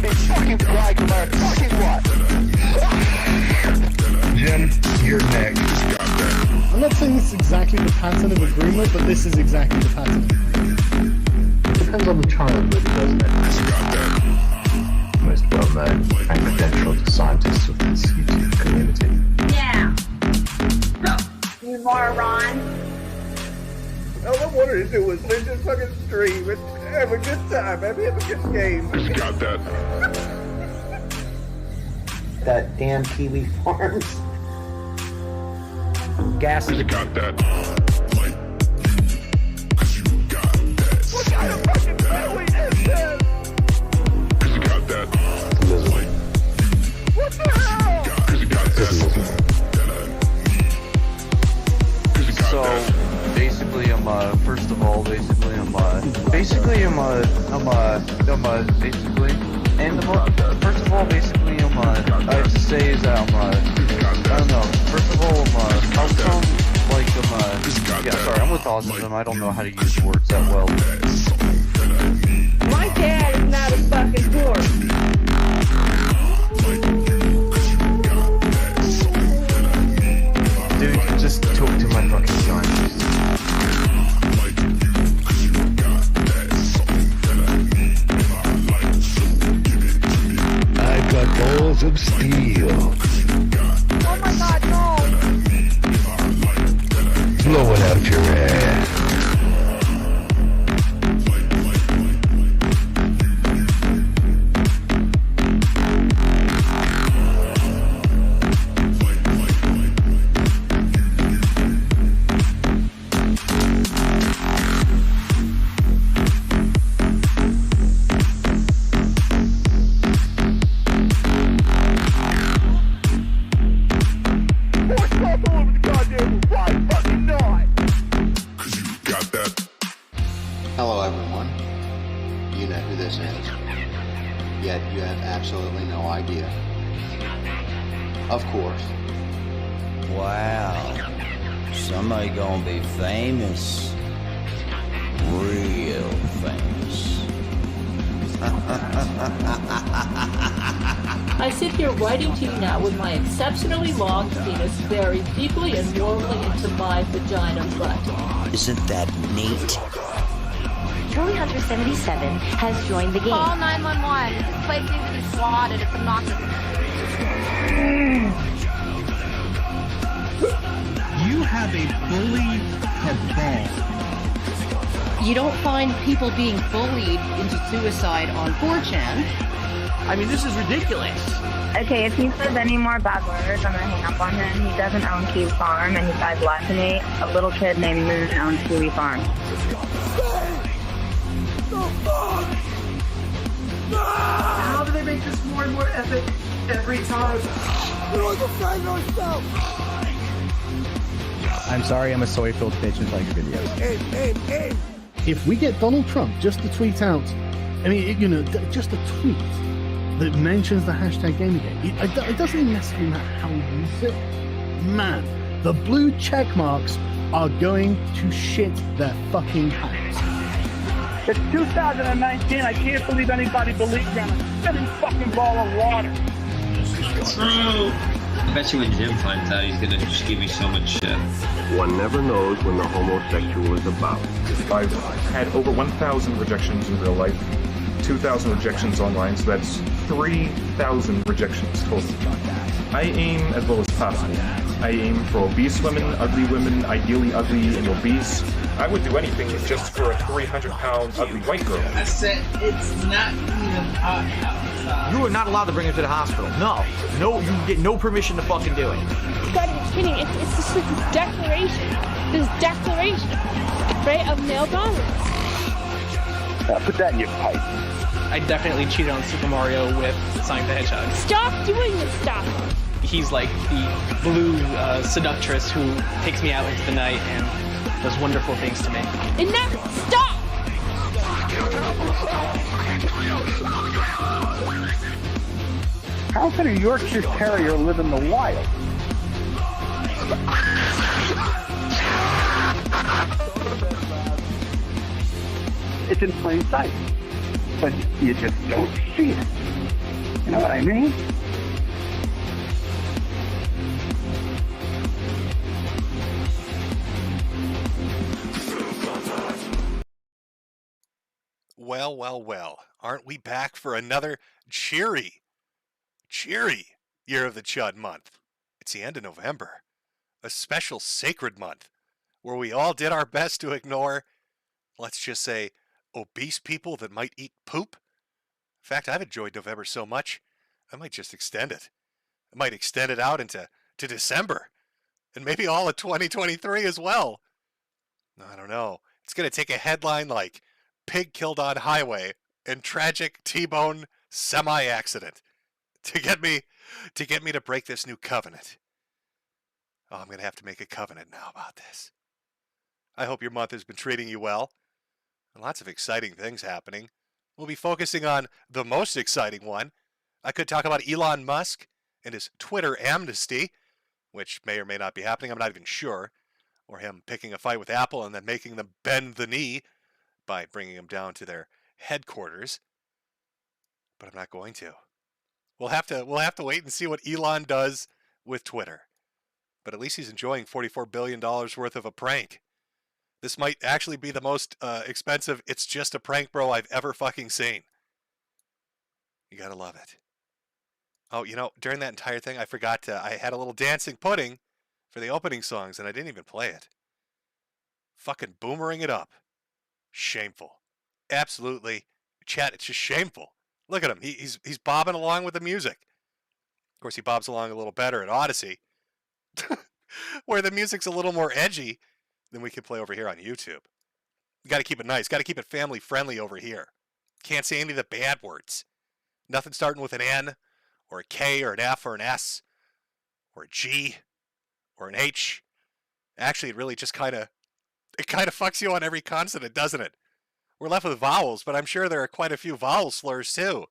gonna be fucking quiet no matter fucking what. Jim, you're next. I'm not saying this is exactly the pattern of agreement, but this is exactly the pattern of agreement. Depends on the child, really, doesn't it? Most well-known and credentialed scientists of this YouTube community. Yeah. You moron. All I wanted to do was live this fucking stream and have a good time, have a good game. Just got that. That damn Kiwi Farms. Gas. Just got that. What kind of fucking family is this? Just got that. What the hell? Just got that. So basically, first of all, basically, first of all, basically, I have to say is that, I don't know, first of all, how come, like, yeah, sorry, I'm with autism, I don't know how to use words that well. My dad is not a fucking horse. Dude, just talk to my fucking scientist. I've got balls of steel. Oh my god, no! Blow it out your ass. Hello everyone, you know who this is, yet you have absolutely no idea. Of course. Wow, somebody gonna be famous, real famous. I sit here writing to you now with my exceptionally long penis buried deeply and warmly into my vagina butt. Isn't that neat? Charlie Hunter 77 has joined the game. Call 911. This place needs to be swatted. It's obnoxious. You have a bully cabal. You don't find people being bullied into suicide on 4chan. I mean, this is ridiculous. Okay, if he says any more bad words, I'm gonna hang up on him. He doesn't own Kiwi Farm, and you guys lied to me. A little kid named Moon owns Kiwi Farm. How do they make this more and more epic every time? We're defend ourselves! I'm sorry, I'm a soy-filled bitch and like videos. Hey! If we get Donald Trump just to tweet out, I mean, you know, just a tweet that mentions the hashtag Gamergate, it doesn't necessarily matter how we use it. Man, the blue check marks are going to shit their fucking pants. It's 2019. I can't believe anybody believes me on a spinning fucking ball of water. True. I bet you when Jim finds out, he's gonna just give me so much shit. One never knows when the homosexual is about. I've had over 1,000 rejections in real life, 2,000 rejections online, so that's 3,000 rejections total. I aim as low as possible. I aim for obese women, ideally ugly and obese. I would do anything just for a 300-pound ugly white girl. I said it's not even hot outside. You are not allowed to bring him to the hospital. No, you get no permission to fucking do it. You gotta be kidding. It's just like this declaration, right, of male dominance. Put that in your pipe. I definitely cheated on Super Mario with Sonic the Hedgehog. Stop doing this stuff. He's like the blue seductress who takes me out into the night and does wonderful things to me. Enough! Stop! How can a Yorkshire Terrier live in the wild? It's in plain sight, but you just don't see it. You know what I mean? Well, well, well. Aren't we back for another cheery Year of the Chud month? It's the end of November. A special sacred month where we all did our best to ignore, let's just say, obese people that might eat poop. In fact, I've enjoyed November so much, I might just extend it. I might extend it out into December and maybe all of 2023 as well. I don't know. It's going to take a headline like Pig Killed on Highway and Tragic T-Bone Semi-Accident to get me to break this new covenant. Oh, I'm going to have to make a covenant now about this. I hope your month has been treating you well. Lots of exciting things happening. We'll be focusing on the most exciting one. I could talk about Elon Musk and his Twitter amnesty, which may or may not be happening. I'm not even sure. Or him picking a fight with Apple and then making them bend the knee by bringing them down to their headquarters. But I'm not going to. We'll have to wait and see what Elon does with Twitter. But at least he's enjoying $44 billion worth of a prank. This might actually be the most expensive It's Just a Prank Bro I've ever fucking seen. You gotta love it. Oh, you know, during that entire thing, I forgot I had a little dancing pudding for the opening songs, and I didn't even play it. Fucking boomering it up. Shameful. Absolutely. Chat, it's just shameful. Look at him. He's bobbing along with the music. Of course, he bobs along a little better at Odyssey, where the music's a little more edgy than we can play over here on YouTube. You got to keep it nice. Got to keep it family friendly over here. Can't say any of the bad words. Nothing starting with an N or a K or an F or an S or a G or an H. Actually, it really just kind of fucks you on every consonant, doesn't it? We're left with vowels, but I'm sure there are quite a few vowel slurs too. I'm going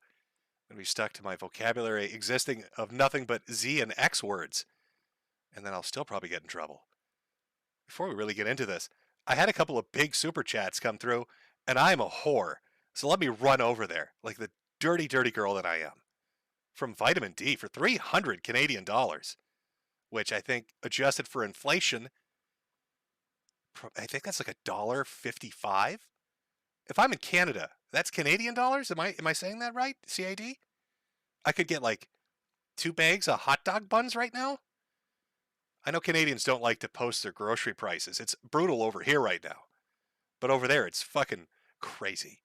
to be stuck to my vocabulary existing of nothing but Z and X words. And then I'll still probably get in trouble. Before we really get into this, I had a couple of big super chats come through, and I'm a whore. So let me run over there like the dirty, dirty girl that I am. From Vitamin D for 300 Canadian dollars, which I think adjusted for inflation, I think that's like $1.55. If I'm in Canada, that's Canadian dollars? Am I saying that right? CAD? I could get like 2 bags of hot dog buns right now. I know Canadians don't like to post their grocery prices. It's brutal over here right now. But over there, it's fucking crazy.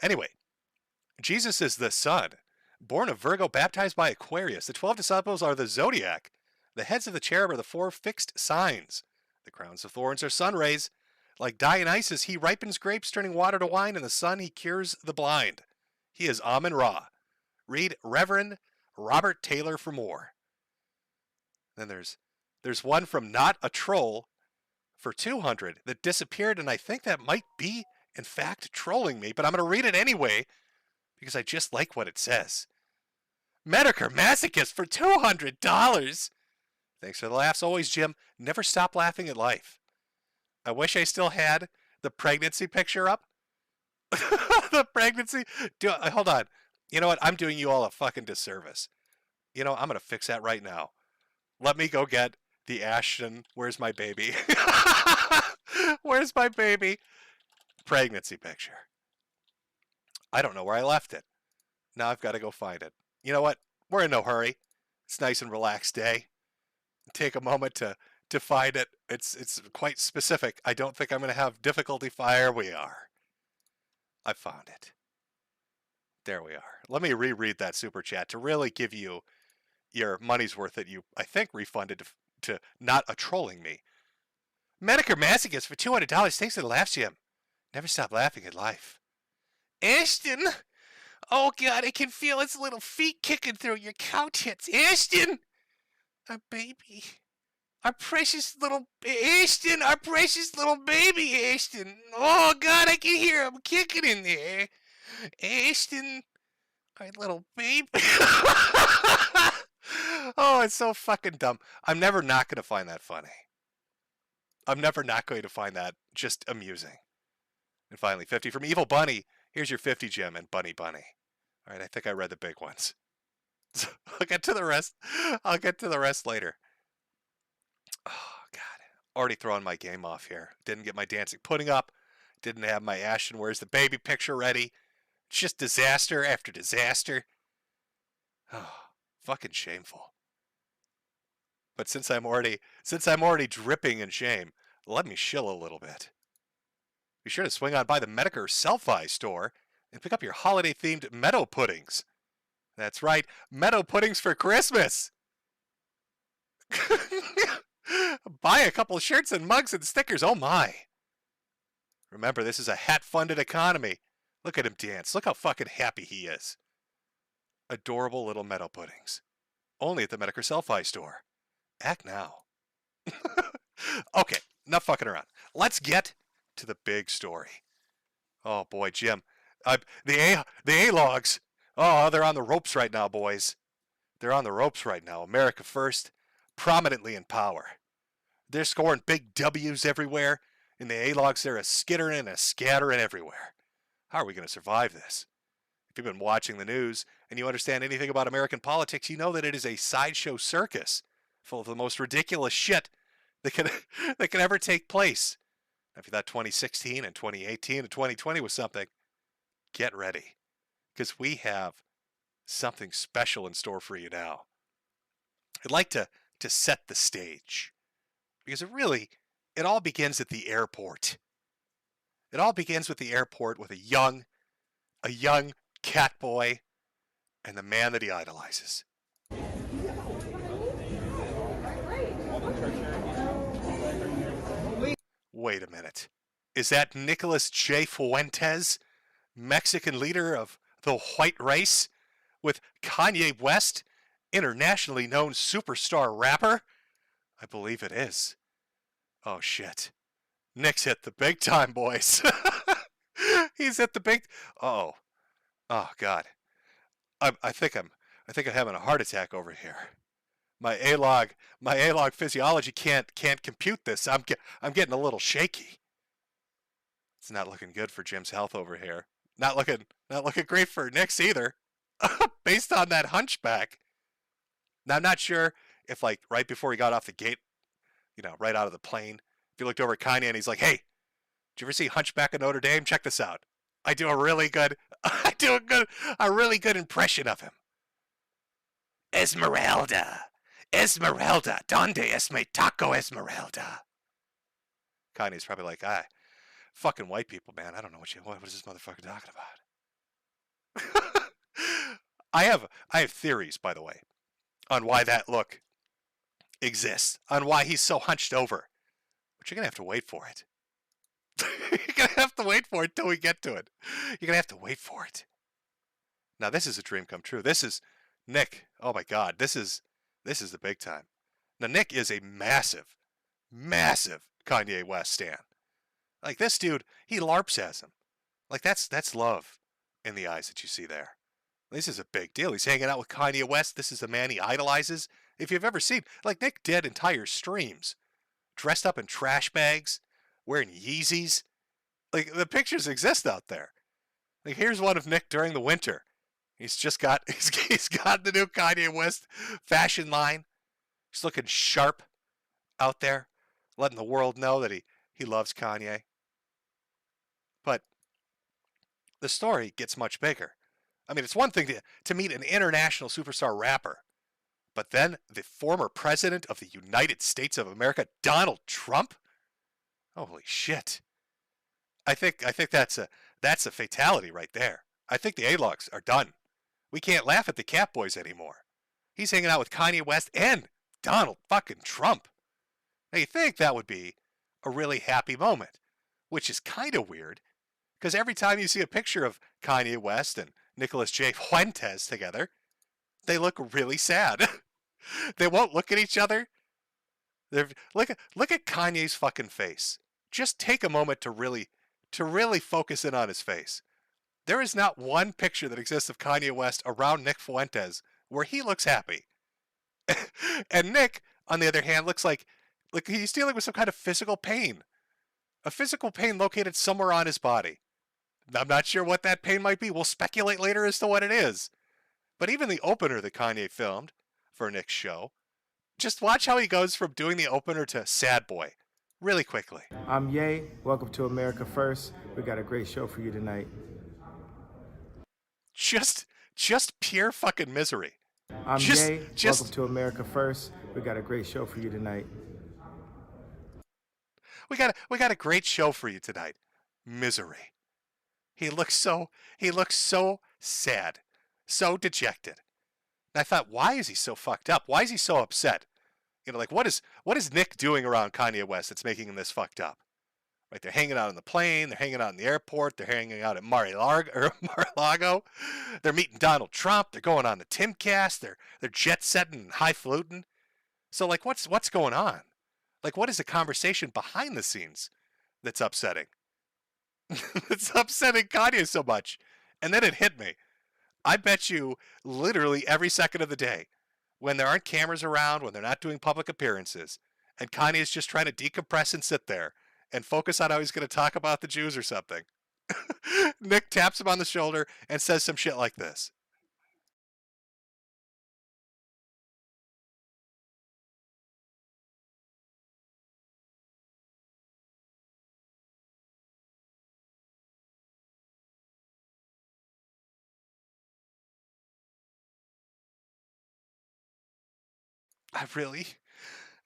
Anyway, Jesus is the Son, born of Virgo, baptized by Aquarius. The 12 disciples are the zodiac. The heads of the cherub are the 4 fixed signs. The crowns of thorns are sun rays. Like Dionysus, he ripens grapes, turning water to wine. In the sun, he cures the blind. He is Amun-Ra. Read Reverend Robert Taylor for more. Then there's one from Not a Troll for 200 that disappeared, and I think that might be, in fact, trolling me, but I'm going to read it anyway because I just like what it says. Metokur Masochist for $200. Thanks for the laughs always, Jim. Never stop laughing at life. I wish I still had the pregnancy picture up. The pregnancy. Hold on. You know what? I'm doing you all a fucking disservice. You know, I'm going to fix that right now. Let me go get the Ashton. Where's my baby? Where's my baby? Pregnancy picture. I don't know where I left it. Now I've got to go find it. You know what? We're in no hurry. It's a nice and relaxed day. Take a moment to find it. It's quite specific. I don't think I'm going to have difficulty. Fire we are. I found it. There we are. Let me reread that super chat to really give you your money's worth that you, I think, refunded to Not a Trolling me. Metokur Masochist for $200. Thanks for the laughs, Jim. Never stop laughing at life. Ashton! Oh, God, I can feel its little feet kicking through your couch hits. Ashton! Our baby. Our precious little Ashton. Our precious little baby, Ashton. Oh, God, I can hear him kicking in there. Ashton. Our little baby. Oh, it's so fucking dumb. I'm never not going to find that funny. I'm never not going to find that just amusing. And finally, 50 from Evil Bunny. Here's your 50, Jim, and Bunny Bunny. All right, I think I read the big ones. So I'll get to the rest. I'll get to the rest later. Oh God, already throwing my game off here. Didn't get my dancing pudding up. Didn't have my Ashton Where's the Baby picture ready. It's just disaster after disaster. Oh, fucking shameful. But since I'm already dripping in shame, let me shill a little bit. Be sure to swing on by the Metokur Selfie store and pick up your holiday-themed Meadow Puddings. That's right, Meadow Puddings for Christmas! Buy a couple shirts and mugs and stickers, oh my! Remember, this is a hat-funded economy. Look at him dance. Look how fucking happy he is. Adorable little Meadow Puddings. Only at the Metokur Selfie store. Act now. Okay, enough fucking around. Let's get to the big story. Oh boy, Jim. The A-logs. Oh, they're on the ropes right now, boys. They're on the ropes right now. America first, prominently in power. They're scoring big W's everywhere. In the A-logs, they're a skittering and a scattering everywhere. How are we going to survive this? If you've been watching the news and you understand anything about American politics, you know that it is a sideshow circus full of the most ridiculous shit that can ever take place. If you thought 2016 and 2018 and 2020 was something, get ready, because we have something special in store for you now. I'd like to set the stage, because it all begins at the airport. It all begins with the airport with a young cat boy and the man that he idolizes. Wait a minute. Is that Nicolas J. Fuentes, Mexican leader of the white race, with Kanye West, internationally known superstar rapper? I believe it is. Oh shit. Nick's hit the big time, boys. He's hit the big. Oh God. I think I'm having a heart attack over here. My A-log physiology can't compute this. I'm getting a little shaky. It's not looking good for Jim's health over here. Not looking great for Nick's either. Based on that hunchback. Now I'm not sure if like right before he got off the gate, right out of the plane, if he looked over at Kanye and he's like, "Hey, did you ever see Hunchback of Notre Dame? Check this out. I do a really good impression of him. Esmeralda, donde es Metokur, Esmeralda?" Kanye's probably like, fucking white people, man. I don't know what is this motherfucker talking about? I have theories, by the way, on why that look exists, on why he's so hunched over. But you're gonna have to wait for it. You're gonna have to wait for it till we get to it. You're gonna have to wait for it. Now this is a dream come true. This is Nick. Oh my God, this is the big time. Now Nick is a massive Kanye West stan. Like this dude, he LARPs as him. Like that's love in the eyes that you see there. This is a big deal. He's hanging out with Kanye West. This is the man he idolizes. If you've ever seen, like Nick did entire streams, dressed up in trash bags, wearing Yeezys. Like the pictures exist out there. Like here's one of Nick during the winter. He's got the new Kanye West fashion line. He's looking sharp out there, letting the world know that he loves Kanye. But the story gets much bigger. I mean, it's one thing to meet an international superstar rapper, but then the former president of the United States of America, Donald Trump? Holy shit. I think that's a fatality right there. I think the A-logs are done. We can't laugh at the cat boys anymore. He's hanging out with Kanye West and Donald fucking Trump. Now you think that would be a really happy moment, which is kind of weird, because every time you see a picture of Kanye West and Nicolas J. Fuentes together, they look really sad. They won't look at each other. Look at Kanye's fucking face. Just take a moment to really focus in on his face. There is not one picture that exists of Kanye West around Nick Fuentes where he looks happy. And Nick, on the other hand, looks like he's dealing with some kind of physical pain. A physical pain located somewhere on his body. I'm not sure what that pain might be. We'll speculate later as to what it is. But even the opener that Kanye filmed for Nick's show, just watch how he goes from doing the opener to Sad Boy really quickly. I'm Ye. Welcome to America First. We got a great show for you tonight. Just pure fucking misery. I'm Ye. Welcome to America First. We got a great show for you tonight. We got a great show for you tonight. Misery. He looks so sad, so dejected. And I thought, why is he so fucked up? Why is he so upset? You know, like what is Nick doing around Kanye West that's making him this fucked up? Right? They're hanging out on the plane. They're hanging out in the airport. They're hanging out at Mar-a-Lago. They're meeting Donald Trump. They're going on the Timcast. They're jet setting and highfalutin. So like, what's going on? Like, what is the conversation behind the scenes that's upsetting? It's upsetting Kanye so much. And then it hit me. I bet you literally every second of the day, when there aren't cameras around, when they're not doing public appearances, and Kanye is just trying to decompress and sit there and focus on how he's going to talk about the Jews or something, Nick taps him on the shoulder and says some shit like this.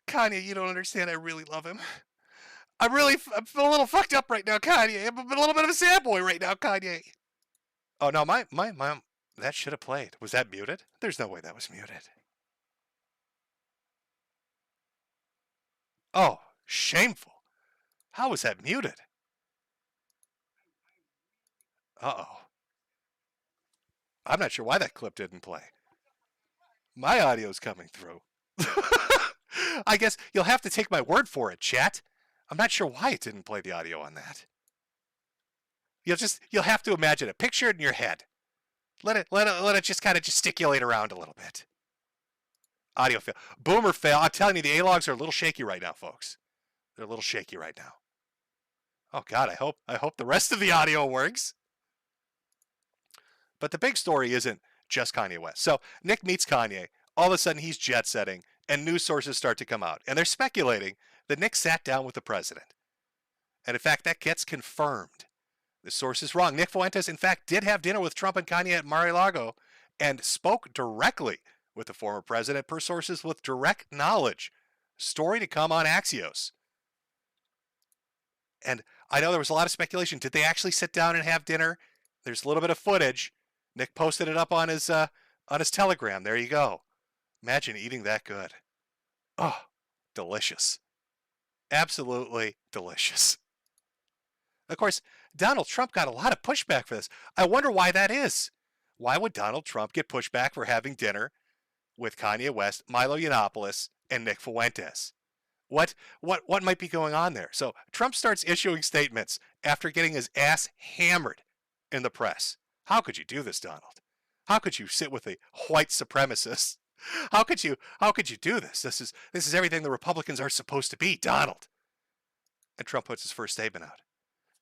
Kanye, you don't understand. I really love him. I'm a little fucked up right now, Kanye. I'm a little bit of a sad boy right now, Kanye. Oh no, my mom, that should have played. Was that muted? There's no way that was muted. Oh, shameful. How was that muted? Uh-oh. I'm not sure why that clip didn't play. My audio's coming through. I guess you'll have to take my word for it, chat. I'm not sure why it didn't play the audio on that. You'll have to imagine it. Picture it in your head. Let it just kind of gesticulate around a little bit. Audio fail. Boomer fail. I'm telling you, the A-logs are a little shaky right now, folks. They're a little shaky right now. Oh God, I hope the rest of the audio works. But the big story isn't just Kanye West. So Nick meets Kanye. All of a sudden, he's jet setting, and news sources start to come out, and they're speculating that Nick sat down with the president. And in fact, that gets confirmed. The source is wrong. Nick Fuentes, in fact, did have dinner with Trump and Kanye at Mar-a-Lago and spoke directly with the former president, per sources with direct knowledge. Story to come on Axios. And I know there was a lot of speculation. Did they actually sit down and have dinner? There's a little bit of footage. Nick posted it up on his Telegram. There you go. Imagine eating that good. Oh, delicious. Absolutely delicious. Of course, Donald Trump got a lot of pushback for this. I wonder why that is. Why would Donald Trump get pushback for having dinner with Kanye West, Milo Yiannopoulos, and Nick Fuentes? What might be going on there? So Trump starts issuing statements after getting his ass hammered in the press. How could you do this, Donald? How could you sit with a white supremacist? How could you do this? This is everything the Republicans are supposed to be, Donald. And Trump puts his first statement out.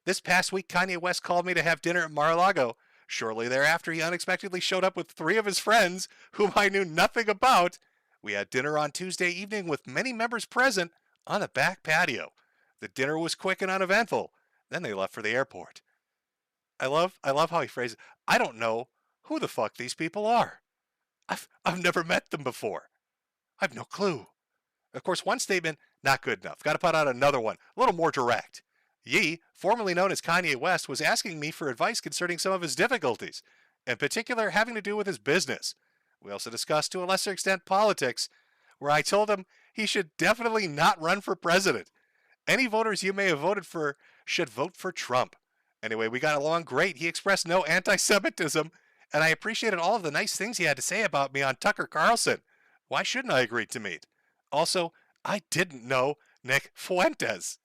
This past week, Kanye West called me to have dinner at Mar-a-Lago. Shortly thereafter, he unexpectedly showed up with 3 of his friends, whom I knew nothing about. We had dinner on Tuesday evening with many members present on the back patio. The dinner was quick and uneventful. Then they left for the airport. I love how he phrases it. I don't know who the fuck these people are. I've never met them before. I have no clue. Of course, one statement, not good enough. Got to put out another one, a little more direct. Ye, formerly known as Kanye West, was asking me for advice concerning some of his difficulties, in particular having to do with his business. We also discussed, to a lesser extent, politics, where I told him he should definitely not run for president. Any voters you may have voted for should vote for Trump. Anyway, we got along great. He expressed no anti-Semitism, and I appreciated all of the nice things he had to say about me on Tucker Carlson. Why shouldn't I agree to meet? Also, I didn't know Nick Fuentes.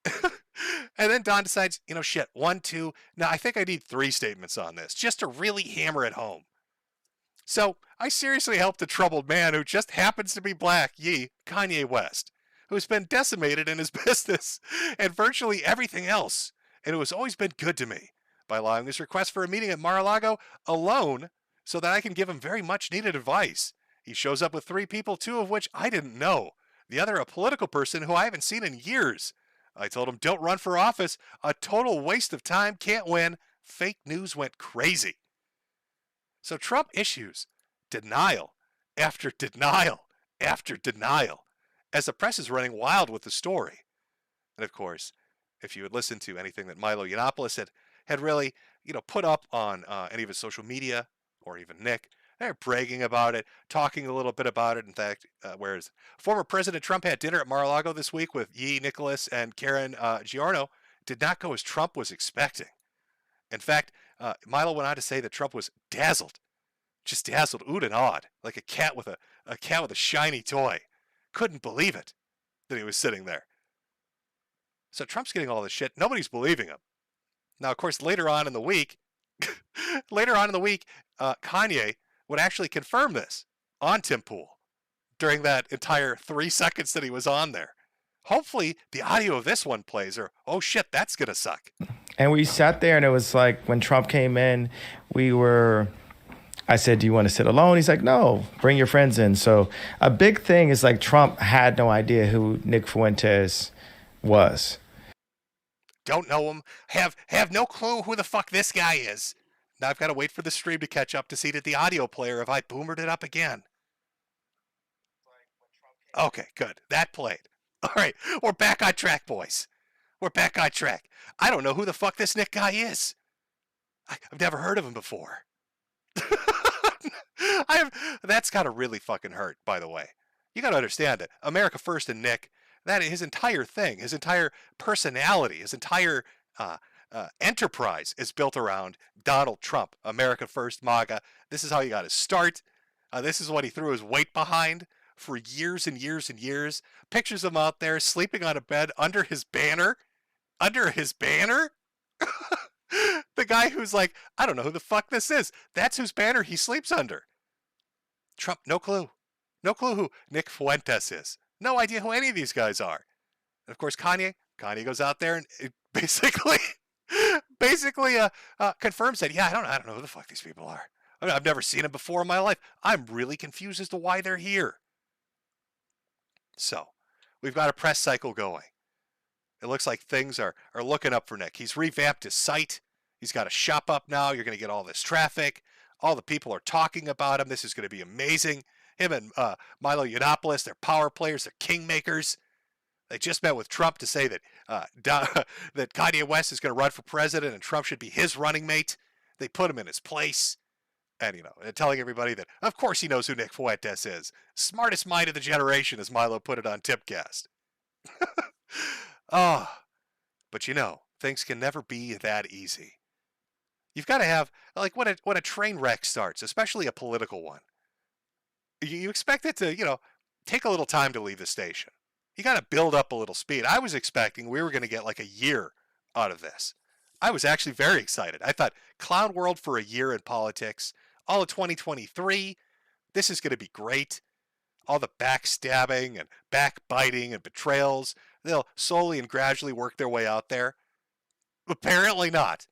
And then Don decides, shit, 1, 2. Now, I think I need 3 statements on this, just to really hammer it home. So, I seriously helped a troubled man who just happens to be black, Kanye West, who's been decimated in his business and virtually everything else, and who has always been good to me by allowing his request for a meeting at Mar-a-Lago alone so that I can give him very much needed advice. He shows up with 3 people, 2 of which I didn't know. The other a political person who I haven't seen in years. I told him, don't run for office. A total waste of time, can't win. Fake news went crazy. So Trump issues denial after denial after denial as the press is running wild with the story. And of course, if you had listened to anything that Milo Yiannopoulos had really, put up on any of his social media, or even Nick, they're bragging about it, talking a little bit about it. In fact, whereas former President Trump had dinner at Mar-a-Lago this week with Yi, Nicholas, and Karen Giorno, did not go as Trump was expecting. In fact, Milo went on to say that Trump was dazzled, just dazzled, oohed and awed, like a cat with a shiny toy. Couldn't believe it that he was sitting there. So Trump's getting all this shit. Nobody's believing him. Now, of course, later on in the week, Kanye would actually confirm this on Tim Pool during that entire 3 seconds that he was on there. Hopefully, the audio of this one plays, or, oh shit, that's going to suck. And we sat there, and it was like when Trump came in, I said, do you want to sit alone? He's like, no, bring your friends in. So a big thing is like Trump had no idea who Nick Fuentes was. Don't know him, have no clue who the fuck this guy is. Now I've got to wait for the stream to catch up to see that the audio player, if I boomered it up again. Okay, good. That played. All right, we're back on track, boys. We're back on track. I don't know who the fuck this Nick guy is. I've never heard of him before. That's gotta really fucking hurt, by the way. You gotta understand it. America First and Nick, that his entire thing, his entire personality, his entire enterprise is built around Donald Trump. America First, MAGA. This is how he got his start. This is what he threw his weight behind for years and years and years. Pictures of him out there sleeping on a bed under his banner. Under his banner? The guy who's like, I don't know who the fuck this is. That's whose banner he sleeps under. Trump, no clue. No clue who Nick Fuentes is. No idea who any of these guys are. And of course, Kanye goes out there and basically confirms that, yeah, I don't know who the fuck these people are. I mean, I've never seen them before in my life. I'm really confused as to why they're here. So, we've got a press cycle going. It looks like things are looking up for Nick. He's revamped his site. He's got a shop up now. You're going to get all this traffic. All the people are talking about him. This is going to be amazing. Him and Milo Yiannopoulos, they're power players. They're kingmakers. They just met with Trump to say that that Kanye West is going to run for president and Trump should be his running mate. They put him in his place. And, telling everybody that, of course, he knows who Nick Fuentes is. Smartest mind of the generation, as Milo put it on Tipcast. Oh, but things can never be that easy. You've got to have, like, when a train wreck starts, especially a political one, you expect it to, take a little time to leave the station. You got to build up a little speed. I was expecting we were going to get like a year out of this. I was actually very excited. I thought clown world for a year in politics, all of 2023, this is going to be great. All the backstabbing and backbiting and betrayals, they'll slowly and gradually work their way out there. Apparently not.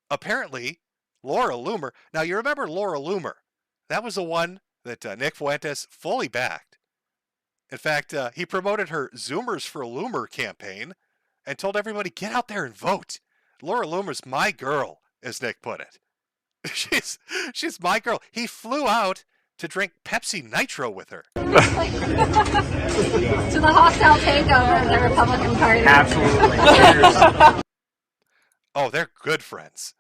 Apparently, Laura Loomer. Now, you remember Laura Loomer. That was the one that Nick Fuentes fully backed. In fact, he promoted her Zoomers for Loomer campaign and told everybody, get out there and vote. Laura Loomer's my girl, as Nick put it. She's my girl. He flew out to drink Pepsi Nitro with her. To the hostile takeover of the Republican Party. Absolutely. Oh, they're good friends.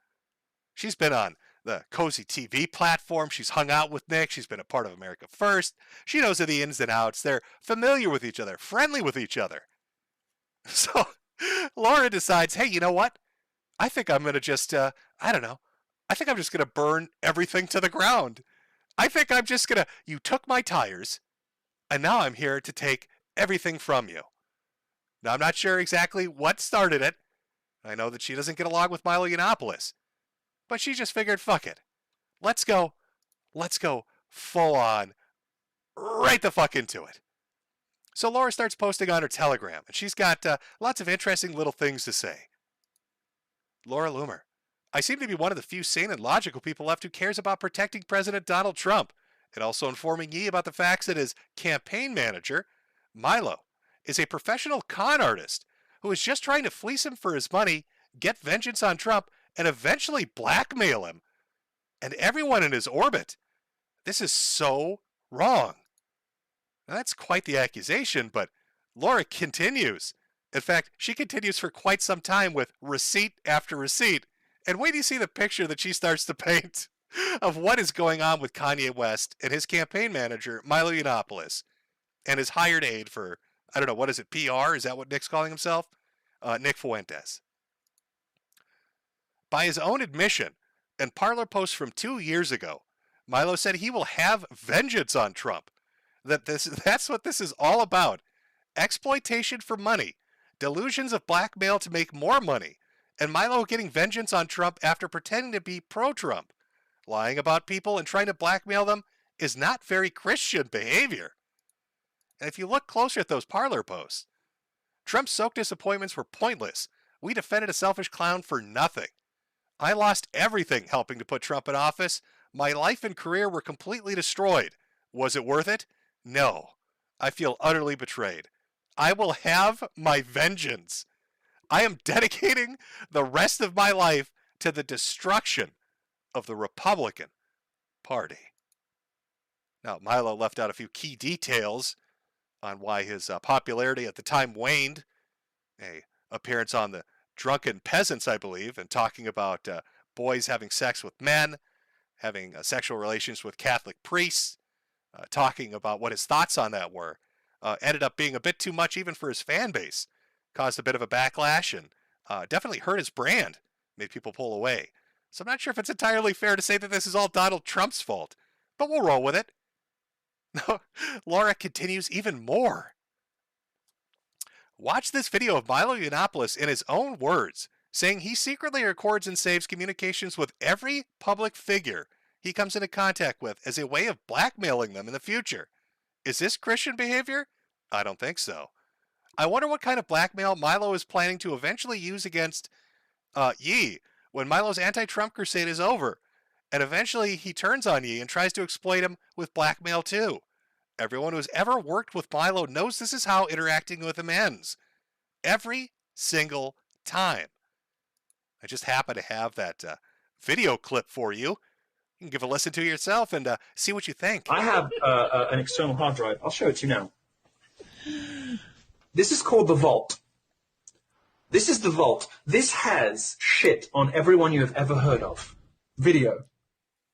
She's been on the Cozy TV platform. She's hung out with Nick. She's been a part of America First. She knows the ins and outs. They're familiar with each other, friendly with each other. So Laura decides, hey, you know what? I think I'm going to just, I don't know. I think I'm just going to burn everything to the ground. I think I'm just going to, you took my tires, and now I'm here to take everything from you. Now, I'm not sure exactly what started it. I know that she doesn't get along with Milo Yiannopoulos. But she just figured, fuck it. Let's go full on, right the fuck into it. So Laura starts posting on her Telegram, and she's got lots of interesting little things to say. Laura Loomer, I seem to be one of the few sane and logical people left who cares about protecting President Donald Trump, and also informing Yi about the facts that his campaign manager, Milo, is a professional con artist who is just trying to fleece him for his money, get vengeance on Trump, and eventually blackmail him and everyone in his orbit. This is so wrong. Now, that's quite the accusation, but Laura continues. In fact, she continues for quite some time with receipt after receipt. And wait till you see the picture that she starts to paint of what is going on with Kanye West and his campaign manager, Milo Yiannopoulos, and his hired aide for, I don't know, what is it, PR? Is that what Nick's calling himself? Nick Fuentes. By his own admission and Parler posts from 2 years ago, Milo said he will have vengeance on Trump. That's what this is all about. Exploitation for money, delusions of blackmail to make more money, and Milo getting vengeance on Trump after pretending to be pro-Trump. Lying about people and trying to blackmail them is not very Christian behavior. And if you look closer at those Parler posts, Trump's soaked disappointments were pointless. We defended a selfish clown for nothing. I lost everything helping to put Trump in office. My life and career were completely destroyed. Was it worth it? No. I feel utterly betrayed. I will have my vengeance. I am dedicating the rest of my life to the destruction of the Republican Party. Now, Milo left out a few key details on why his popularity at the time waned. A appearance on the Drunken Peasants, I believe, and talking about boys having sex with men, having sexual relations with Catholic priests, talking about what his thoughts on that were, ended up being a bit too much even for his fan base. Caused a bit of a backlash and definitely hurt his brand, made people pull away. So I'm not sure if it's entirely fair to say that this is all Donald Trump's fault, but we'll roll with it. Laura continues even more. Watch this video of Milo Yiannopoulos in his own words, saying he secretly records and saves communications with every public figure he comes into contact with as a way of blackmailing them in the future. Is this Christian behavior? I don't think so. I wonder what kind of blackmail Milo is planning to eventually use against Yi when Milo's anti-Trump crusade is over, and eventually he turns on Yi and tries to exploit him with blackmail too. Everyone who's ever worked with Milo knows this is how interacting with him ends. Every single time. I just happen to have that video clip for you. You can give a listen to yourself and see what you think. I have an external hard drive. I'll show it to you now. This is called the Vault. This is the Vault. This has shit on everyone you have ever heard of. Video,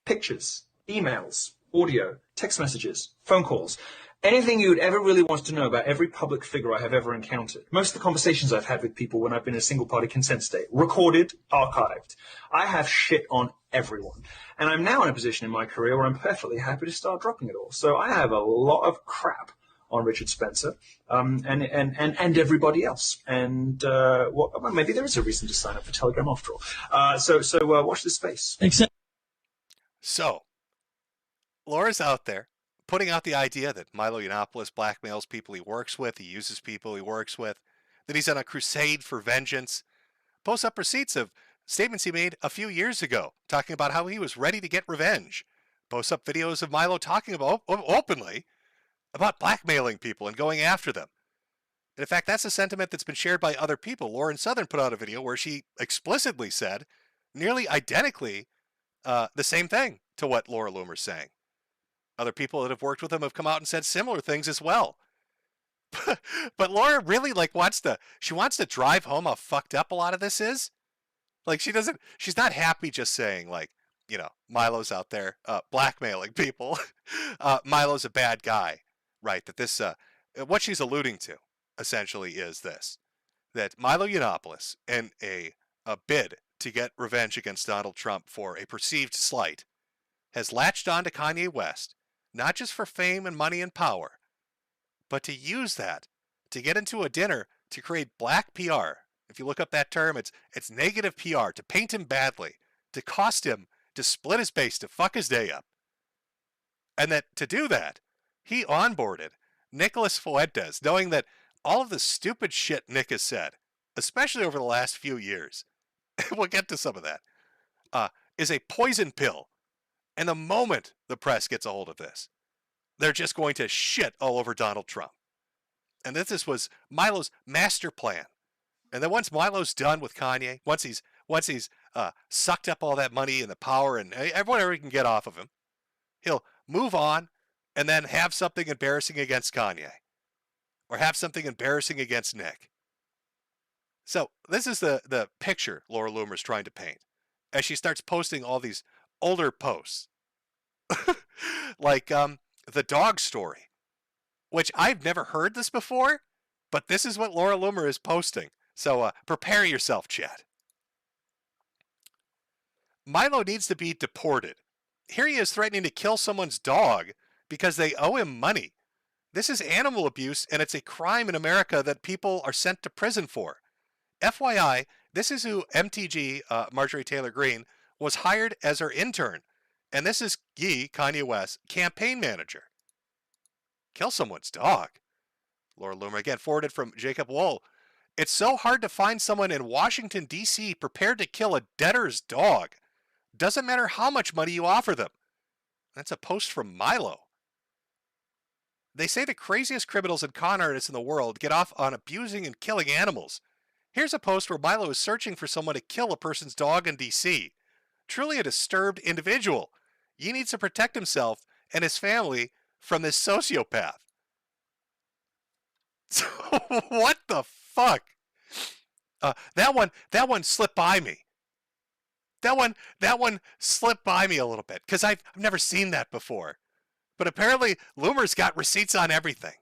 pictures, emails, audio, text messages, phone calls. Anything you would ever really want to know about every public figure I have ever encountered. Most of the conversations I've had with people when I've been in a single-party consent state. Recorded, archived. I have shit on everyone. And I'm now in a position in my career where I'm perfectly happy to start dropping it all. So I have a lot of crap on Richard Spencer and everybody else. And well, maybe there is a reason to sign up for Telegram after all. So watch this space. So, Laura's out there putting out the idea that Milo Yiannopoulos blackmails people he works with, he uses people he works with, that he's on a crusade for vengeance, posts up receipts of statements he made a few years ago, talking about how he was ready to get revenge, posts up videos of Milo talking about openly about blackmailing people and going after them. And in fact, that's a sentiment that's been shared by other people. Lauren Southern put out a video where she explicitly said, nearly identically, the same thing to what Laura Loomer's saying. Other people that have worked with him have come out and said similar things as well. But Laura really wants to drive home how fucked up a lot of this is. She's not happy just saying Milo's out there blackmailing people. Milo's a bad guy, right? That this, what she's alluding to essentially is this, that Milo Yiannopoulos in a bid to get revenge against Donald Trump for a perceived slight has latched on to Kanye West, not just for fame and money and power, but to use that to get into a dinner to create black PR. If you look up that term, it's negative PR, to paint him badly, to cost him, to split his base, to fuck his day up. And that to do that, he onboarded Nicholas Fuentes, knowing that all of the stupid shit Nick has said, especially over the last few years, we'll get to some of that, is a poison pill. And the moment the press gets a hold of this, they're just going to shit all over Donald Trump. And this was Milo's master plan. And then once Milo's done with Kanye, once he's sucked up all that money and the power and whatever he can get off of him, he'll move on and then have something embarrassing against Kanye or have something embarrassing against Nick. So this is the picture Laura Loomer's trying to paint as she starts posting all these older posts. Like the dog story, which I've never heard this before, but this is what Laura Loomer is posting. So prepare yourself, chat. Milo needs to be deported. Here he is threatening to kill someone's dog because they owe him money. This is animal abuse, and it's a crime in America that people are sent to prison for. FYI, this is who MTG, Marjorie Taylor Greene, was hired as her intern. And this is Kanye West, campaign manager. Kill someone's dog. Laura Loomer, again, forwarded from Jacob Wool. It's so hard to find someone in Washington, D.C. prepared to kill a debtor's dog. Doesn't matter how much money you offer them. That's a post from Milo. They say the craziest criminals and con artists in the world get off on abusing and killing animals. Here's a post where Milo is searching for someone to kill a person's dog in D.C. Truly a disturbed individual. He needs to protect himself and his family from this sociopath. So, what the fuck? That one slipped by me. That one slipped by me a little bit because I've never seen that before. But apparently Loomer's got receipts on everything.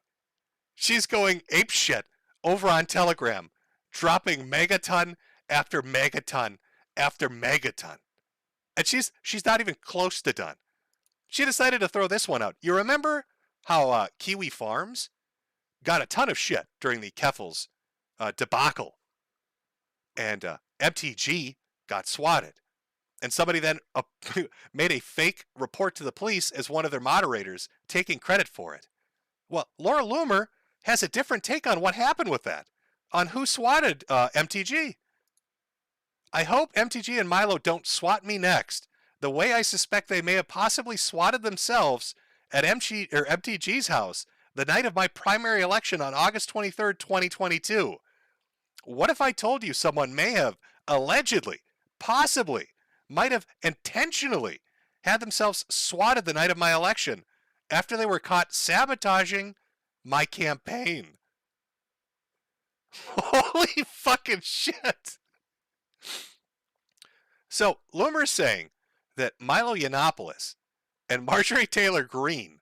She's going apeshit over on Telegram, dropping megaton after megaton after megaton. And she's not even close to done. She decided to throw this one out. You remember how Kiwi Farms got a ton of shit during the Keffels debacle, and MTG got swatted, and somebody then made a fake report to the police as one of their moderators, taking credit for it. Well, Laura Loomer has a different take on what happened with that, on who swatted MTG. I hope MTG and Milo don't swat me next, the way I suspect they may have possibly swatted themselves at MTG's house the night of my primary election on August 23rd, 2022. What if I told you someone may have allegedly, possibly, might have intentionally had themselves swatted the night of my election after they were caught sabotaging my campaign? Holy fucking shit. So, Loomer's saying that Milo Yiannopoulos and Marjorie Taylor Greene,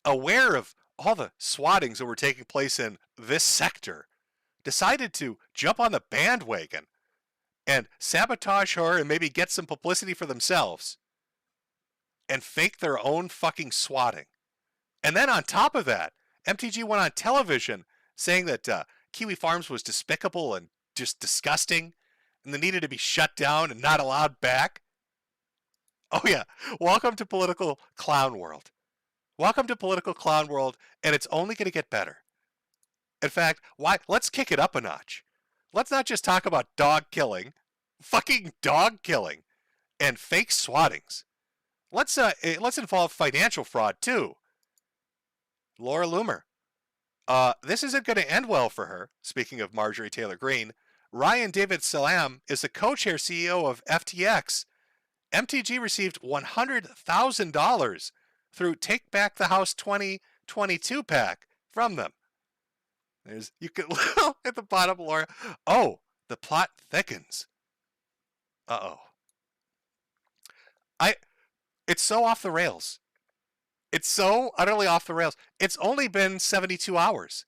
aware of all the swattings that were taking place in this sector, decided to jump on the bandwagon and sabotage her and maybe get some publicity for themselves and fake their own fucking swatting. And then on top of that, MTG went on television saying that Kiwi Farms was despicable and just disgusting and they needed to be shut down and not allowed back. Oh yeah, welcome to political clown world. Welcome to political clown world, and it's only going to get better. In fact, let's kick it up a notch. Let's not just talk about dog killing, fucking dog killing, and fake swattings. Let's involve financial fraud too. Laura Loomer. This isn't going to end well for her. Speaking of Marjorie Taylor Greene, Ryan David Salam is the co-chair CEO of FTX. MTG received $100,000 through Take Back the House 2022 pack from them. You can at the bottom, Laura. Oh, the plot thickens. Uh-oh. It's so off the rails. It's so utterly off the rails. It's only been 72 hours.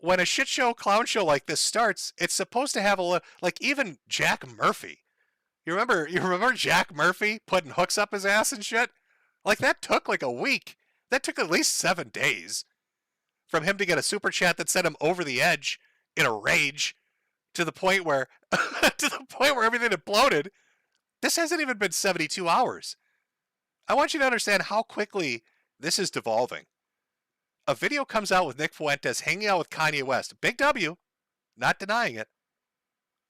When a shit show, clown show like this starts, it's supposed to have like even Jack Murphy. You remember Jack Murphy putting hooks up his ass and shit? Like that took like a week. That took at least 7 days from him to get a super chat that sent him over the edge in a rage to the point where everything imploded. This hasn't even been 72 hours. I want you to understand how quickly this is devolving. A video comes out with Nick Fuentes hanging out with Kanye West. Big W, not denying it.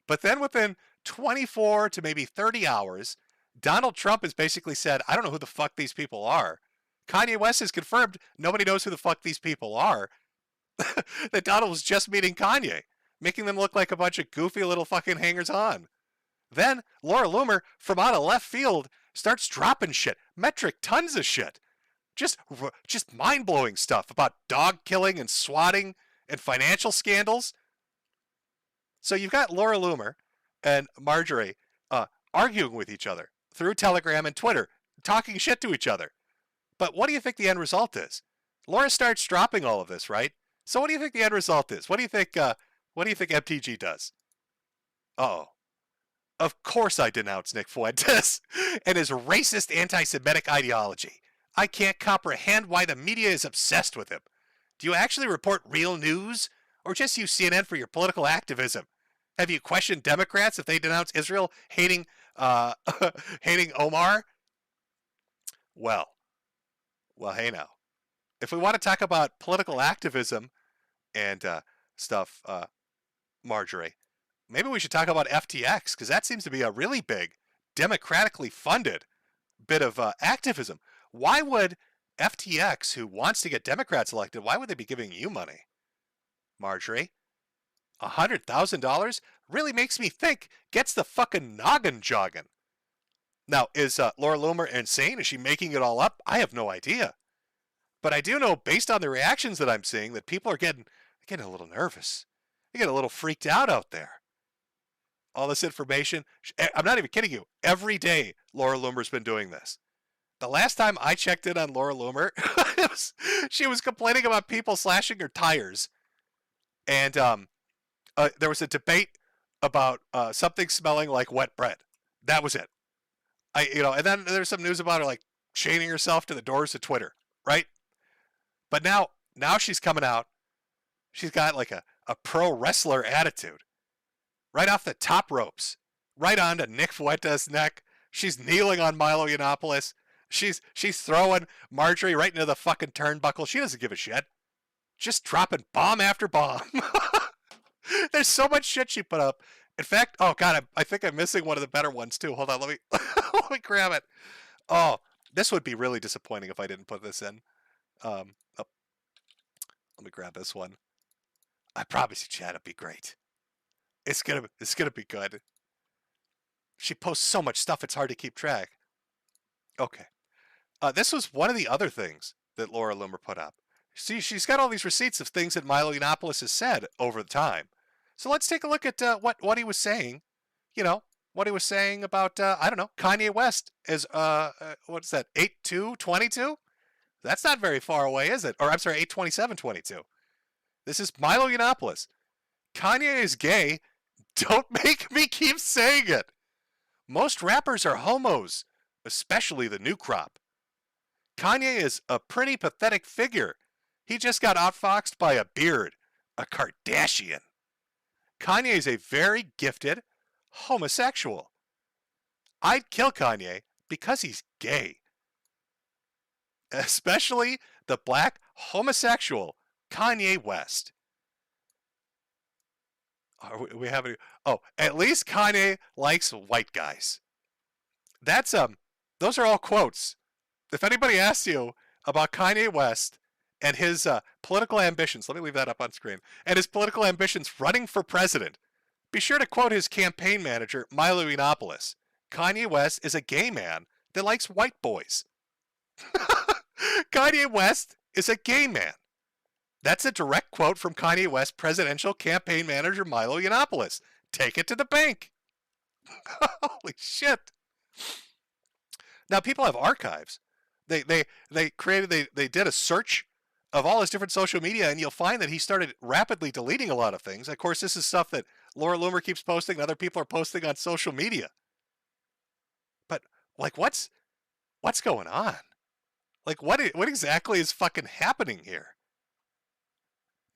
But then within 24 to maybe 30 hours, Donald Trump has basically said, I don't know who the fuck these people are. Kanye West has confirmed nobody knows who the fuck these people are. That Donald was just meeting Kanye, making them look like a bunch of goofy little fucking hangers-on. Then Laura Loomer, from out of left field, starts dropping shit. Metric tons of shit. Just mind-blowing stuff about dog killing and swatting and financial scandals. So you've got Laura Loomer and Marjorie arguing with each other through Telegram and Twitter, talking shit to each other. But what do you think the end result is? Laura starts dropping all of this, right? So what do you think the end result is? What do you think MTG does? Uh-oh. Of course I denounce Nick Fuentes and his racist anti-Semitic ideology. I can't comprehend why the media is obsessed with him. Do you actually report real news? Or just use CNN for your political activism? Have you questioned Democrats if they denounce Israel hating Omar? Well, hey now. If we want to talk about political activism and stuff, Marjorie, maybe we should talk about FTX, because that seems to be a really big, democratically funded bit of activism. Why would FTX, who wants to get Democrats elected, why would they be giving you money? Marjorie, $100,000 really makes me think, gets the fucking noggin jogging. Now, is Laura Loomer insane? Is she making it all up? I have no idea. But I do know, based on the reactions that I'm seeing, that people are getting a little nervous. They get a little freaked out there. All this information, I'm not even kidding you. Every day, Laura Loomer's been doing this. The last time I checked in on Laura Loomer, she was complaining about people slashing her tires. And there was a debate about something smelling like wet bread. That was it. And then there's some news about her like chaining herself to the doors of Twitter, right? But now she's coming out. She's got like a pro wrestler attitude. Right off the top ropes. Right onto Nick Fuentes' neck. She's kneeling on Milo Yiannopoulos. She's throwing Marjorie right into the fucking turnbuckle. She doesn't give a shit. Just dropping bomb after bomb. There's so much shit she put up. In fact, oh god, I think I'm missing one of the better ones too. Hold on, let me let me grab it. Oh, this would be really disappointing if I didn't put this in. Let me grab this one. I promise you, Chad, it'll be great. It's gonna be good. She posts so much stuff, it's hard to keep track. Okay. This was one of the other things that Laura Loomer put up. See, she's got all these receipts of things that Milo Yiannopoulos has said over the time. So let's take a look at what he was saying. You know, what he was saying about, I don't know, Kanye West is, what's that, 8/2/22? That's not very far away, is it? Or I'm sorry, 8/27/22. This is Milo Yiannopoulos. Kanye is gay. Don't make me keep saying it. Most rappers are homos, especially the new crop. Kanye is a pretty pathetic figure. He just got outfoxed by a beard, a Kardashian. Kanye is a very gifted homosexual. I'd kill Kanye because he's gay. Especially the black homosexual Kanye West. We have at least Kanye likes white guys. That's those are all quotes. If anybody asks you about Kanye West and his political ambitions, let me leave that up on screen, and his political ambitions running for president, be sure to quote his campaign manager, Milo Yiannopoulos. Kanye West is a gay man that likes white boys. Kanye West is a gay man. That's a direct quote from Kanye West presidential campaign manager Milo Yiannopoulos. Take it to the bank. Holy shit. Now people have archives. They did a search of all his different social media, and you'll find that he started rapidly deleting a lot of things. Of course, this is stuff that Laura Loomer keeps posting and other people are posting on social media. But like what's going on? Like what exactly is fucking happening here?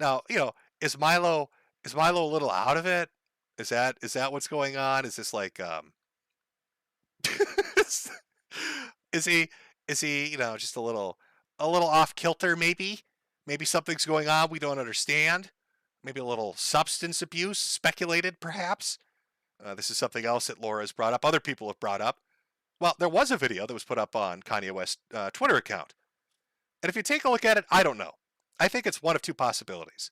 Now, you know, is Milo a little out of it? Is that what's going on? Is this like is he, you know, just a little off kilter maybe? Maybe something's going on we don't understand. Maybe a little substance abuse speculated perhaps. This is something else that Laura has brought up. Other people have brought up. Well, there was a video that was put up on Kanye West's Twitter account. And if you take a look at it, I don't know. I think it's one of two possibilities.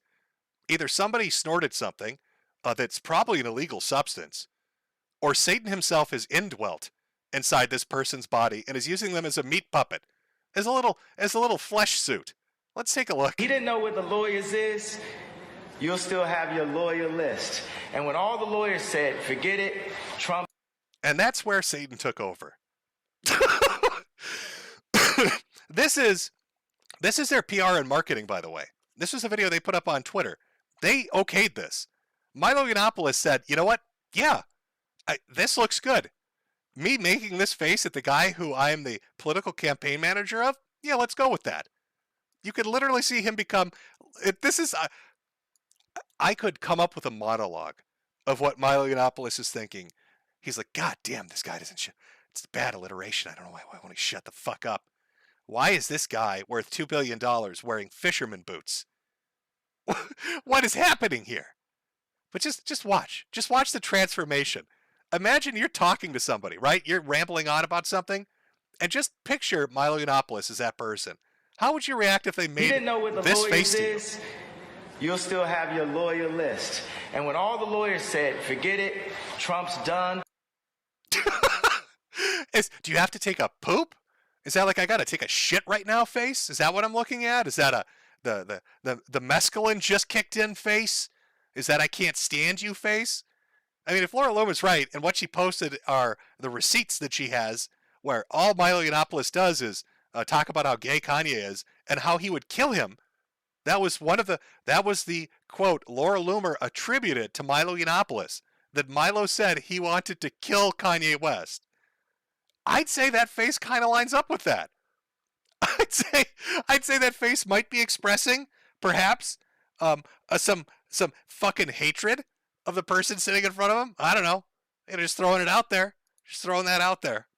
Either somebody snorted something that's probably an illegal substance, or Satan himself has indwelt inside this person's body and is using them as a meat puppet, as a little flesh suit. Let's take a look. He didn't know what the lawyers is. You'll still have your lawyer list. And when all the lawyers said, forget it, Trump. And that's where Satan took over. This is their PR and marketing, by the way. This was a video they put up on Twitter. They okayed this. Milo Yiannopoulos said, you know what? Yeah, this looks good. Me making this face at the guy who I am the political campaign manager of? Yeah, let's go with that. You could literally see him become... I could come up with a monologue of what Milo Yiannopoulos is thinking. He's like, God damn, this guy doesn't... It's bad alliteration. I don't know why won't he shut the fuck up. Why is this guy worth $2 billion wearing fisherman boots? What is happening here? But just watch. Just watch the transformation. Imagine you're talking to somebody, right? You're rambling on about something, and just picture Milo Yiannopoulos as that person. How would you react if they made this face to you? You'll still have your lawyer list. And when all the lawyers said, forget it, Trump's done. Do you have to take a poop? Is that like I gotta take a shit right now face? Is that what I'm looking at? Is that the mescaline just kicked in face? Is that I can't stand you face? I mean, if Laura Loomer's right, and what she posted are the receipts that she has, where all Milo Yiannopoulos does is talk about how gay Kanye is and how he would kill him. That was the quote Laura Loomer attributed to Milo Yiannopoulos, that Milo said he wanted to kill Kanye West. I'd say that face kind of lines up with that. I'd say that face might be expressing, perhaps, some fucking hatred of the person sitting in front of him. I don't know. Just throwing it out there. Just throwing that out there.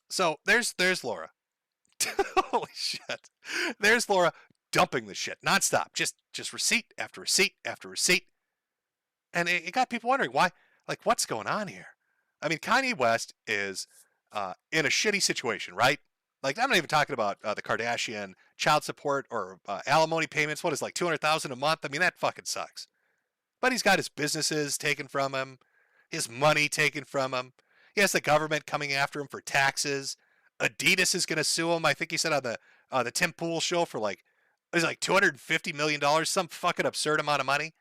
So there's Laura. Holy shit. There's Laura dumping the shit nonstop. Just receipt after receipt after receipt. And it got people wondering why, like, what's going on here? I mean, Kanye West is in a shitty situation, right? Like, I'm not even talking about the Kardashian child support or alimony payments. What is like $200,000 a month? I mean, that fucking sucks. But he's got his businesses taken from him, his money taken from him. He has the government coming after him for taxes. Adidas is going to sue him. I think he said on the Tim Pool show for like $250 million, some fucking absurd amount of money.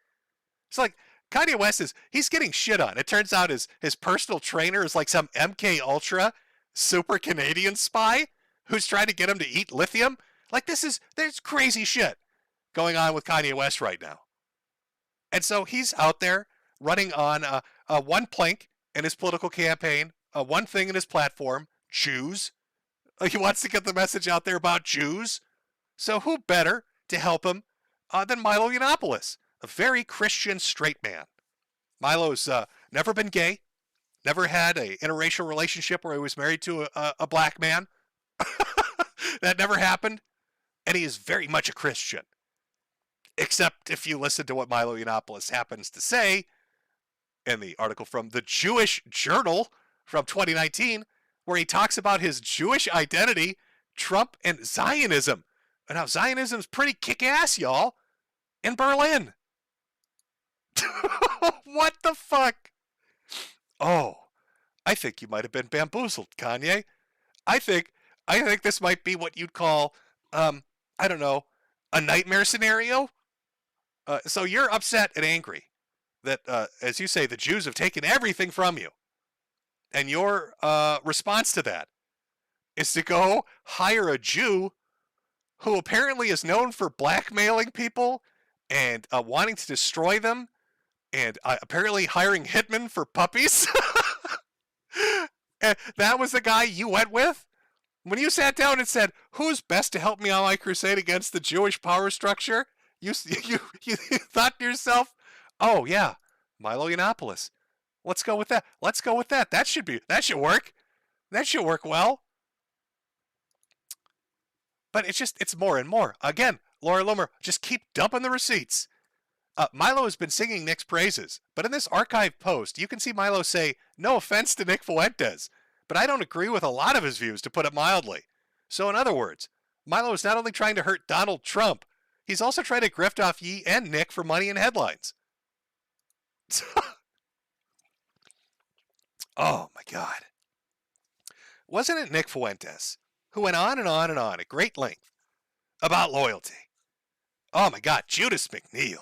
It's like Kanye West he's getting shit on. It turns out his personal trainer is like some MK Ultra super Canadian spy who's trying to get him to eat lithium. Like there's crazy shit going on with Kanye West right now. And so he's out there running on one plank in his political campaign, one thing in his platform, Jews. He wants to get the message out there about Jews. So who better to help him than Milo Yiannopoulos, a very Christian straight man. Milo's never been gay, never had a interracial relationship where he was married to a black man. That never happened. And he is very much a Christian. Except if you listen to what Milo Yiannopoulos happens to say in the article from the Jewish Journal from 2019, where he talks about his Jewish identity, Trump, and Zionism. And how Zionism's pretty kick-ass, y'all, in Berlin. What the fuck? Oh, I think you might have been bamboozled, Kanye. I think this might be what you'd call, I don't know, a nightmare scenario. So you're upset and angry that, as you say, the Jews have taken everything from you. And your response to that is to go hire a Jew who apparently is known for blackmailing people and wanting to destroy them and apparently hiring hitmen for puppies. And that was the guy you went with? When you sat down and said, who's best to help me on my crusade against the Jewish power structure? You thought to yourself, oh yeah, Milo Yiannopoulos. Let's go with that. Let's go with that. That should work. That should work well. But it's more and more. Again, Laura Loomer, just keep dumping the receipts. Milo has been singing Nick's praises, but in this archive post, you can see Milo say, no offense to Nick Fuentes, but I don't agree with a lot of his views, to put it mildly. So in other words, Milo is not only trying to hurt Donald Trump, he's also trying to grift off Yi and Nick for money and headlines. Oh my God. Wasn't it Nick Fuentes who went on and on and on at great length about loyalty? Oh my God, Judas McNeil.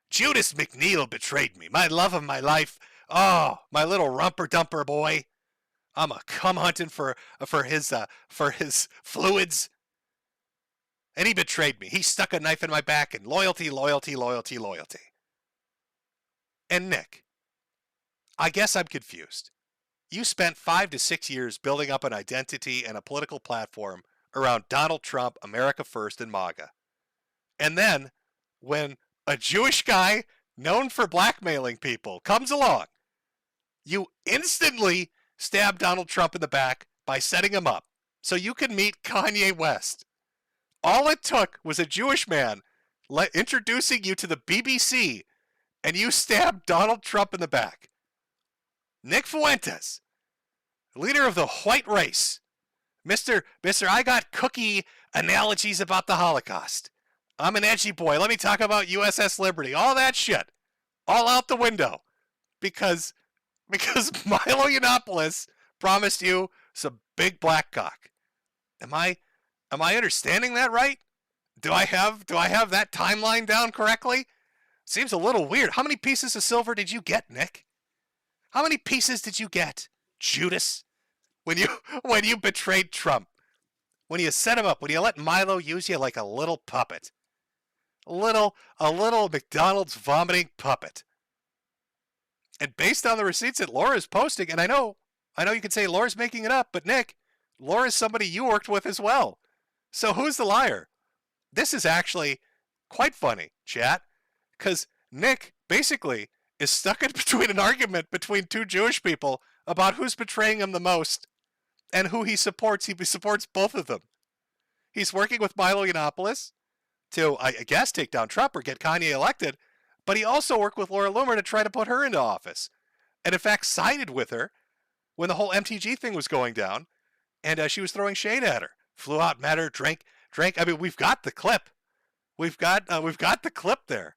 Judas McNeil betrayed me, my love of my life. Oh, my little rumper-dumper boy. I'm a cum hunting for his fluids. And he betrayed me. He stuck a knife in my back, and loyalty, loyalty, loyalty, loyalty. And Nick, I guess I'm confused. You spent 5 to 6 years building up an identity and a political platform around Donald Trump, America First, and MAGA. And then, when a Jewish guy known for blackmailing people comes along, you instantly stab Donald Trump in the back by setting him up so you can meet Kanye West. All it took was a Jewish man introducing you to the BBC, and you stabbed Donald Trump in the back. Nick Fuentes, leader of the white race. Mr. I got cookie analogies about the Holocaust. I'm an edgy boy. Let me talk about USS Liberty. All that shit. All out the window. Because Milo Yiannopoulos promised you some big black cock. Am I understanding that right? Do I have that timeline down correctly? Seems a little weird. How many pieces of silver did you get, Nick? How many pieces did you get, Judas? When you betrayed Trump, when you set him up, when you let Milo use you like a little puppet, a little McDonald's vomiting puppet. And based on the receipts that Laura's posting, and I know you can say Laura's making it up, but Nick, Laura's somebody you worked with as well. So who's the liar? This is actually quite funny, chat, because Nick basically is stuck in between an argument between two Jewish people about who's betraying him the most and who he supports. He supports both of them. He's working with Milo Yiannopoulos to, I guess, take down Trump or get Kanye elected, but he also worked with Laura Loomer to try to put her into office. And in fact, sided with her when the whole MTG thing was going down, and she was throwing shade at her. Flew out, met her, drank. I mean, we've got the clip. We've got the clip there.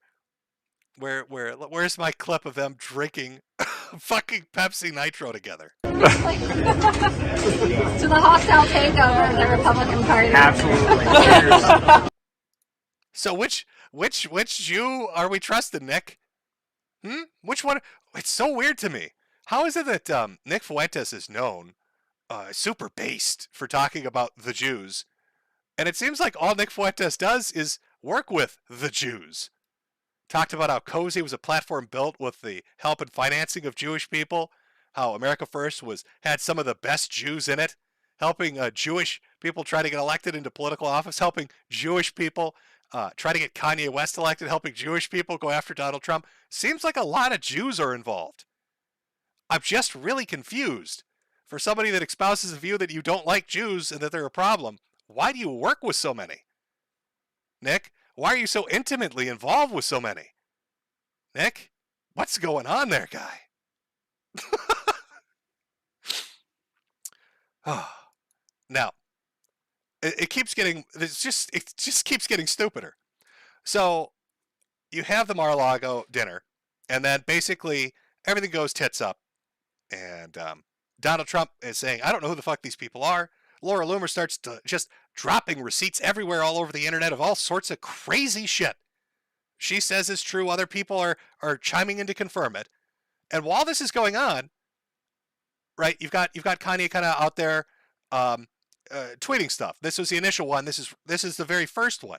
Where's my clip of them drinking fucking Pepsi Nitro together? To the hostile takeover of the Republican Party. Absolutely. So which Jew are we trusting, Nick? Which one? It's so weird to me. How is it that Nick Fuentes is known, super based, for talking about the Jews, and it seems like all Nick Fuentes does is work with the Jews? Talked about how Cozy was a platform built with the help and financing of Jewish people, how America First had some of the best Jews in it, helping Jewish people try to get elected into political office, helping Jewish people try to get Kanye West elected, helping Jewish people go after Donald Trump. Seems like a lot of Jews are involved. I'm just really confused. For somebody that espouses a view that you don't like Jews and that they're a problem, why do you work with so many? Nick, why are you so intimately involved with so many? Nick, what's going on there, guy? Now, it just keeps getting stupider. So you have the Mar-a-Lago dinner, and then basically everything goes tits up, and Donald Trump is saying, I don't know who the fuck these people are. Laura Loomer starts to just dropping receipts everywhere all over the internet of all sorts of crazy shit she says is true. Other people are chiming in to confirm it. And while this is going on, right, you've got Kanye kind of out there tweeting stuff. This was the initial one. This is the very first one.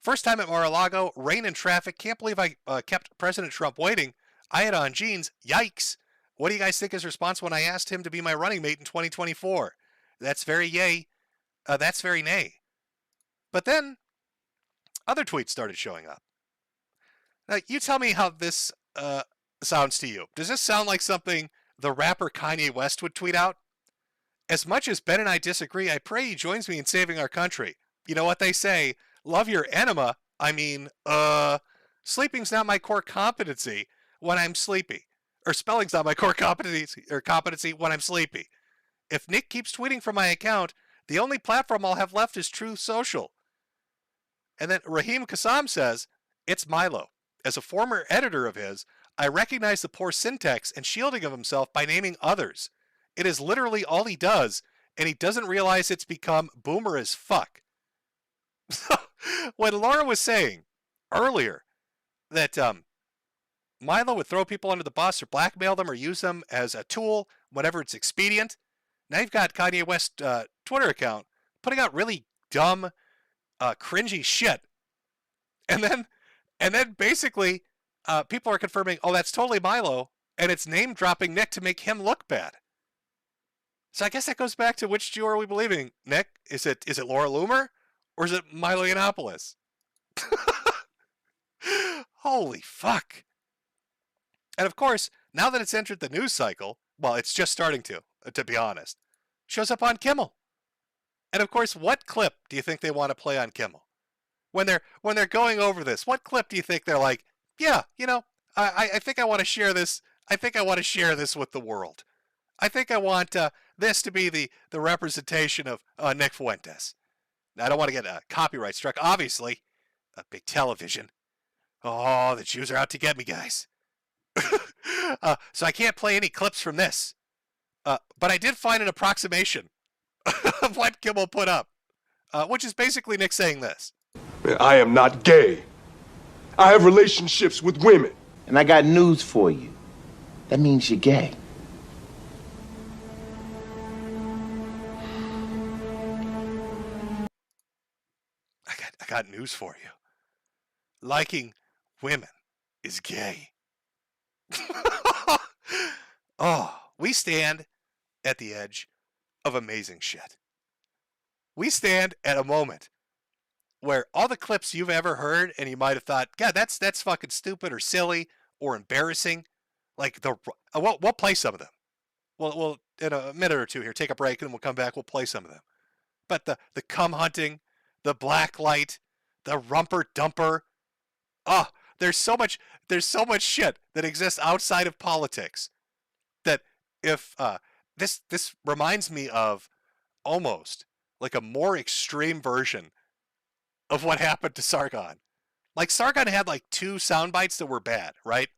First time at Mar-a-Lago, rain and traffic. Can't believe I kept President Trump waiting. I had on jeans. Yikes. What do you guys think his response when I asked him to be my running mate in 2024? That's very yay. That's very nay. But then other tweets started showing up. Now, you tell me how this sounds to you. Does this sound like something the rapper Kanye West would tweet out? As much as Ben and I disagree, I pray he joins me in saving our country. You know what they say? Love your enema. I mean, sleeping's not my core competency when I'm sleepy. Or spelling's not my core competency when I'm sleepy. If Nick keeps tweeting from my account, the only platform I'll have left is Truth Social. And then Raheem Kassam says, it's Milo. As a former editor of his, I recognize the poor syntax and shielding of himself by naming others. It is literally all he does, and he doesn't realize it's become boomer as fuck. So, when Laura was saying earlier that Milo would throw people under the bus or blackmail them or use them as a tool whenever it's expedient, now you've got Kanye West's Twitter account putting out really dumb, cringy shit. And then basically people are confirming, oh, that's totally Milo, and it's name-dropping Nick to make him look bad. So I guess that goes back to which Jew are we believing, Nick? Is it Laura Loomer or is it Milo Yiannopoulos? Holy fuck. And of course, now that it's entered the news cycle, well, it's just starting to be honest, shows up on Kimmel. And of course, what clip do you think they want to play on Kimmel? When they're going over this, what clip do you think they're like, yeah, you know, I think I want to share this. I think I want to share this with the world. I think I want this to be the representation of Nick Fuentes. Now, I don't want to get copyright struck, obviously. Big television. Oh, the Jews are out to get me, guys. So I can't play any clips from this. But I did find an approximation of what Kimmel put up, which is basically Nick saying this. I am not gay. I have relationships with women. And I got news for you. That means you're gay. I got news for you. Liking women is gay. Oh, we stand at the edge of amazing shit. We stand at a moment where all the clips you've ever heard and you might have thought, God, that's fucking stupid or silly or embarrassing. Like we'll play some of them. We'll in a minute or two here, take a break and we'll come back. We'll play some of them. But the cum hunting, the black light, the rumper dumper. Oh, there's so much shit that exists outside of politics that if this reminds me of almost like a more extreme version of what happened to Sargon. Like Sargon had like 2 sound bites that were bad, right?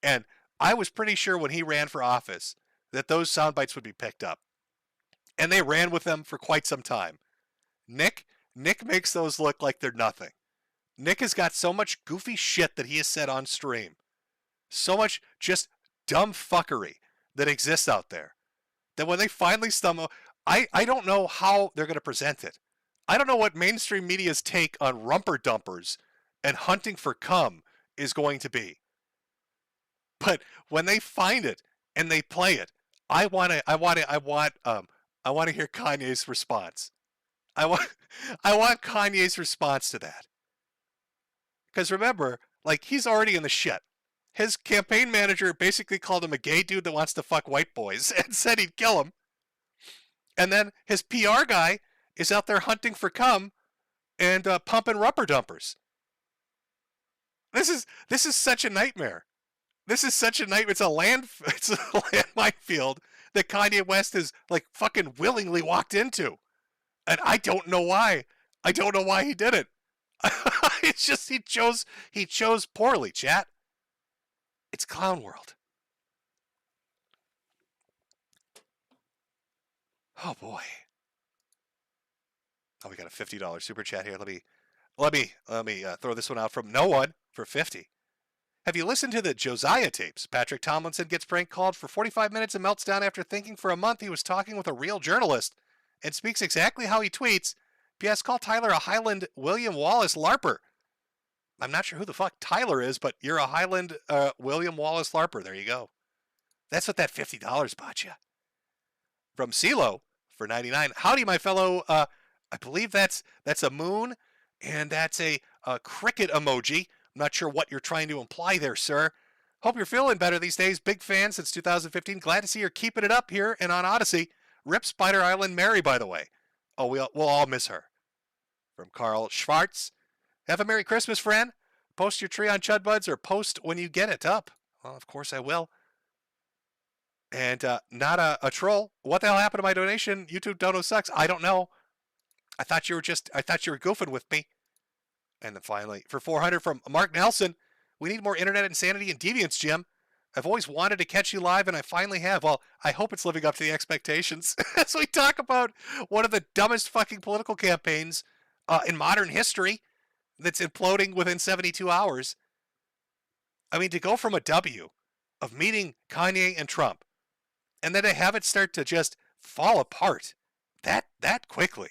And I was pretty sure when he ran for office that those sound bites would be picked up. And they ran with them for quite some time. Nick makes those look like they're nothing. Nick has got so much goofy shit that he has said on stream. So much just dumb fuckery that exists out there. That when they finally stumble, I don't know how they're going to present it. I don't know what mainstream media's take on rumper dumpers and hunting for cum is going to be. But when they find it and they play it, I want to hear Kanye's response. I want Kanye's response to that. Because remember, like, he's already in the shit. His campaign manager basically called him a gay dude that wants to fuck white boys and said he'd kill him. And then his PR guy is out there hunting for cum and pumping rubber dumpers. This is such a nightmare. This is such a nightmare. It's a landmine field that Kanye West has like fucking willingly walked into. And I don't know why. I don't know why he did it. It's just he chose poorly, chat. It's clown world. Oh boy. Oh, we got a $50 super chat here. Let me throw this one out from no one for 50. Have you listened to the Josiah tapes? Patrick Tomlinson gets prank called for 45 minutes and melts down after thinking for a month he was talking with a real journalist and speaks exactly how he tweets. P.S. Call Tyler a Highland William Wallace LARPer. I'm not sure who the fuck Tyler is, but you're a Highland William Wallace LARPer. There you go. That's what that $50 bought you. From CeeLo for 99. Howdy, my fellow. I believe that's a moon, and that's a cricket emoji. I'm not sure what you're trying to imply there, sir. Hope you're feeling better these days. Big fan since 2015. Glad to see you're keeping it up here and on Odyssey. Rip Spider Island Mary, by the way. Oh, we'll all miss her. From Carl Schwartz. Have a Merry Christmas, friend. Post your tree on Chud Buds or post when you get it up. Well, of course I will. and not a troll. What the hell happened to my donation? YouTube dono sucks. I don't know. I thought you were goofing with me. And then finally, for 400 from Mark Nelson, we need more internet insanity and deviance, Jim. I've always wanted to catch you live, and I finally have. Well, I hope it's living up to the expectations. As we talk about one of the dumbest fucking political campaigns in modern history that's imploding within 72 hours. I mean, to go from a W of meeting Kanye and Trump, and then to have it start to just fall apart that quickly.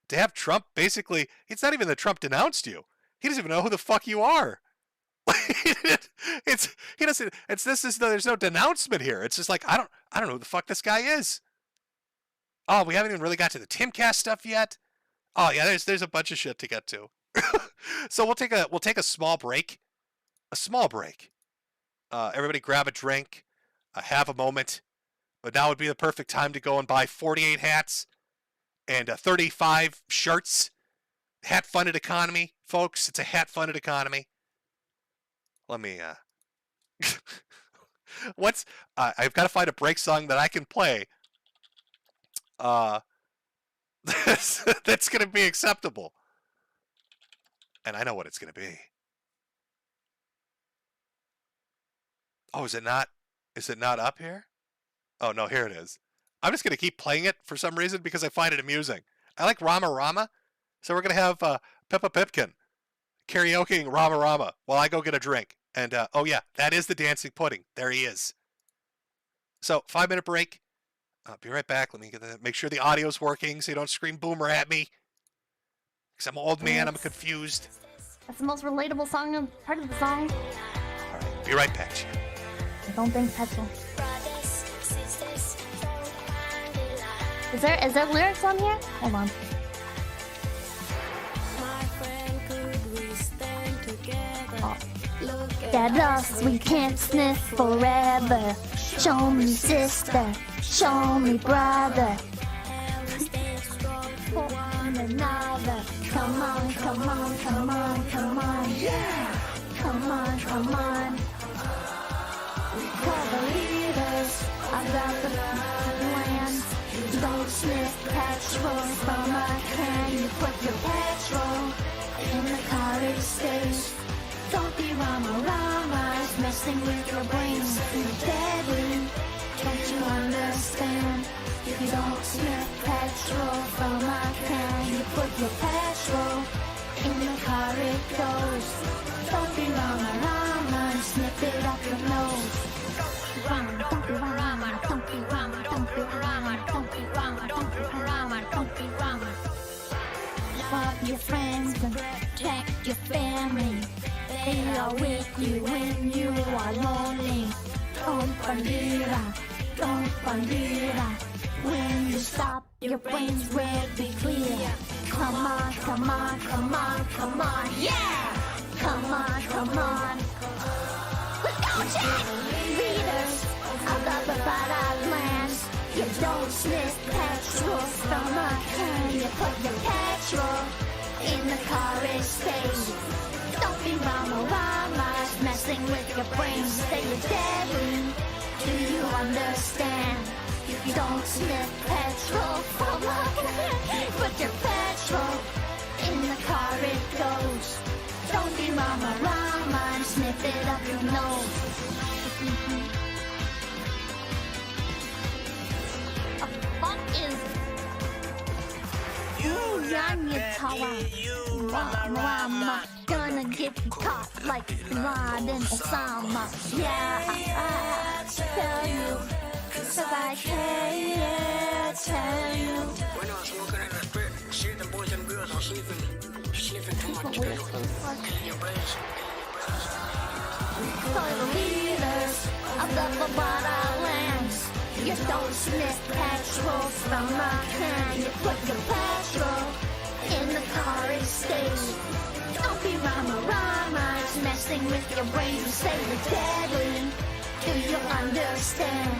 To have Trump basically, it's not even that Trump denounced you. He doesn't even know who the fuck you are. There's no denouncement here. It's just like, I don't know who the fuck this guy is. Oh, we haven't even really got to the Timcast stuff yet. Oh yeah, there's a bunch of shit to get to. So we'll take a small break. A small break. Everybody grab a drink, have a moment. But now would be the perfect time to go and buy 48 hats and 35 shirts. Hat funded economy, folks. It's a hat funded economy. Let me I've got to find a break song that I can play that's going to be acceptable. And I know what it's going to be. Oh, is it not up here? Oh, no, here it is. I'm just going to keep playing it for some reason because I find it amusing. I like Rama Rama, so we're going to have Pippa Pipkin karaokeing Rama Rama while I go get a drink. And, oh yeah, that is the dancing pudding. There he is. So, 5-minute break. I'll be right back. Let me make sure the audio's working so you don't scream boomer at me. Because I'm an old man, I'm confused. That's the most relatable song, part of the song. All right, be right back, Jim. I don't think petrol. Is there lyrics on here? Hold on. Oh. Get us, we can't sniff forever. Show me sister, show me brother. For one another. Come on, come on, come on, come on. Yeah! Come on, come on. We call the leaders. I got the plans. Don't sniff petrol from a can. You put your petrol in the college stage. Don't be Rama, it's messing with your brains. It's deadly, don't you understand? If you don't sniff petrol from a can, you put your petrol in the car it goes. Don't be Rama, and snip it up your nose. Rama, don't be Rama, don't be Rama, don't be Rama, don't be Rama, don't be Rama, don't be Rama. Love your friends and protect your family. They are with you when you are lonely. Don't bandera, don't bandera. When you stop, your brains will be clear. Come on, come on, come on, come on, yeah! Come on, come on. Let's go, Jack! Leaders of the bad lands. You don't sniff petrol from a can. You put your petrol in the car stage. Don't be Rama, it's messing with your brain. Say you're deadly, do you understand? You don't sniff petrol from a can. Put your petrol in the car it goes. Don't be Rama, and sniff it up your nose. A fuck is you on your tower? Rama. Gonna get caught like Laden Osama. Yeah, I tell you, 'cause I can't tell you. When I was walking in the street, see the boys and girls all sniffing too much petrol in your brains. For the leaders of the Bavada lands, you don't sniff petrol from a can. You put your petrol in the car stage. Don't be Rama, it's messing with your brain. You say you're deadly, do you understand?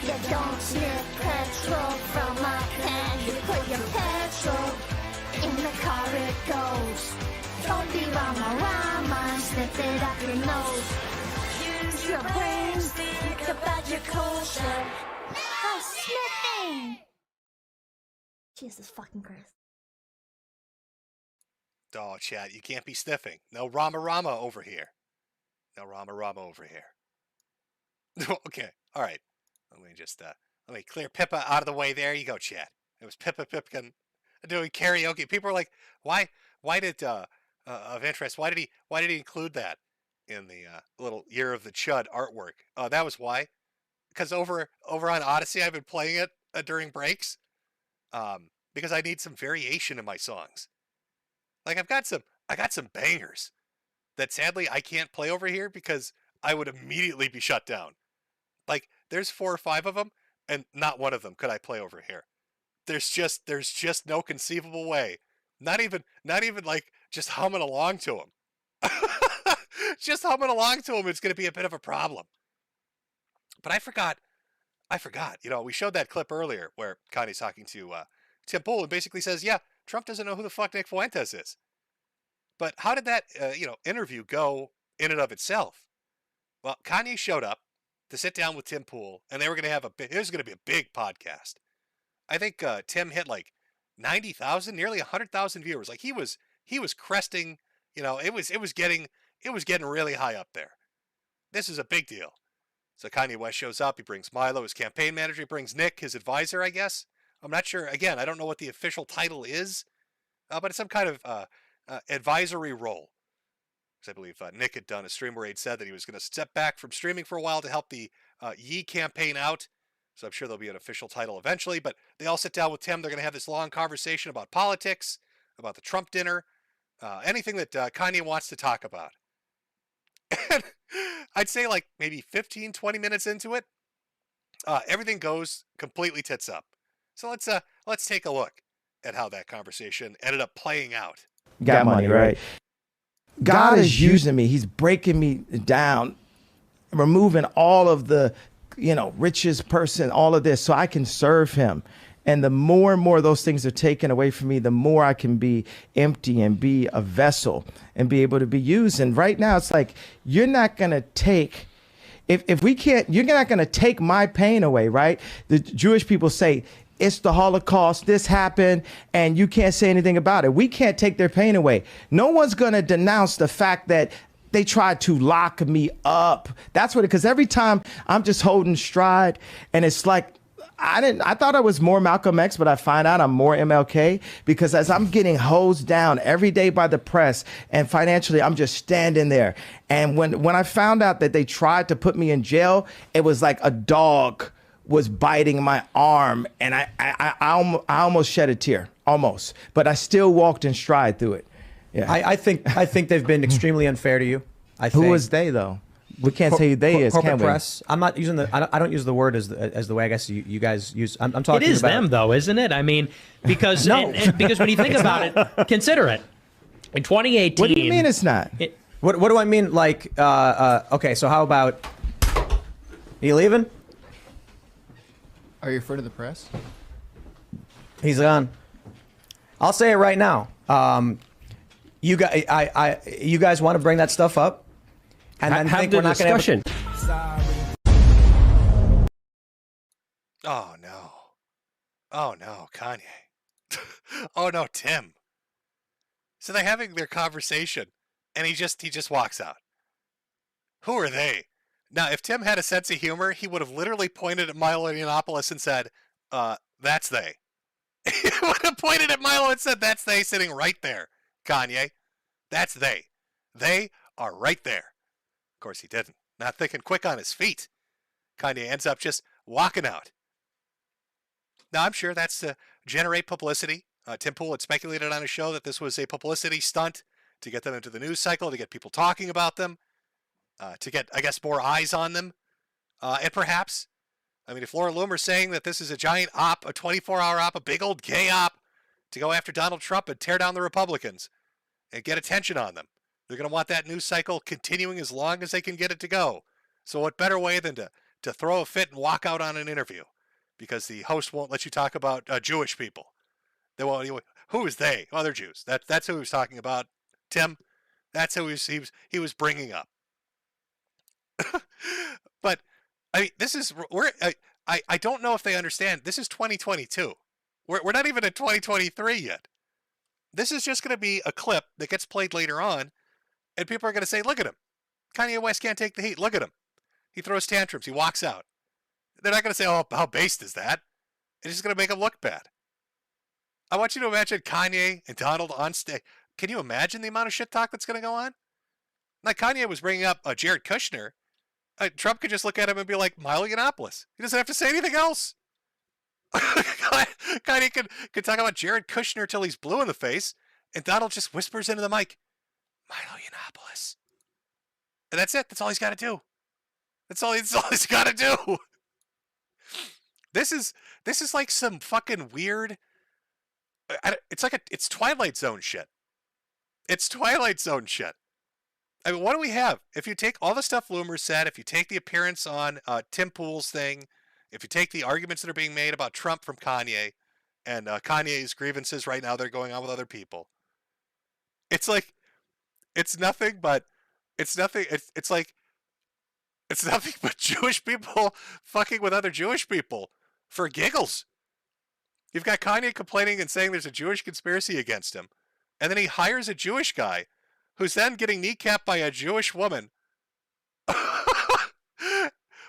You don't sniff petrol from a can. You put your petrol in the car it goes. Don't be Rama, sniff it up your nose. Use your brains, think about your culture. No sniffing! Jesus fucking Christ. Oh, chat, you can't be sniffing. No Rama Rama over here. No Rama Rama over here. Okay, all right. Let me clear Pippa out of the way. There you go, chat. It was Pippa Pipkin doing karaoke. People are like, why did of interest? Why did he include that in the little Year of the Chud artwork? That was why. Because over on Odyssey, I've been playing it during breaks. Because I need some variation in my songs. Like I got some bangers that sadly I can't play over here because I would immediately be shut down. Like there's 4 or 5 of them, and not one of them could I play over here. There's just no conceivable way. Not even like just humming along to them. Just humming along to them, it's going to be a bit of a problem. But I forgot. You know, we showed that clip earlier where Kanye's talking to Tim Pool and basically says, "Yeah, Trump doesn't know who the fuck Nick Fuentes is." But how did that interview go in and of itself? Well, Kanye showed up to sit down with Tim Pool, and they were going to have it was going to be a big podcast. I think Tim hit like 90,000, nearly 100,000 viewers. Like he was cresting. You know, it was getting really high up there. This is a big deal. So Kanye West shows up. He brings Milo, his campaign manager. He brings Nick, his advisor, I guess. I'm not sure. Again, I don't know what the official title is, but it's some kind of advisory role. Because I believe Nick had done a stream where he'd said that he was going to step back from streaming for a while to help the Yee campaign out. So I'm sure there'll be an official title eventually. But they all sit down with Tim. They're going to have this long conversation about politics, about the Trump dinner, anything that Kanye wants to talk about. And I'd say like maybe 15, 20 minutes into it, everything goes completely tits up. So let's take a look at how that conversation ended up playing out. Got money, right? God is using me. He's breaking me down, removing all of the, richest person, all of this, so I can serve him. And the more and more those things are taken away from me, the more I can be empty and be a vessel and be able to be used. And right now, it's like, you're not going to take, if we can't, you're not going to take my pain away, right? The Jewish people say, it's the Holocaust, this happened, and you can't say anything about it. We can't take their pain away. No one's going to denounce the fact that they tried to lock me up. That's what, because every time I'm just holding stride, and it's like, I thought I was more Malcolm X, but I find out I'm more MLK, because as I'm getting hosed down every day by the press and financially, I'm just standing there. And when I found out that they tried to put me in jail, it was like a dog was biting my arm, and I almost shed a tear, almost, but I still walked in stride through it. Yeah. I think they've been extremely unfair to you. Who is they though? We can't say who they is, corporate can we? press. I'm not using the. I don't use the word as the way I guess you guys use. I'm talking. It is about them though, isn't it? I mean, because No. because when you think about it, consider it. In 2018. What do you mean it's not? What do I mean? Like, okay, so how about? Are you leaving? Are you referring to the press? He's gone. I'll say it right now. You guys, you guys want to bring that stuff up, and then have think the we're not going discussion. Oh no. Oh no, Kanye. Oh no, Tim. So they're having their conversation, and he just walks out. Who are they? Now, if Tim had a sense of humor, he would have literally pointed at Milo Yiannopoulos and said, that's they. He would have pointed at Milo and said, that's they sitting right there, Kanye. That's they. They are right there. Of course he didn't. Not thinking quick on his feet. Kanye ends up just walking out. Now, I'm sure that's to generate publicity. Tim Pool had speculated on his show that this was a publicity stunt to get them into the news cycle, to get people talking about them. To get, I guess, more eyes on them. And perhaps, I mean, if Laura Loomer's saying that this is a giant op, a 24-hour op, a big old gay op to go after Donald Trump and tear down the Republicans and get attention on them, they're going to want that news cycle continuing as long as they can get it to go. So what better way than to throw a fit and walk out on an interview, because the host won't let you talk about Jewish people. They won't. Who is they? Oh, they're Jews. That's who he was talking about, Tim. That's who he was bringing up. But I mean, this is I don't know if they understand. This is 2022. We're not even in 2023 yet. This is just going to be a clip that gets played later on, and people are going to say, look at him. Kanye West can't take the heat. Look at him. He throws tantrums. He walks out. They're not going to say, oh, how based is that? It's just going to make him look bad. I want you to imagine Kanye and Donald on stage. Can you imagine the amount of shit talk that's going to go on? Like Kanye was bringing up Jared Kushner. Trump could just look at him and be like, Milo Yiannopoulos. He doesn't have to say anything else. Kanye could talk about Jared Kushner till he's blue in the face, and Donald just whispers into the mic, Milo Yiannopoulos. And that's it. That's all he's got to do. That's all he's got to do. This is like some fucking weird. It's Twilight Zone shit. It's Twilight Zone shit. I mean, what do we have? If you take all the stuff Loomer said, if you take the appearance on Tim Pool's thing, if you take the arguments that are being made about Trump from Kanye, and Kanye's grievances right now, they're going on with other people. It's like, it's nothing but Jewish people fucking with other Jewish people for giggles. You've got Kanye complaining and saying there's a Jewish conspiracy against him. And then he hires a Jewish guy who's then getting kneecapped by a Jewish woman.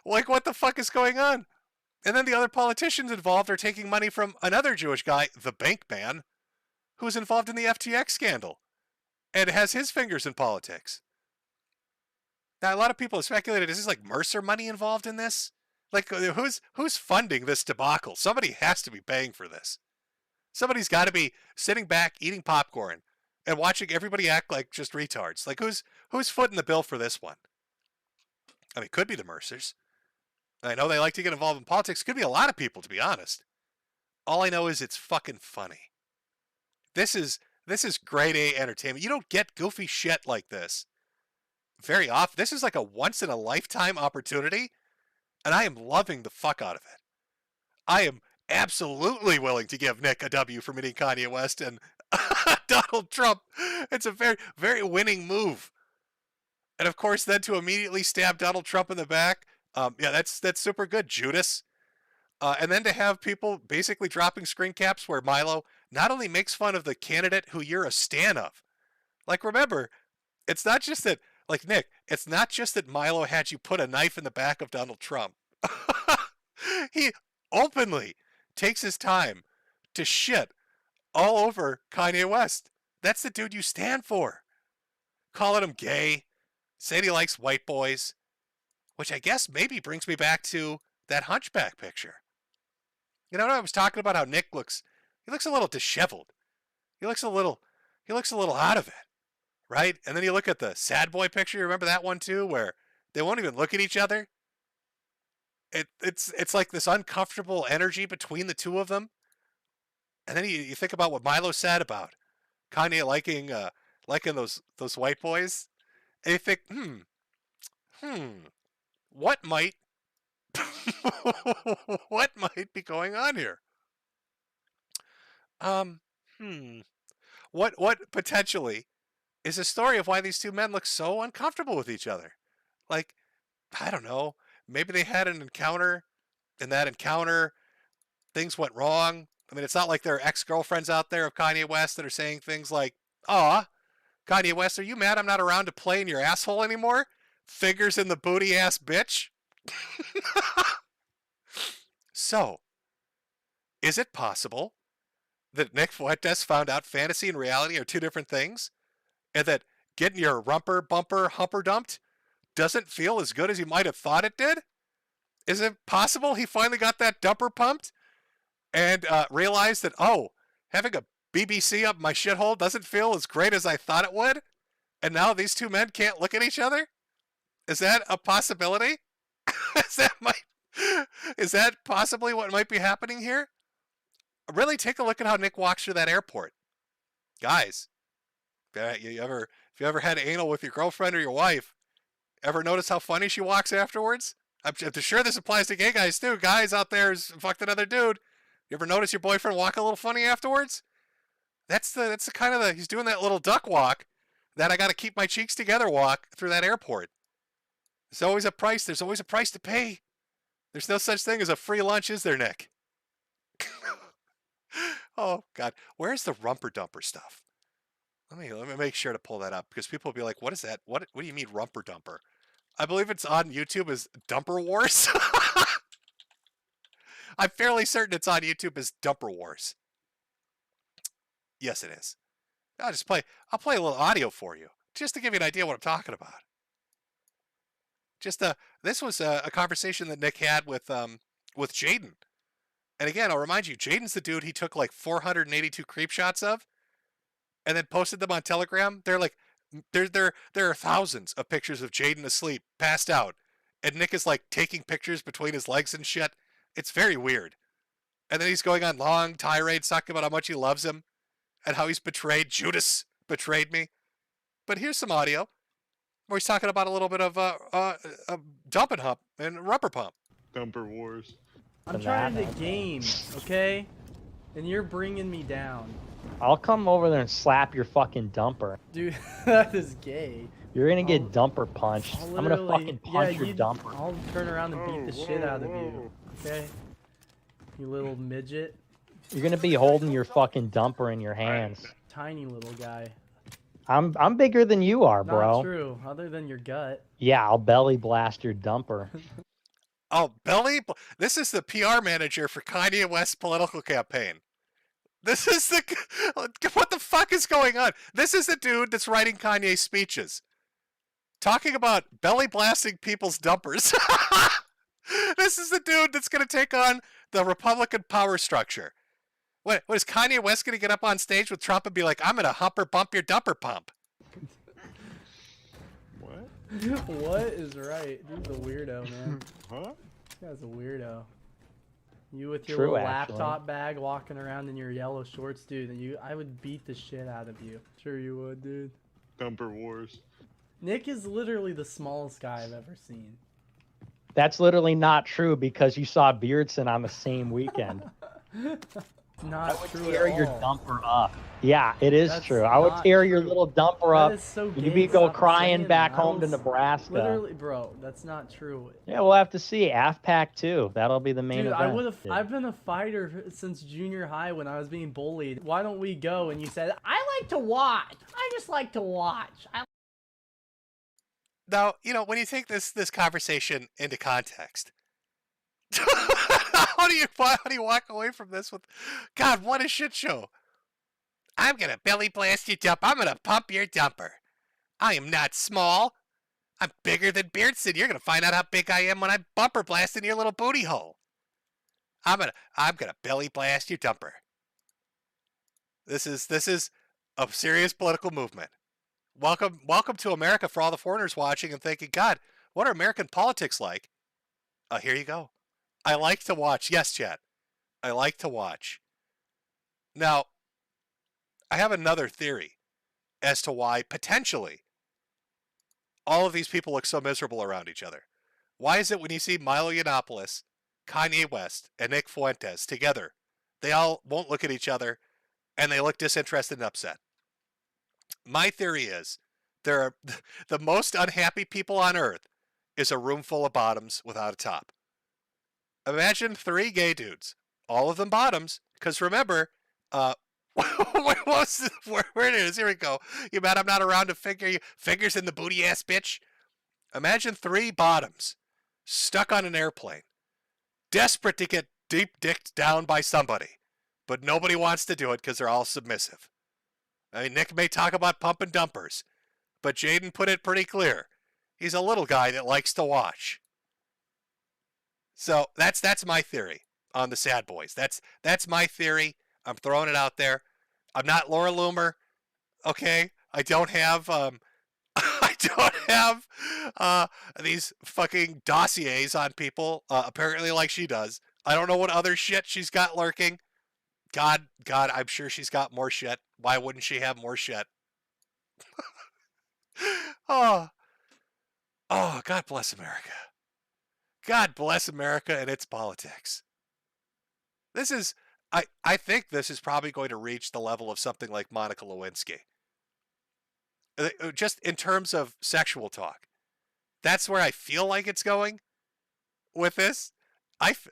Like, what the fuck is going on? And then the other politicians involved are taking money from another Jewish guy, the bank man, who's involved in the FTX scandal and has his fingers in politics. Now, a lot of people have speculated, is this like Mercer money involved in this? Like, who's funding this debacle? Somebody has to be paying for this. Somebody's got to be sitting back, eating popcorn, and watching everybody act like just retards. Like, who's footing the bill for this one? I mean, it could be the Mercers. I know they like to get involved in politics. It could be a lot of people, to be honest. All I know is it's fucking funny. This is grade A entertainment. You don't get goofy shit like this very often. This is like a once-in-a-lifetime opportunity, and I am loving the fuck out of it. I am absolutely willing to give Nick a W for meeting Kanye West and Donald Trump. It's a very, very winning move. And of course, then to immediately stab Donald Trump in the back, yeah, that's super good, Judas. And then to have people basically dropping screen caps where Milo not only makes fun of the candidate who you're a stan of. Like, remember, it's not just that, like, Nick, it's not just that Milo had you put a knife in the back of Donald Trump. He openly takes his time to shit all over Kanye West. That's the dude you stand for. Calling him gay, saying he likes white boys, which I guess maybe brings me back to that Hunchback picture. You know what I was talking about? How Nick looks a little disheveled. He looks a little out of it, right? And then you look at the sad boy picture. You remember that one too, where they won't even look at each other. It's like this uncomfortable energy between the two of them. And then you think about what Milo said about Kanye liking those white boys, and you think, what might what might be going on here? What potentially is a story of why these two men look so uncomfortable with each other? Like, I don't know, maybe they had an encounter, and that encounter, things went wrong. I mean, it's not like there are ex-girlfriends out there of Kanye West that are saying things like, "Aw, Kanye West, are you mad I'm not around to play in your asshole anymore? Fingers in the booty ass bitch." So, is it possible that Nick Fuentes found out fantasy and reality are two different things? And that getting your rumper, bumper, humper dumped doesn't feel as good as you might have thought it did? Is it possible he finally got that dumper pumped and realized that, oh, having a BBC up my shithole doesn't feel as great as I thought it would? And now these two men can't look at each other? Is that a possibility? Is that possibly what might be happening here? Really take a look at how Nick walks through that airport. Guys, if you ever had anal with your girlfriend or your wife, ever notice how funny she walks afterwards? I'm sure this applies to gay guys too. Guys out there who's fucked another dude. You ever notice your boyfriend walk a little funny afterwards? That's the kind of he's doing that little duck walk, that I got to keep my cheeks together walk through that airport. There's always a price. There's always a price to pay. There's no such thing as a free lunch, is there, Nick? Oh God, where's the rumper dumper stuff? Let me make sure to pull that up because people will be like, "What is that? What do you mean rumper dumper?" I believe it's on YouTube as Dumper Wars. I'm fairly certain it's on YouTube as Dumper Wars. Yes, it is. I'll play a little audio for you just to give you an idea what I'm talking about. This was a conversation that Nick had with Jaden. And again, I'll remind you, Jaden's the dude he took like 482 creep shots of and then posted them on Telegram. They're like, there are thousands of pictures of Jaden asleep, passed out. And Nick is like taking pictures between his legs and shit. It's very weird. And then he's going on long tirades talking about how much he loves him and how he's betrayed. Judas betrayed me. But here's some audio where he's talking about a little bit of dump and hump and rubber pump. Dumper Wars. I'm trying to game, okay? And you're bringing me down. I'll come over there and slap your fucking dumper. Dude, that is gay. You're gonna get dumper punched. I'm gonna fucking punch your dumper. I'll turn around and beat the shit out of you, okay? You little midget. You're gonna be holding your fucking dumper in your hands. Tiny little guy. I'm bigger than you are, bro. Not true, other than your gut. Yeah, I'll belly blast your dumper. Oh, this is the PR manager for Kanye West's political campaign. This is what the fuck is going on? This is the dude that's writing Kanye's speeches. Talking about belly blasting people's dumpers. This is the dude that's going to take on the Republican power structure. What is Kanye West going to get up on stage with Trump and be like, I'm going to humper bump your dumper pump? What is right? Dude's a weirdo, man. Huh? This guy's a weirdo. You with your True, little actually. laptop bag walking around in your yellow shorts, dude, and I would beat the shit out of you. Sure you would, dude. Dumper Wars. Nick is literally the smallest guy I've ever seen. That's literally not true because you saw Beardson on the same weekend. Not true Tear at your all. dumper up. Yeah, it is That's true. I would not tear your true. little dumper That up. is so You'd gay. be go Stop crying saying back that. home to Nebraska. Literally, bro, that's not true. Yeah, we'll have to see. AFPAC 2. That'll be the main Dude, event. I've been a fighter since junior high when I was being bullied. Why don't we go? And you said, I like to watch. I just like to watch. Now, when you take this conversation into context, how do you walk away from this with, God, what a shit show. I'm going to belly blast your dump. I'm going to pump your dumper. I am not small. I'm bigger than Beardson. You're going to find out how big I am when I bumper blast in your little booty hole. I'm going to belly blast your dumper. This is a serious political movement. Welcome to America for all the foreigners watching and thinking, God, what are American politics like? Here you go. I like to watch. Yes, chat. I like to watch. Now, I have another theory as to why, potentially, all of these people look so miserable around each other. Why is it when you see Milo Yiannopoulos, Kanye West, and Nick Fuentes together, they all won't look at each other, and they look disinterested and upset? My theory is, the most unhappy people on Earth is a room full of bottoms without a top. Imagine 3 gay dudes, all of them bottoms, because remember, where it is? Here we go. You mad I'm not around to figure you? Fingers in the booty ass bitch. Imagine 3 bottoms stuck on an airplane, desperate to get deep dicked down by somebody, but nobody wants to do it because they're all submissive. I mean, Nick may talk about pump and dumpers, but Jaden put it pretty clear. He's a little guy that likes to watch. So that's my theory on the Sad Boys. That's my theory. I'm throwing it out there. I'm not Laura Loomer, okay? I don't have these fucking dossiers on people, apparently like she does. I don't know what other shit she's got lurking. God, I'm sure she's got more shit. Why wouldn't she have more shit? Oh, God bless America. God bless America and its politics. I think this is probably going to reach the level of something like Monica Lewinsky. Just in terms of sexual talk. That's where I feel like it's going with this.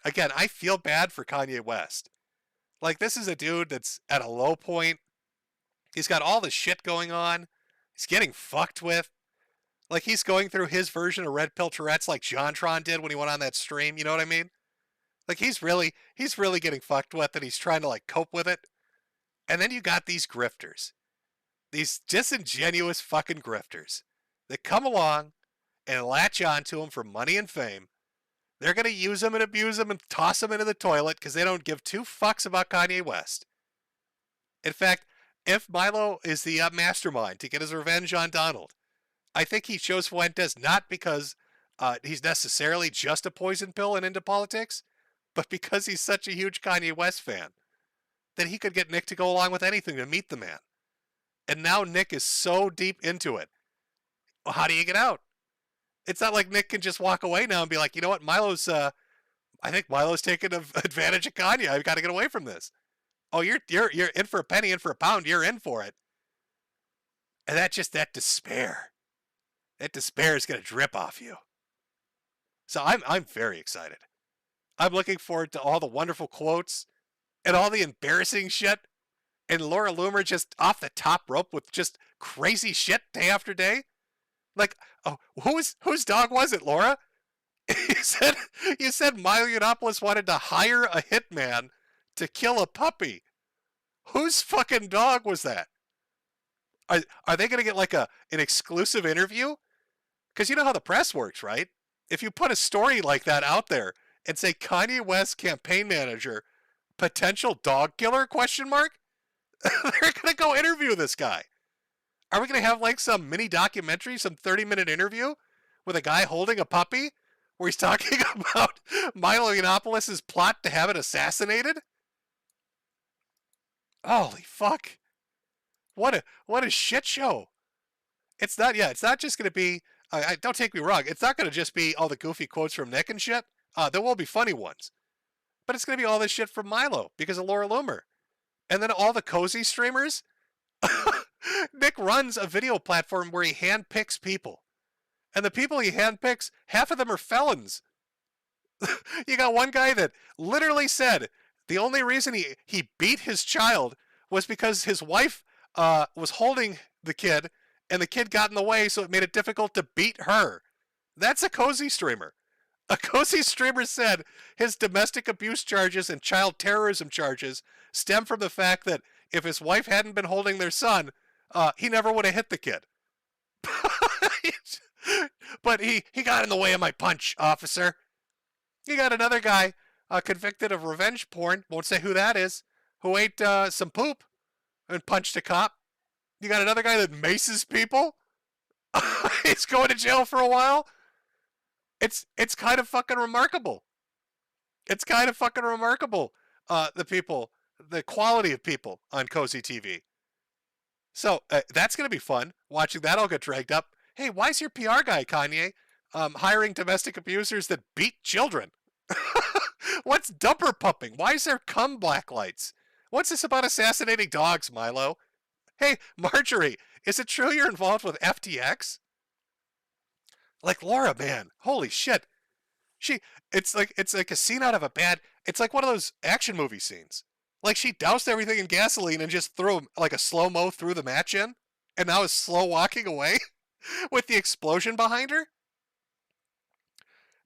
again, I feel bad for Kanye West. Like, this is a dude that's at a low point. He's got all this shit going on. He's getting fucked with. Like, he's going through his version of Red Pill Tourette's like JonTron did when he went on that stream. You know what I mean? Like, he's really getting fucked with, and he's trying to, like, cope with it. And then you got these grifters. These disingenuous fucking grifters that come along and latch onto him for money and fame. They're going to use him and abuse him and toss him into the toilet because they don't give two fucks about Kanye West. In fact, if Milo is the mastermind to get his revenge on Donald, I think he chose Fuentes not because he's necessarily just a poison pill and into politics, but because he's such a huge Kanye West fan that he could get Nick to go along with anything to meet the man. And now Nick is so deep into it. Well, how do you get out? It's not like Nick can just walk away now and be like, you know what, I think Milo's taking advantage of Kanye. I've got to get away from this. Oh, you're in for a penny, in for a pound. You're in for it. And that despair. That despair is going to drip off you. So I'm very excited. I'm looking forward to all the wonderful quotes and all the embarrassing shit. And Laura Loomer just off the top rope with just crazy shit day after day. Like, oh, whose dog was it, Laura? You said Milo Yiannopoulos wanted to hire a hitman to kill a puppy. Whose fucking dog was that? Are they going to get like an exclusive interview? Because you know how the press works, right? If you put a story like that out there and say Kanye West campaign manager, potential dog killer, ? They're going to go interview this guy. Are we going to have like some mini documentary, some 30-minute interview with a guy holding a puppy where he's talking about Milo Yiannopoulos' plot to have it assassinated? Holy fuck. What a shit show. It's not just going to be, don't take me wrong, it's not going to just be all the goofy quotes from Nick and shit. There will be funny ones. But it's going to be all this shit from Milo because of Laura Loomer. And then all the cozy streamers. Nick runs a video platform where he handpicks people. And the people he handpicks, half of them are felons. You got one guy that literally said the only reason he beat his child was because his wife was holding the kid and the kid got in the way, so it made it difficult to beat her. That's a cozy streamer. A cozy streamer said his domestic abuse charges and child terrorism charges stem from the fact that if his wife hadn't been holding their son, he never would have hit the kid. But he got in the way of my punch, officer. You got another guy convicted of revenge porn, won't say who that is, who ate some poop and punched a cop. You got another guy that maces people. He's going to jail for a while. It's kind of fucking remarkable. It's kind of fucking remarkable, the quality of people on Cozy TV. So that's going to be fun, watching that all get dragged up. Hey, why is your PR guy, Kanye, hiring domestic abusers that beat children? What's dumper pumping? Why is there cum black lights? What's this about assassinating dogs, Milo? Hey, Marjorie, is it true you're involved with FTX? Like Laura, man, holy shit. It's like a scene out of it's like one of those action movie scenes. Like she doused everything in gasoline and just threw like a slow-mo through the match in, and now is slow walking away with the explosion behind her.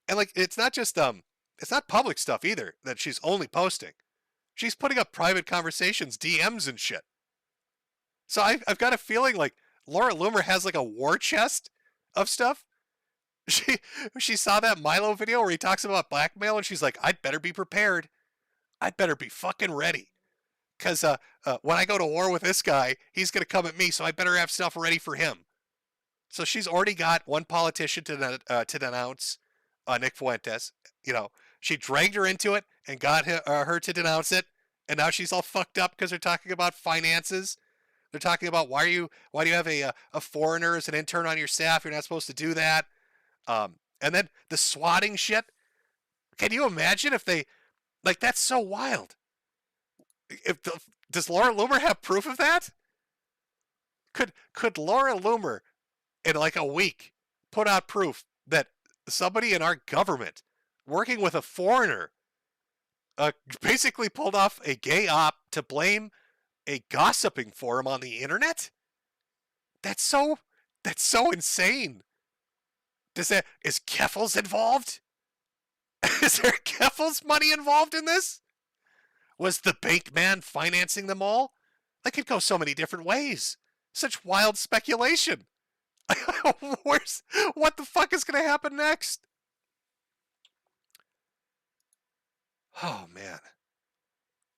And like it's not public stuff either that she's only posting. She's putting up private conversations, DMs and shit. So I've got a feeling like Laura Loomer has like a war chest of stuff. She saw that Milo video where he talks about blackmail and she's like, I'd better be prepared. I'd better be fucking ready. Because when I go to war with this guy, he's going to come at me, so I better have stuff ready for him. So she's already got one politician to denounce Nick Fuentes. You know, she dragged her into it and got her to denounce it. And now she's all fucked up because they're talking about finances. They're talking about why do you have a foreigner as an intern on your staff? You're not supposed to do that. And then the swatting shit. Can you imagine if they, like, that's so wild. Does Laura Loomer have proof of that? Could Laura Loomer in like a week put out proof that somebody in our government working with a foreigner, basically pulled off a gay op to blame a gossiping forum on the internet? That's so insane. Is Keffels involved? Is there Keffels money involved in this? Was the bank man financing them all? That could go so many different ways. Such wild speculation. What the fuck is going to happen next? Oh, man.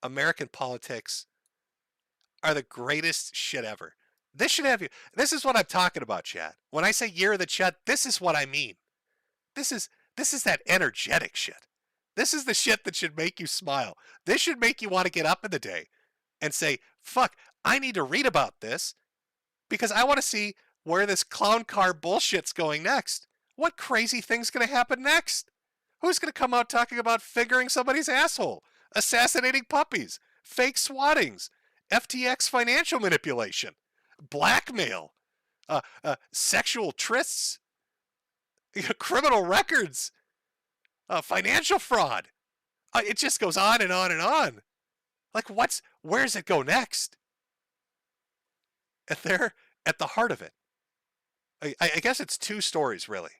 American politics are the greatest shit ever. This should have you. This is what I'm talking about, chat. When I say year of the Chud, this is what I mean. This is that energetic shit. This is the shit that should make you smile. This should make you want to get up in the day and say, fuck, I need to read about this because I want to see where this clown car bullshit's going next. What crazy thing's going to happen next? Who's going to come out talking about fingering somebody's asshole, assassinating puppies, fake swattings, FTX financial manipulation, blackmail, sexual trysts, criminal records, financial fraud. It just goes on and on and on. Like, where does it go next? At the heart of it. I guess it's two stories, really.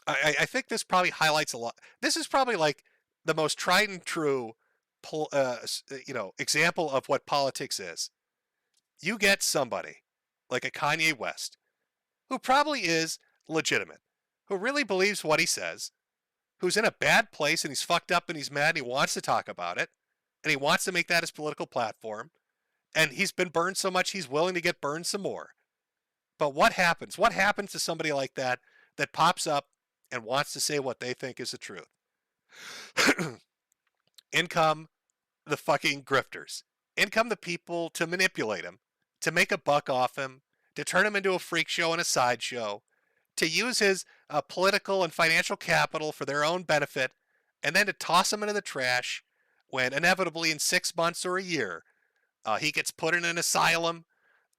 I think this probably highlights a lot. This is probably like the most tried and true, example of what politics is. You get somebody like a Kanye West, who probably is legitimate, who really believes what he says, who's in a bad place and he's fucked up and he's mad and he wants to talk about it, and he wants to make that his political platform, and he's been burned so much he's willing to get burned some more. But what happens? What happens to somebody like that pops up and wants to say what they think is the truth? In come the fucking grifters. In come the people to manipulate him, to make a buck off him, to turn him into a freak show and a sideshow, to use his political and financial capital for their own benefit, and then to toss him into the trash when inevitably in 6 months or a year, he gets put in an asylum,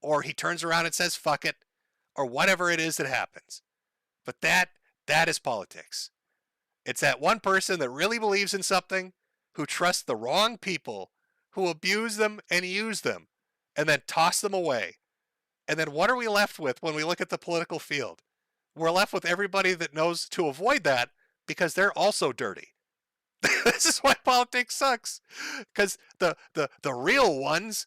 or he turns around and says fuck it, or whatever it is that happens. But that is politics. It's that one person that really believes in something, who trusts the wrong people, who abuse them and use them, and then toss them away. And then what are we left with when we look at the political field? We're left with everybody that knows to avoid that because they're also dirty. This is why politics sucks. Because the real ones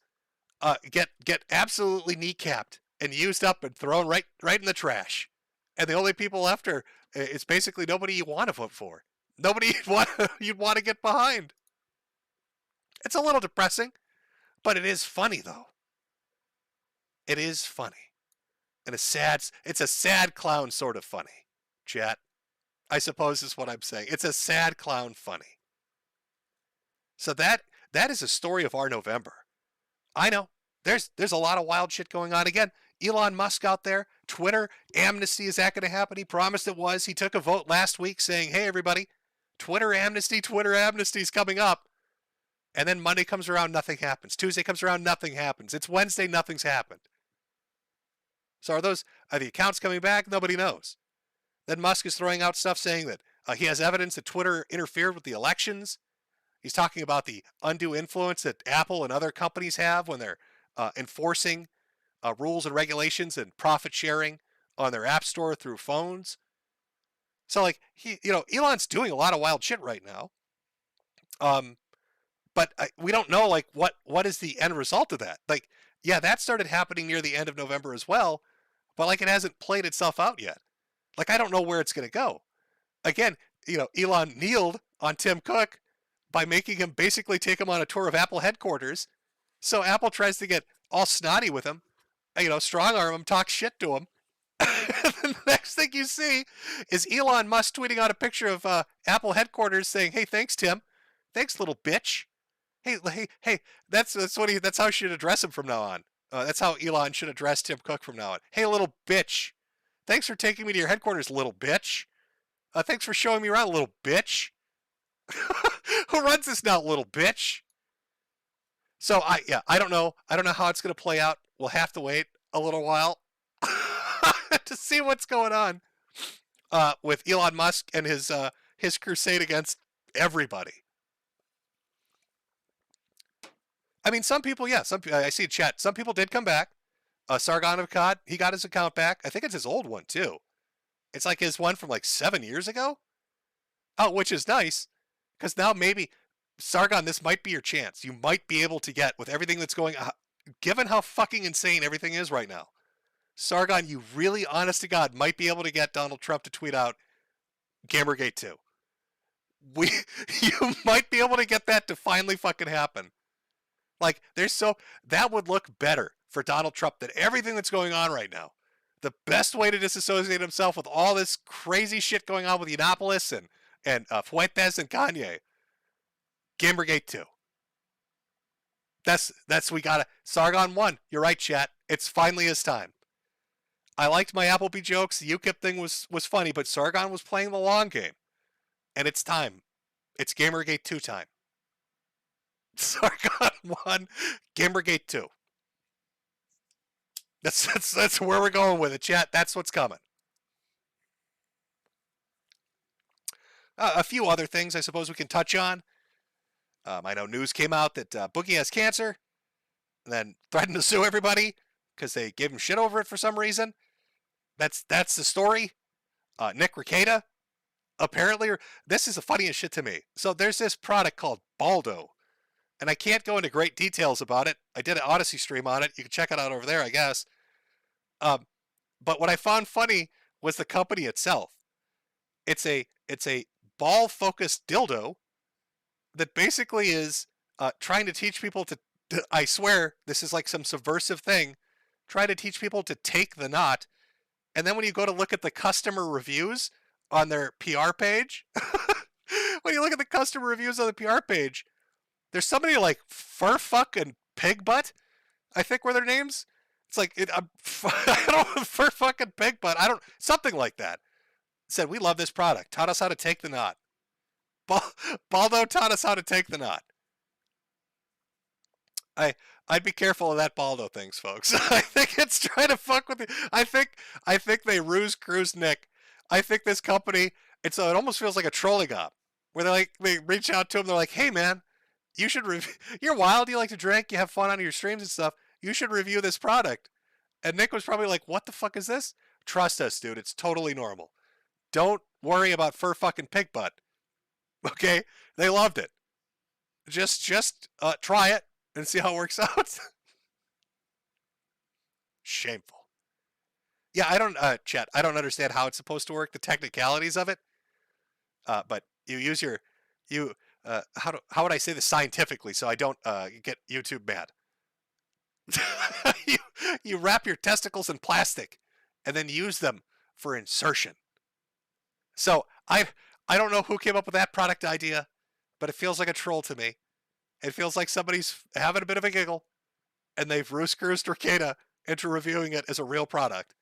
get absolutely kneecapped and used up and thrown right in the trash. And the only people left it's basically nobody you want to vote for. Nobody you'd want to get behind. It's a little depressing, but it is funny though. It is funny. And it's a sad clown sort of funny, chat. I suppose is what I'm saying. It's a sad clown funny. So that is a story of our November. I know. There's a lot of wild shit going on. Again, Elon Musk out there, Twitter, amnesty, is that going to happen? He promised it was. He took a vote last week saying, hey, everybody, Twitter amnesty is coming up. And then Monday comes around, nothing happens. Tuesday comes around, nothing happens. It's Wednesday, nothing's happened. So are the accounts coming back? Nobody knows. Then Musk is throwing out stuff saying that he has evidence that Twitter interfered with the elections. He's talking about the undue influence that Apple and other companies have when they're enforcing rules and regulations and profit sharing on their app store through phones. So Elon's doing a lot of wild shit right now. But we don't know what is the end result of that. That started happening near the end of November as well, but it hasn't played itself out yet. I don't know where it's going to go. Again, Elon kneeled on Tim Cook by making him basically take him on a tour of Apple headquarters. So Apple tries to get all snotty with him, strong arm him, talk shit to him. The next thing you see is Elon Musk tweeting out a picture of Apple headquarters saying, hey, thanks, Tim. Thanks, little bitch. Hey, that's how you should address him from now on. That's how Elon should address Tim Cook from now on. Hey, little bitch. Thanks for taking me to your headquarters, little bitch. Thanks for showing me around, little bitch. Who runs this now, little bitch? So I don't know. I don't know how it's going to play out. We'll have to wait a little while to see what's going on with Elon Musk and his his crusade against everybody. I mean, some people, yeah, I see a chat. Some people did come back. Sargon of Akkad, he got his account back. I think it's his old one too. It's like his one from like 7 years ago. Oh, which is nice, because now maybe Sargon, this might be your chance. You might be able to get, with everything that's going on, given how fucking insane everything is right now, Sargon, you really, honest to God, might be able to get Donald Trump to tweet out Gamergate 2. You might be able to get that to finally fucking happen. Like, that would look better for Donald Trump than everything that's going on right now. The best way to disassociate himself with all this crazy shit going on with Yiannopoulos and Fuentes and Kanye, Gamergate 2. We gotta, Sargon 1. You're right, chat. It's finally his time. I liked my Applebee jokes. The UKIP thing was funny, but Sargon was playing the long game. And it's time. It's Gamergate 2 time. Sargon 1, Gamergate 2. That's where we're going with it, chat. That's what's coming. A few other things I suppose we can touch on. I know news came out that Boogie has cancer, and then threatened to sue everybody because they gave him shit over it for some reason. That's the story. Nick Rekieta, apparently, this is the funniest shit to me. So there's this product called Baldo, and I can't go into great details about it. I did an Odyssey stream on it. You can check it out over there, I guess. But what I found funny was the company itself. It's a ball-focused dildo that basically is trying to teach people to, I swear, this is like some subversive thing, trying to teach people to take the knot. And then when you go to look at the customer reviews on their PR page, when you look at the customer reviews on the PR page, there's somebody like Furfuck and Pig Butt, I think were their names. It's like, I don't know, Furfuck and Pig Butt, something like that. Said, we love this product. Taught us how to take the knot. Baldo taught us how to take the knot. I'd be careful of that Baldo things, folks. I think it's trying to fuck with you. I think they ruse Nick. I think this company, it almost feels like a trolling op, where they reach out to him. They're like, hey man, you should you're wild. You like to drink. You have fun on your streams and stuff. You should review this product. And Nick was probably like, what the fuck is this? Trust us, dude. It's totally normal. Don't worry about fur fucking pig butt. Okay? They loved it. Just try it and see how it works out. Shameful. Yeah, I don't, chat, I don't understand how it's supposed to work, the technicalities of it. But you use how would I say this scientifically so I don't get YouTube mad? you wrap your testicles in plastic and then use them for insertion. So I don't know who came up with that product idea, but it feels like a troll to me. It feels like somebody's having a bit of a giggle, and they've ruse-cruised Rekieta into reviewing it as a real product.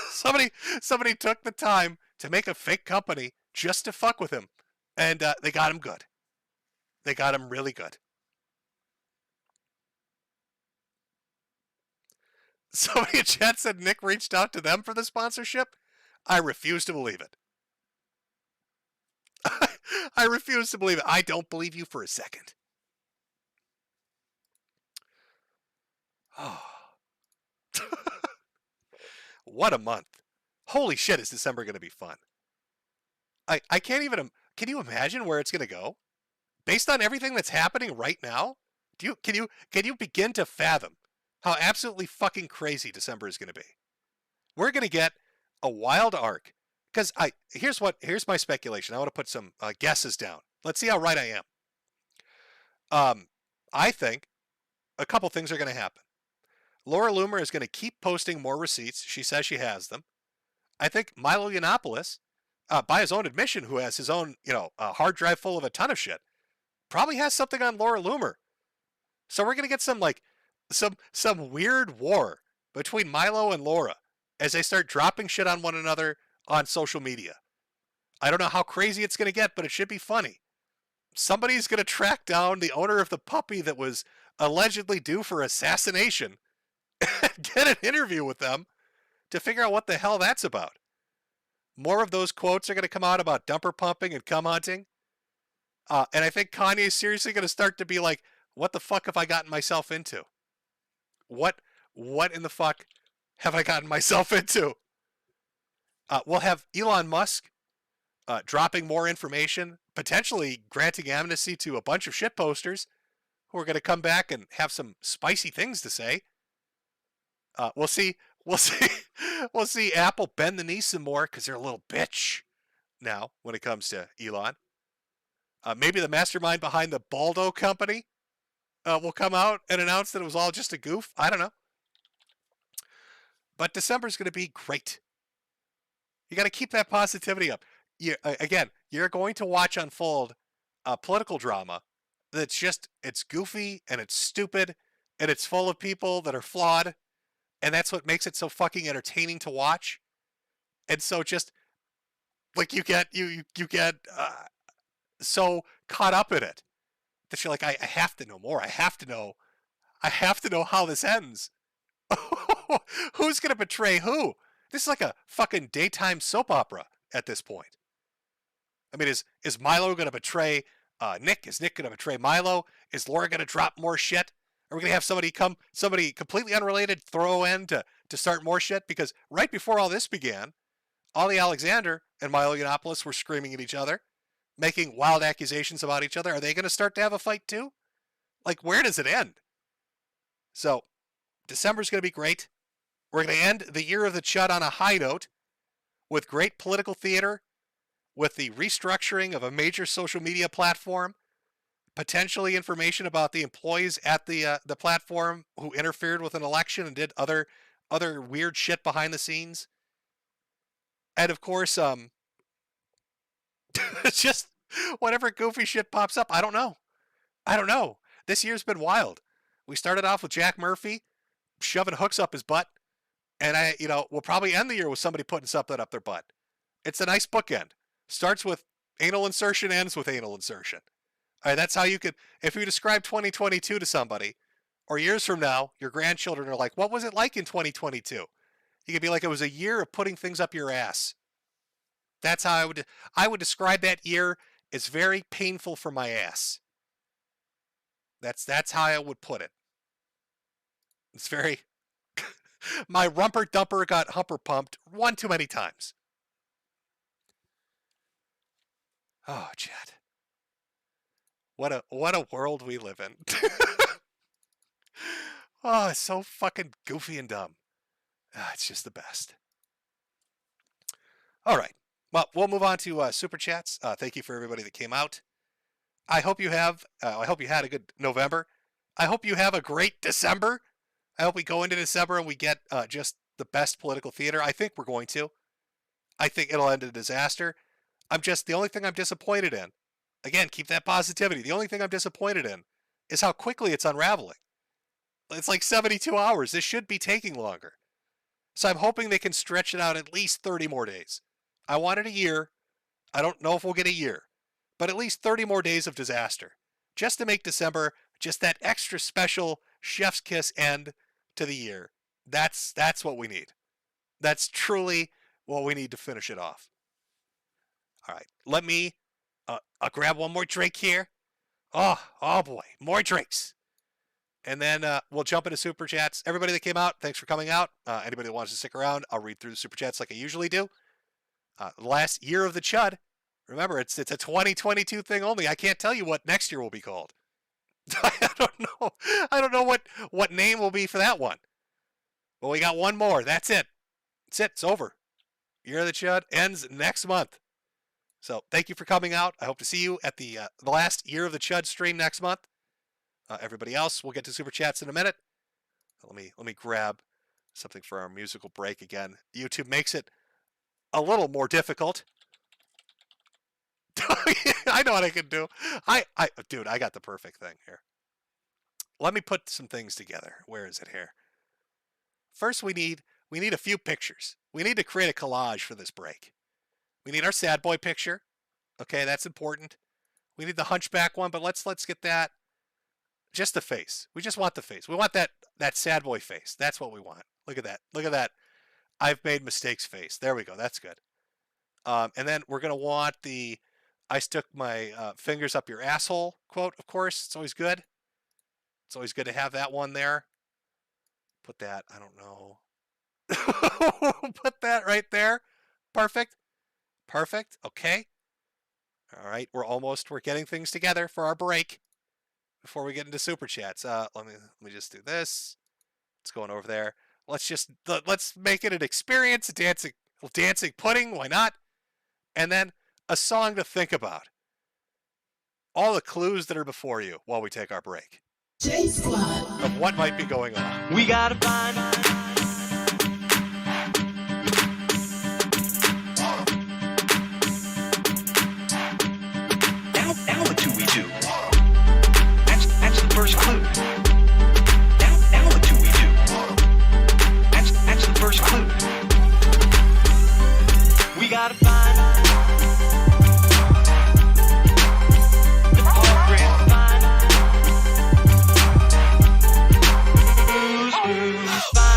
somebody took the time to make a fake company just to fuck with him, and they got him good. They got him really good. Somebody in chat said Nick reached out to them for the sponsorship. I refuse to believe it. I refuse to believe it. I don't believe you for a second. Oh. What a month. Holy shit, is December going to be fun. I can't even, can you imagine where it's going to go? Based on everything that's happening right now? Can you begin to fathom how absolutely fucking crazy December is going to be? We're going to get a wild arc. Because here's my speculation. I want to put some guesses down. Let's see how right I am. I think a couple things are going to happen. Laura Loomer is going to keep posting more receipts. She says she has them. I think Milo Yiannopoulos, by his own admission, who has his own, hard drive full of a ton of shit, probably has something on Laura Loomer. So we're going to get some weird war between Milo and Laura as they start dropping shit on one another on social media. I don't know how crazy it's going to get, but it should be funny. Somebody's going to track down the owner of the puppy that was allegedly due for assassination and get an interview with them to figure out what the hell that's about. More of those quotes are going to come out about dumper pumping and cum hunting. And I think Kanye is seriously going to start to be like, what the fuck have I gotten myself into? What in the fuck have I gotten myself into? We'll have Elon Musk dropping more information, potentially granting amnesty to a bunch of shit posters who are going to come back and have some spicy things to say. We'll see Apple bend the knee some more because they're a little bitch now when it comes to Elon. Maybe the mastermind behind the Baldo company will come out and announce that it was all just a goof. I don't know. But December's going to be great. You got to keep that positivity up. You're going to watch unfold a political drama it's goofy and it's stupid and it's full of people that are flawed, and that's what makes it so fucking entertaining to watch. And so just like you get so caught up in it that you're like, I have to know more. I have to know how this ends. Who's gonna betray who? This is like a fucking daytime soap opera at this point. I mean, is Milo gonna betray Nick? Is Nick gonna betray Milo? Is Laura gonna drop more shit? Are we gonna have somebody completely unrelated throw in to start more shit? Because right before all this began, Ollie Alexander and Milo Yiannopoulos were screaming at each other, making wild accusations about each other. Are they gonna start to have a fight too? Like, where does it end? So, December's gonna be great. We're going to end the year of the Chud on a high note with great political theater, with the restructuring of a major social media platform, potentially information about the employees at the platform who interfered with an election and did other weird shit behind the scenes. And of course, it's just whatever goofy shit pops up. I don't know. This year's been wild. We started off with Jack Murphy shoving hooks up his butt. And we'll probably end the year with somebody putting something up their butt. It's a nice bookend. Starts with anal insertion, ends with anal insertion. All right, that's how you could, if you describe 2022 to somebody, or years from now, your grandchildren are like, what was it like in 2022? You could be like, it was a year of putting things up your ass. That's how I would describe that year as very painful for my ass. That's how I would put it. It's very... My rumper dumper got humper pumped one too many times. Oh, Chad. What a world we live in. Oh, it's so fucking goofy and dumb. It's just the best. All right. Well, we'll move on to Super Chats. Thank you for everybody that came out. I hope you had a good November. I hope you have a great December. I hope we go into December and we get just the best political theater. I think we're going to. I think it'll end in a disaster. The only thing I'm disappointed in, again, keep that positivity. The only thing I'm disappointed in is how quickly it's unraveling. It's like 72 hours. This should be taking longer. So I'm hoping they can stretch it out at least 30 more days. I wanted a year. I don't know if we'll get a year, but at least 30 more days of disaster. Just to make December just that extra special chef's kiss end to the year. That's what we need. That's truly what we need to finish it off. All right, let me I'll grab one more drink here. Oh boy, more drinks. And then we'll jump into Super Chats. Everybody that came out, thanks for coming out. Anybody that wants to stick around, I'll read through the Super Chats like I usually do. Last year of the Chud. Remember, it's a 2022 thing only. I can't tell you what next year will be called. I don't know what name will be for that one. But we got one more. That's it. It's over. Year of the Chud ends next month. So thank you for coming out. I hope to see you at the last Year of the Chud stream next month. Everybody else, we'll get to Super Chats in a minute. Let me grab something for our musical break again. YouTube makes it a little more difficult. I know what I can do. Dude, I got the perfect thing here. Let me put some things together. Where is it here? First, we need a few pictures. We need to create a collage for this break. We need our sad boy picture. Okay, that's important. We need the hunchback one, but let's get that. Just the face. We just want the face. We want that sad boy face. That's what we want. Look at that. Look at that. I've made mistakes face. There we go. That's good. And then we're going to want the I stuck my fingers up your asshole quote, of course. It's always good. It's always good to have that one there. Put that, I don't know. Put that right there. Perfect. Perfect. Okay. All right. We're getting things together for our break before we get into super chats. Let me just do this. It's going over there. Let's make it an experience, dancing pudding, why not? And then a song to think about. All the clues that are before you while we take our break. J Squad. Of what might be going on. We gotta find. Now what do we do? That's the first clue. Now what do we do? That's the first clue. We gotta find. The program find. Who's find.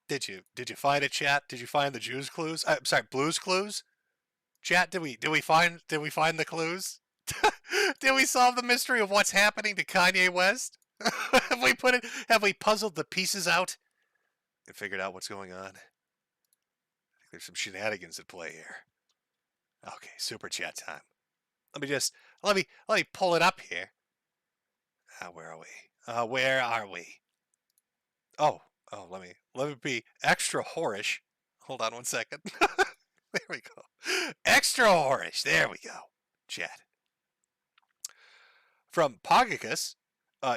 Did you find it, chat? Did you find the Jews clues? I'm sorry, Blues clues? Chat, did we find the clues? Did we solve the mystery of what's happening to Kanye West? Have we puzzled the pieces out and figured out what's going on? I think there's some shenanigans at play here. Okay, super chat time. Let me pull it up here. Where are we? Where are we? Oh, let me be extra whorish. Hold on one second. There we go. Extra whorish. There we go. Chat. From Pogicus,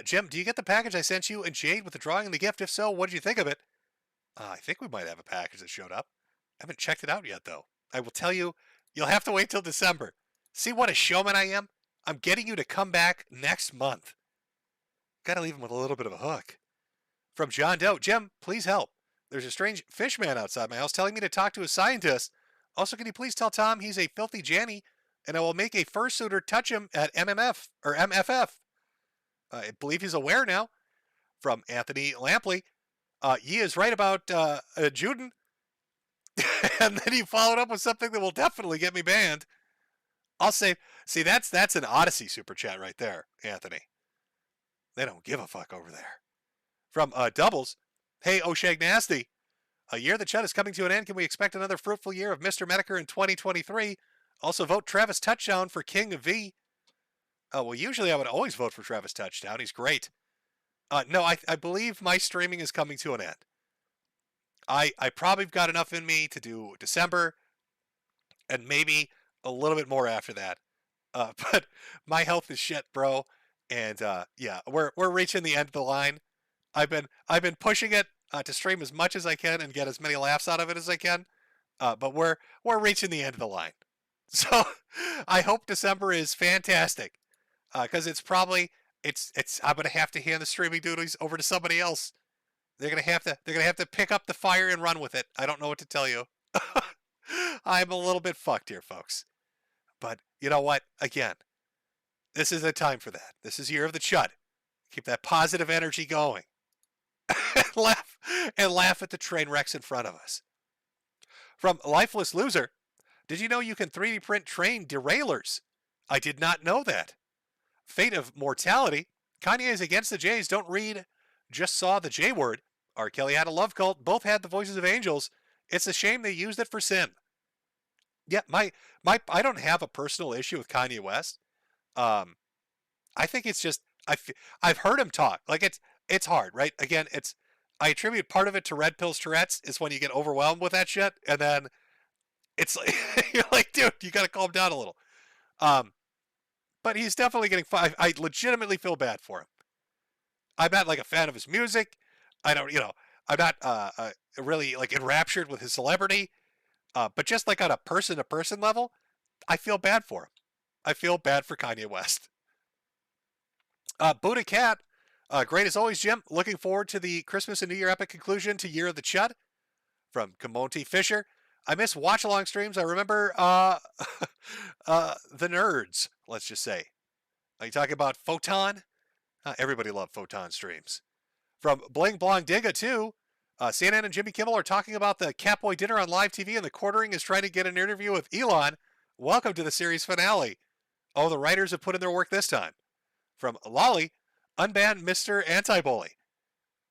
Jim, do you get the package I sent you and Jade with the drawing and the gift? If so, what did you think of it? I think we might have a package that showed up. I haven't checked it out yet, though. I will tell you, you'll have to wait till December. See what a showman I am? I'm getting you to come back next month. Gotta leave him with a little bit of a hook. From John Doe, Jim, please help. There's a strange fish man outside my house telling me to talk to a scientist. Also, can you please tell Tom he's a filthy Janny, and I will make a fursuiter touch him at MFF. I believe he's aware now. From Anthony Lampley, Yi is right about Juden. And then he followed up with something that will definitely get me banned. I'll say, see, that's an Odyssey super chat right there, Anthony. They don't give a fuck over there. From Doubles, hey, Oshag Nasty. A year the Chud is coming to an end. Can we expect another fruitful year of Mr. Metokur in 2023? Also vote Travis Touchdown for King of V. Well, usually I would always vote for Travis Touchdown. He's great. No, I believe my streaming is coming to an end. I probably got enough in me to do December and maybe a little bit more after that. But my health is shit, bro. And yeah, we're reaching the end of the line. I've been pushing it to stream as much as I can and get as many laughs out of it as I can. But we're reaching the end of the line. So I hope December is fantastic. Because it's probably I'm gonna have to hand the streaming duties over to somebody else. They're gonna have to pick up the fire and run with it. I don't know what to tell you. I'm a little bit fucked here, folks. But you know what? Again, this is a time for that. This is Year of the Chud. Keep that positive energy going. and laugh at the train wrecks in front of us. From Lifeless Loser, did you know you can 3D print train derailers? I did not know that. Fate of Mortality, Kanye is against the Jays. Don't read, just saw the J word. R. Kelly had a love cult. Both had the voices of angels. It's a shame they used it for sin. Yeah, I don't have a personal issue with Kanye West. I think it's just I've heard him talk. Like it's hard, right? Again, I attribute part of it to red pills Tourette's is when you get overwhelmed with that shit, and then it's like you're like, dude, you got to calm down a little. But he's definitely getting. I legitimately feel bad for him. I'm not like a fan of his music. I don't, I'm not really like enraptured with his celebrity. But just like on a person-to-person level, I feel bad for him. I feel bad for Kanye West. Buddha Cat, great as always, Jim. Looking forward to the Christmas and New Year epic conclusion to Year of the Chud. From Kamonti Fisher, I miss watch-along streams. I remember the nerds, let's just say. Are you talking about Photon? Everybody loved Photon streams. From Bling Blong Digga, too, CNN and Jimmy Kimmel are talking about the Catboy dinner on live TV, and the quartering is trying to get an interview with Elon. Welcome to the series finale. Oh, the writers have put in their work this time. From Lolly, unban Mr. Anti-Bully.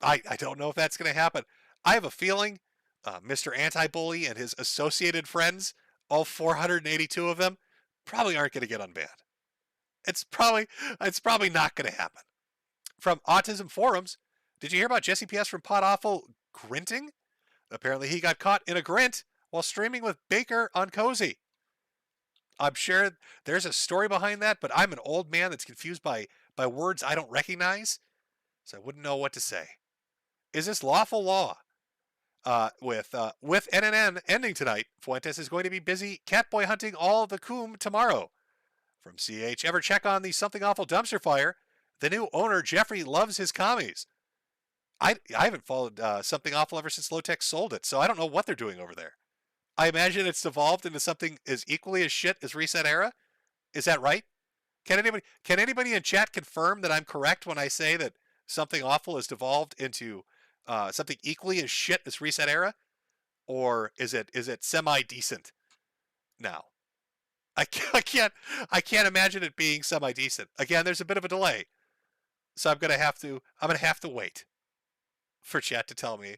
I don't know if that's going to happen. I have a feeling Mr. Anti-Bully and his associated friends, all 482 of them, probably aren't going to get unbanned. It's probably not going to happen. From Autism Forums, did you hear about Jesse PS from Pod Awful grinting? Apparently he got caught in a grint while streaming with Baker on Cozy. I'm sure there's a story behind that, but I'm an old man that's confused by words I don't recognize, so I wouldn't know what to say. Is this lawful law? With NNN ending tonight, Fuentes is going to be busy catboy hunting all the coom tomorrow. From CH, ever check on the Something Awful dumpster fire? The new owner, Jeffrey, loves his commies. I haven't followed Something Awful ever since Lowtech sold it, so I don't know what they're doing over there. I imagine it's evolved into something as equally as shit as Reset Era. Is that right? Can anybody in chat confirm that I'm correct when I say that Something Awful has devolved into something equally as shit as Reset Era, or is it semi decent now? I can't imagine it being semi decent. Again, there's a bit of a delay, so I'm gonna have to wait for chat to tell me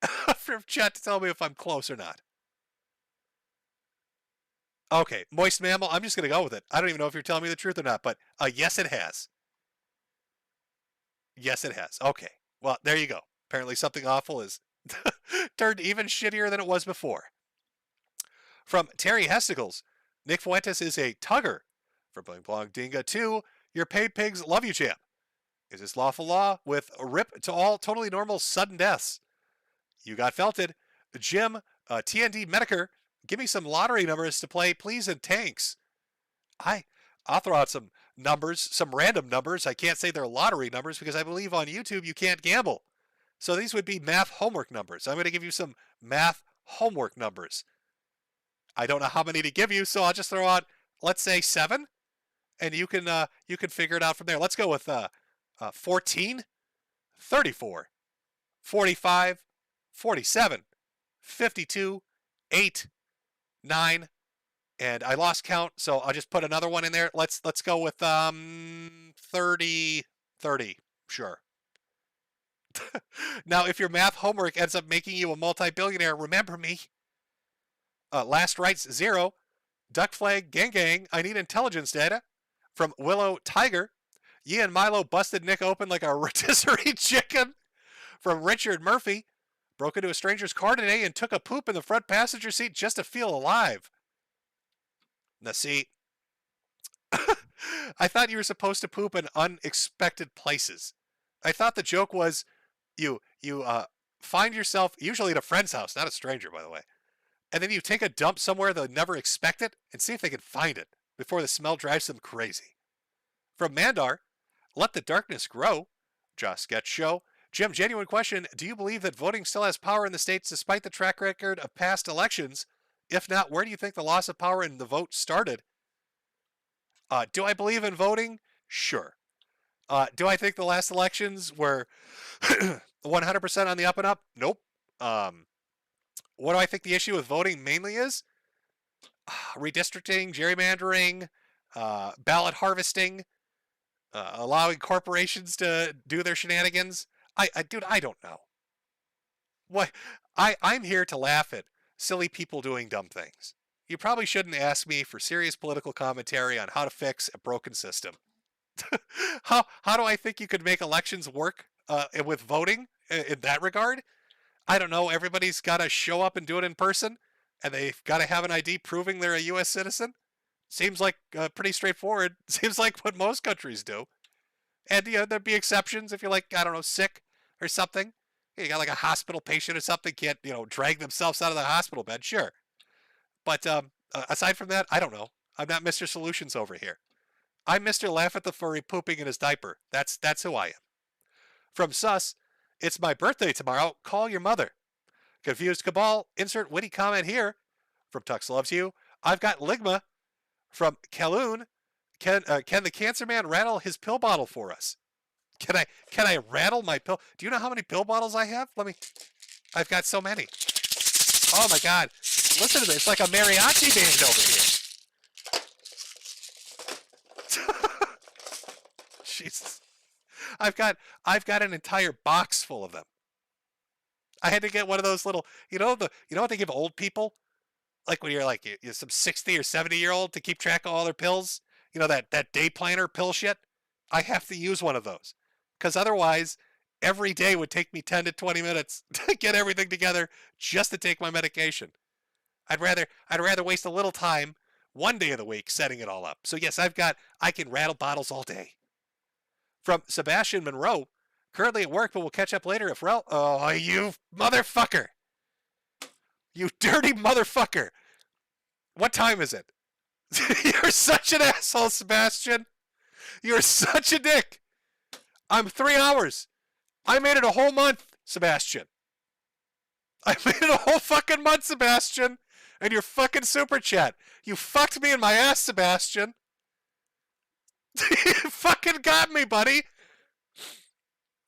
if I'm close or not. Okay, Moist Mammal, I'm just going to go with it. I don't even know if you're telling me the truth or not, but yes, it has. Yes, it has. Okay, well, there you go. Apparently something awful is turned even shittier than it was before. From Terry Hesticles, Nick Fuentes is a tugger. From Bling Blong Dinga 2, your paid pigs love you, champ. Is this lawful law with a rip to all totally normal sudden deaths? You got felted. Jim, TND Metokur, give me some lottery numbers to play, please, and tanks. I'll throw out some numbers, some random numbers. I can't say they're lottery numbers because I believe on YouTube you can't gamble. So these would be math homework numbers. I'm going to give you some math homework numbers. I don't know how many to give you, so I'll just throw out, let's say 7, and you can figure it out from there. Let's go with 14, 34, 45, 47, 52, 8, 9, and I lost count, so I'll just put another one in there. Let's go with 30, sure. Now, if your math homework ends up making you a multi-billionaire, remember me. Last Rights 0, Duck Flag Gang Gang, I need intelligence data. From Willow Tiger, Yi and Milo busted Nick open like a rotisserie chicken. From Richard Murphy, broke into a stranger's car today and took a poop in the front passenger seat just to feel alive. Now see, I thought you were supposed to poop in unexpected places. I thought the joke was you find yourself, usually at a friend's house, not a stranger, by the way, and then you take a dump somewhere they'll never expect it and see if they can find it before the smell drives them crazy. From Mandar, let the darkness grow. Josh Sketch Show. Jim, genuine question. Do you believe that voting still has power in the states despite the track record of past elections? If not, where do you think the loss of power in the vote started? Do I believe in voting? Sure. Do I think the last elections were 100% on the up and up? Nope. What do I think the issue with voting mainly is? Redistricting, gerrymandering, ballot harvesting, allowing corporations to do their shenanigans. Dude, I don't know. What? I'm here to laugh at silly people doing dumb things. You probably shouldn't ask me for serious political commentary on how to fix a broken system. How do I think you could make elections work with voting in that regard? I don't know. Everybody's got to show up and do it in person, and they've got to have an ID proving they're a U.S. citizen. Seems like pretty straightforward. Seems like what most countries do. And there'd be exceptions if you're like, I don't know, sick or something. You got like a hospital patient or something, can't drag themselves out of the hospital bed, sure. But aside from that, I don't know. I'm not Mr. Solutions over here. I'm Mr. Laugh at the Furry pooping in his diaper. That's who I am. From Sus, it's my birthday tomorrow. Call your mother. Confused Cabal, insert witty comment here. From Tux Loves You, I've got Ligma. From Kaloon, can the Cancer Man rattle his pill bottle for us? Can I rattle my pill? Do you know how many pill bottles I have? I've got so many. Oh my God. Listen to this. It's like a mariachi band over here. Jesus. I've got an entire box full of them. I had to get one of those little, you know what they give old people? Like when you're like you're some 60 or 70-year-old to keep track of all their pills? You know, that day planner pill shit? I have to use one of those. Because otherwise, every day would take me 10 to 20 minutes to get everything together just to take my medication. I'd rather waste a little time one day of the week setting it all up. So yes, I can rattle bottles all day. From Sebastian Monroe, currently at work, but we'll catch up later if oh, you motherfucker. You dirty motherfucker. What time is it? You're such an asshole, Sebastian. You're such a dick. I'm 3 hours. I made it a whole month, Sebastian. I made it a whole fucking month, Sebastian. And your fucking super chat. You fucked me in my ass, Sebastian. You fucking got me, buddy.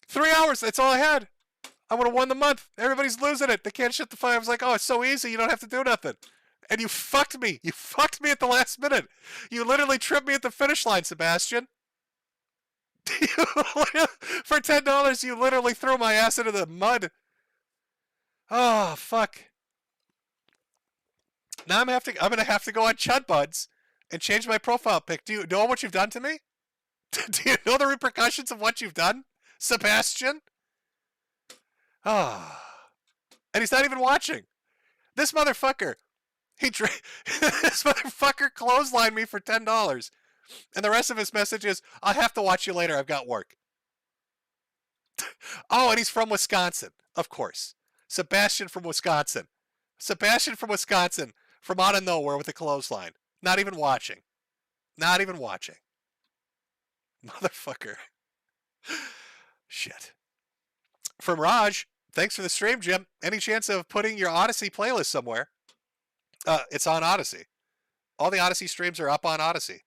3 hours. That's all I had. I would have won the month. Everybody's losing it. They can't shut the fuck. I was like, oh, it's so easy. You don't have to do nothing. And you fucked me. You fucked me at the last minute. You literally tripped me at the finish line, Sebastian. For $10, you literally threw my ass into the mud. Oh, fuck. Now I'm gonna have to go on Chud Buds and change my profile pic. Do you know what you've done to me? Do you know the repercussions of what you've done, Sebastian? Ah. And he's not even watching. This motherfucker. This motherfucker clotheslined me for $10. And the rest of his message is, I'll have to watch you later. I've got work. Oh, and he's from Wisconsin. Of course. Sebastian from Wisconsin. Sebastian from Wisconsin. From out of nowhere with a clothesline. Not even watching. Not even watching. Motherfucker. Shit. From Raj, thanks for the stream, Jim. Any chance of putting your Odyssey playlist somewhere? It's on Odyssey. All the Odyssey streams are up on Odyssey.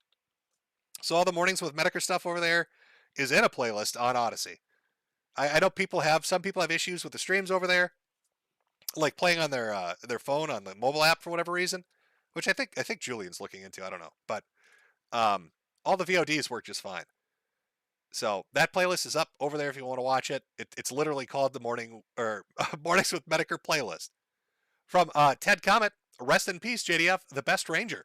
So all the Mornings with Metokur stuff over there is in a playlist on Odyssey. I know some people have issues with the streams over there, like playing on their phone on the mobile app for whatever reason, which I think Julian's looking into. I don't know, but all the VODs work just fine. So that playlist is up over there if you want to watch it. It's literally called the Mornings with Metokur playlist. From Ted Comet, rest in peace, JDF, the best ranger.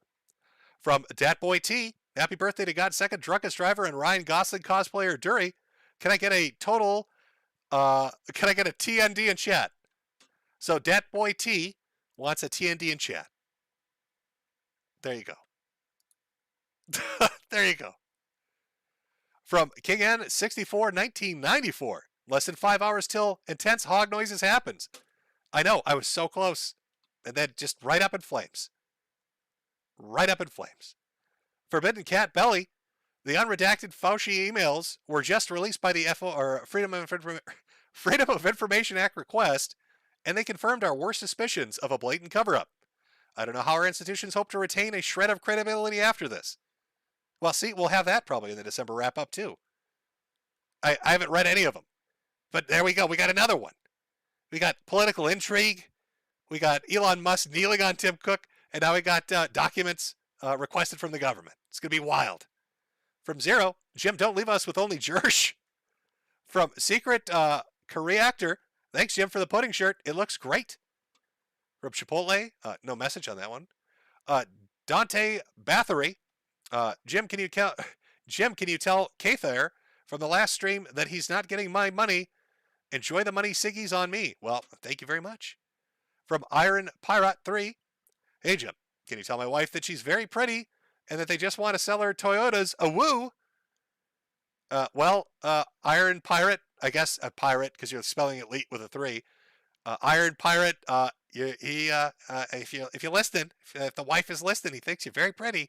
From Datboy T, happy birthday to God's second drunkest driver and Ryan Gosling cosplayer Dury. Can I get a TND in chat? So Datboy T wants a TND in chat. There you go. There you go. From King N 64 1994. Less than 5 hours till intense hog noises happens. I know, I was so close. And then just right up in flames. Right up in flames. Forbidden Cat Belly. The unredacted Fauci emails were just released by the Freedom of Information Act request, and they confirmed our worst suspicions of a blatant cover-up. I don't know how our institutions hope to retain a shred of credibility after this. Well, see, we'll have that probably in the December wrap-up, too. I haven't read any of them. But there we go. We got another one. We got political intrigue. We got Elon Musk kneeling on Tim Cook. And now we got documents requested from the government. It's going to be wild. From Zero, Jim, don't leave us with only Jersh. From Secret Korea Actor, thanks, Jim, for the pudding shirt. It looks great. From Chipotle, no message on that one. Dante Bathory, Jim, can you tell Kather from the last stream that he's not getting my money? Enjoy the money, Siggy's on me. Well, thank you very much. From Iron Pirate 3, hey, Jim, can you tell my wife that she's very pretty and that they just want to sell her Toyotas a woo? Iron Pirate, I guess a pirate because you're spelling it with a 3. Iron Pirate, if you're listening, if the wife is listening, he thinks you're very pretty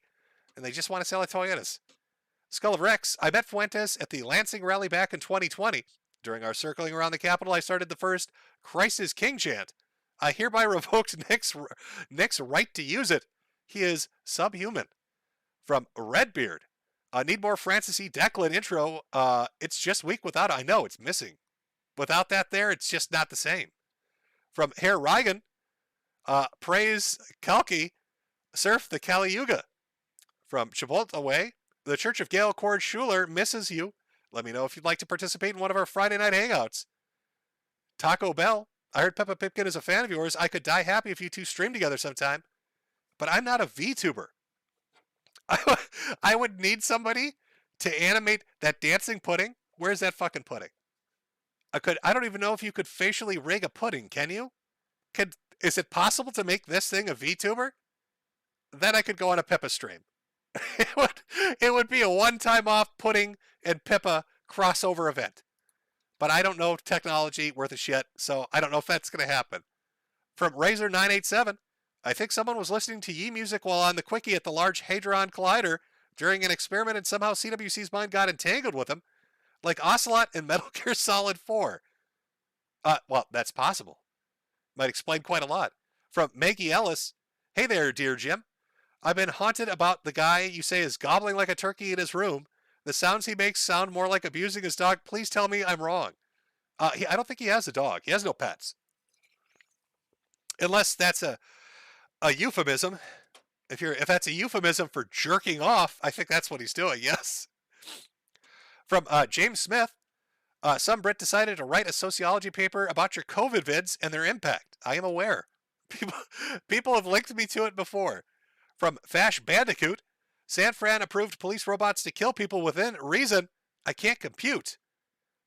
and they just want to sell her Toyotas. Skull of Rex, I met Fuentes at the Lansing rally back in 2020. During our circling around the Capitol, I started the first Christ is King chant. I hereby revoked Nick's right to use it. He is subhuman. From Redbeard, need more Francis E. Declan intro. It's just weak without it. I know, it's missing. Without that there, it's just not the same. From Herr Reigen, praise Kalki, surf the Kali Yuga. From Chipotle, the Church of Gail Cord Schuler misses you. Let me know if you'd like to participate in one of our Friday night hangouts. Taco Bell, I heard Peppa Pipkin is a fan of yours. I could die happy if you two stream together sometime. But I'm not a VTuber. I would need somebody to animate that dancing pudding. Where's that fucking pudding? I don't even know if you could facially rig a pudding, can you? Is it possible to make this thing a VTuber? Then I could go on a Pippa stream. It would be a one-time off pudding and Pippa crossover event. But I don't know technology worth a shit, so I don't know if that's going to happen. From Razor987, I think someone was listening to Yi music while on the Quickie at the Large Hadron Collider during an experiment and somehow CWC's mind got entangled with him, like Ocelot in Metal Gear Solid 4. Well, that's possible. Might explain quite a lot. From Maggie Ellis, hey there, dear Jim. I've been haunted about the guy you say is gobbling like a turkey in his room. The sounds he makes sound more like abusing his dog. Please tell me I'm wrong. I don't think he has a dog. He has no pets. Unless that's a euphemism. If that's a euphemism for jerking off, I think that's what he's doing. Yes. From James Smith, some Brit decided to write a sociology paper about your COVID vids and their impact. I am aware. People have linked me to it before. From Fash Bandicoot, San Fran approved police robots to kill people within reason. I can't compute.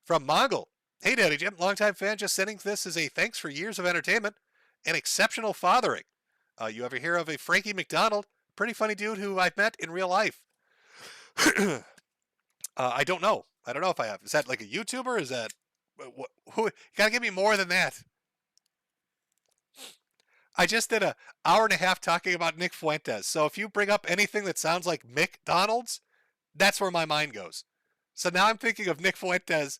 From Mongol, hey Daddy Jim, longtime fan, just sending this as a thanks for years of entertainment and exceptional fathering. You ever hear of a Frankie McDonald? Pretty funny dude who I've met in real life. I don't know. I don't know if I have. Is that like a YouTuber? Is that who? You gotta give me more than that. I just did an hour and a half talking about Nick Fuentes. So if you bring up anything that sounds like McDonald's, that's where my mind goes. So now I'm thinking of Nick Fuentes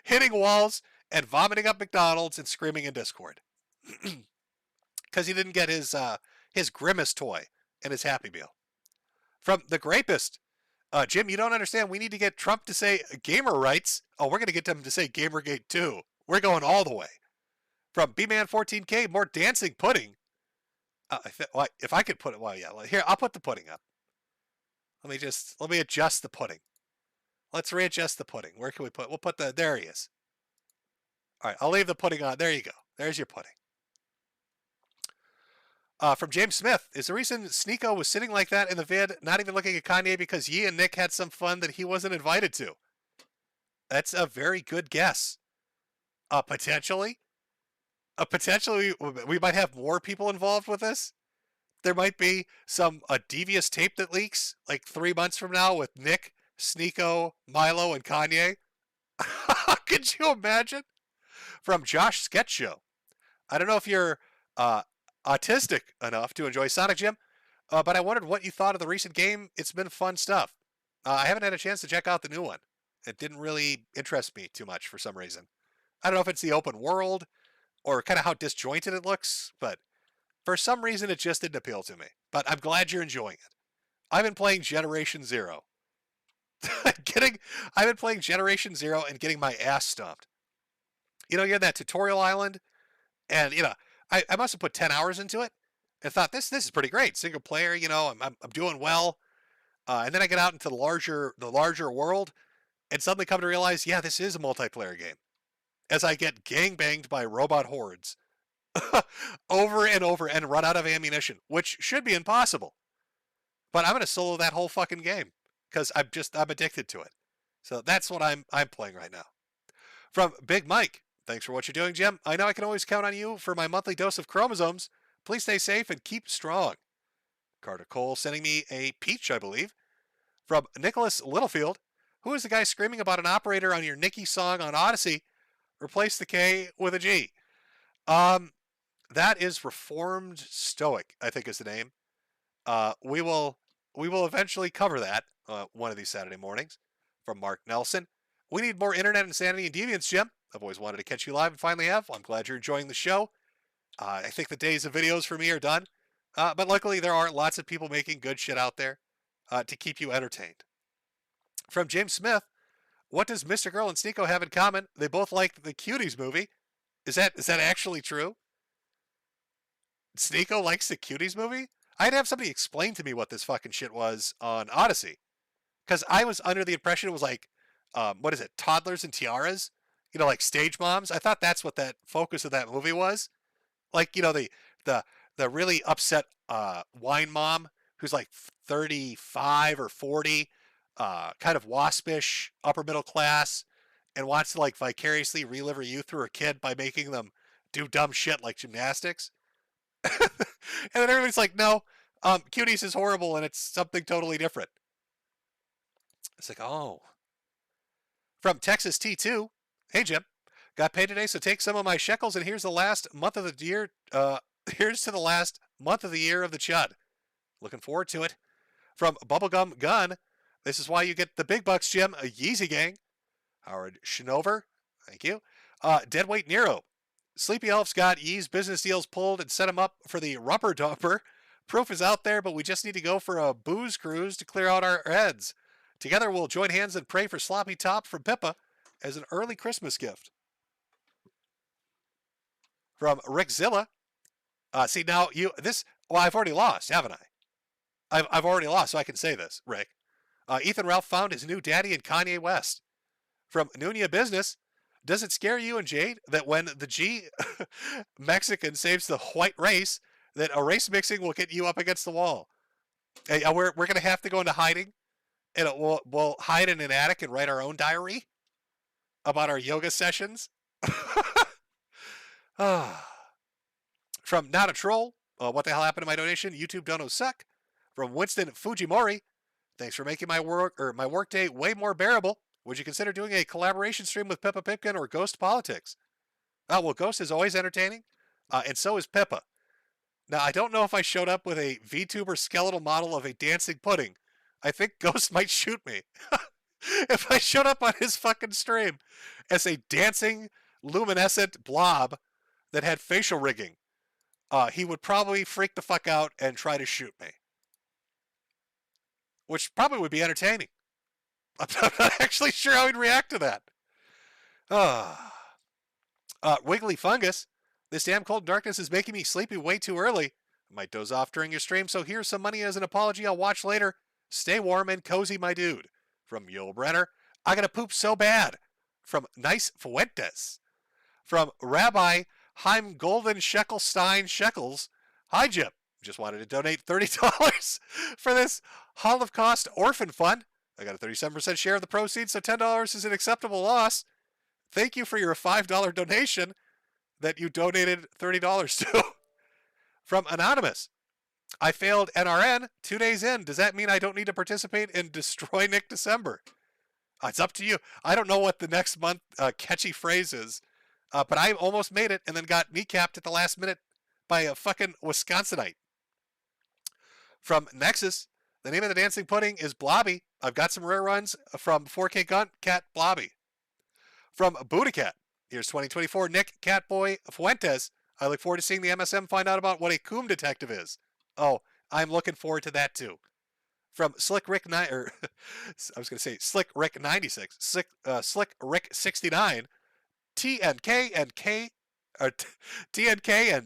hitting walls and vomiting up McDonald's and screaming in Discord. Because he didn't get his Grimace toy and his Happy Meal. From The Grapist, Jim, you don't understand. We need to get Trump to say gamer rights. Oh, we're going to get them to say Gamergate too. We're going all the way. From B-Man14K, more dancing pudding. If I could put it, well, yeah. Here, I'll put the pudding up. Let me adjust the pudding. Let's readjust the pudding. Where can we put? We'll put there he is. All right, I'll leave the pudding on. There you go. There's your pudding. From James Smith, is the reason Sneeko was sitting like that in the vid, not even looking at Kanye, because Yi and Nick had some fun that he wasn't invited to? That's a very good guess. Potentially. Potentially, we might have more people involved with this. There might be a devious tape that leaks, like 3 months from now, with Nick, Sneeko, Milo, and Kanye. Could you imagine? From Josh Sketch Show. I don't know if you're autistic enough to enjoy Sonic Jim, but I wondered what you thought of the recent game. It's been fun stuff. I haven't had a chance to check out the new one. It didn't really interest me too much for some reason. I don't know if it's the open world or kind of how disjointed it looks, but for some reason it just didn't appeal to me. But I'm glad you're enjoying it. I've been playing Generation Zero. I've been playing Generation Zero and getting my ass stomped. You're in that tutorial island, and I must have put 10 hours into it and thought this is pretty great. Single player, I'm doing well. And then I get out into the larger world and suddenly come to realize, yeah, this is a multiplayer game. As I get gangbanged by robot hordes over and over and run out of ammunition, which should be impossible. But I'm going to solo that whole fucking game because I'm addicted to it. So that's what I'm playing right now. From Big Mike, thanks for what you're doing, Jim. I know I can always count on you for my monthly dose of chromosomes. Please stay safe and keep strong. Carter Cole sending me a peach, I believe. From Nicholas Littlefield, who is the guy screaming about an operator on your Nicki song on Odyssey? Replace the K with a G. That is Reformed Stoic, I think is the name. We will eventually cover that one of these Saturday mornings. From Mark Nelson, we need more internet insanity and deviance, Jim. I've always wanted to catch you live and finally have. Well, I'm glad you're enjoying the show. I think the days of videos for me are done. But luckily, there are lots of people making good shit out there to keep you entertained. From James Smith, what does Mr. Girl and Sneeko have in common? They both like the Cuties movie. Is that actually true? Sneeko likes the Cuties movie? I'd have somebody explain to me what this fucking shit was on Odyssey. Because I was under the impression it was like, what is it, Toddlers and Tiaras? Like Stage Moms. I thought that's what that focus of that movie was. Like, the really upset wine mom who's like 35 or 40, kind of waspish, upper middle class, and wants to like vicariously relive her youth through her kid by making them do dumb shit like gymnastics. And then everybody's like, no, Cuties is horrible and it's something totally different. It's like, oh. From Texas T2, hey Jim, got paid today, so take some of my shekels, and here's the last month of the year. Here's to the last month of the year of the Chud. Looking forward to it. From Bubblegum Gun, this is why you get the big bucks, Jim. A Yeezy Gang. Howard Schnover, thank you. Deadweight Nero. Sleepy Elf's got Yee's business deals pulled and set him up for the rubber dumper. Proof is out there, but we just need to go for a booze cruise to clear out our heads. Together we'll join hands and pray for sloppy top from Pippa. as an early Christmas gift. From Rick Zilla. See, now well, I've already lost, haven't I? I've already lost, so I can say this, Rick. Ethan Ralph found his new daddy in Kanye West. From Nunia Business. Does it scare you and Jade that when the G Mexican saves the white race, that a race mixing will get you up against the wall? Hey, we're going to have to go into hiding, and we'll hide in an attic and write our own diary about our yoga sessions. From Not a Troll, what the hell happened to my donation? YouTube donos suck. From Winston Fujimori, thanks for making my workday way more bearable. Would you consider doing a collaboration stream with Pippa Pipkin or Ghost Politics? Well, Ghost is always entertaining, and so is Pippa. Now, I don't know if I showed up with a VTuber skeletal model of a dancing pudding. I think Ghost might shoot me. If I showed up on his fucking stream as a dancing, luminescent blob that had facial rigging, he would probably freak the fuck out and try to shoot me. Which probably would be entertaining. I'm not actually sure how he'd react to that. Wiggly Fungus. This damn cold darkness is making me sleepy way too early. I might doze off during your stream, so here's some money as an apology. I'll watch later. Stay warm and cozy, my dude. From Yul Brenner. I gotta poop so bad. From Nice Fuentes. From Rabbi Haim Golden Sheckelstein Shekels. Hi, Jim. Just wanted to donate $30 for this Holocaust Orphan Fund. I got a 37% share of the proceeds, so $10 is an acceptable loss. Thank you for your $5 donation that you donated $30 to. From Anonymous. I failed NRN 2 days in. Does that mean I don't need to participate in Destroy Nick December? It's up to you. I don't know what the next month catchy phrase is, but I almost made it and then got kneecapped at the last minute by a fucking Wisconsinite. From Nexus. The name of the dancing pudding is Blobby. I've got some rare runs from 4K Gun Cat Blobby. From Buddha Cat. Here's 2024 Nick Catboy Fuentes. I look forward to seeing the MSM find out about what a coom detective is. Oh, I'm looking forward to that too. From Slick Rick I was going to say Slick Rick 96, Slick Rick 69, TNK and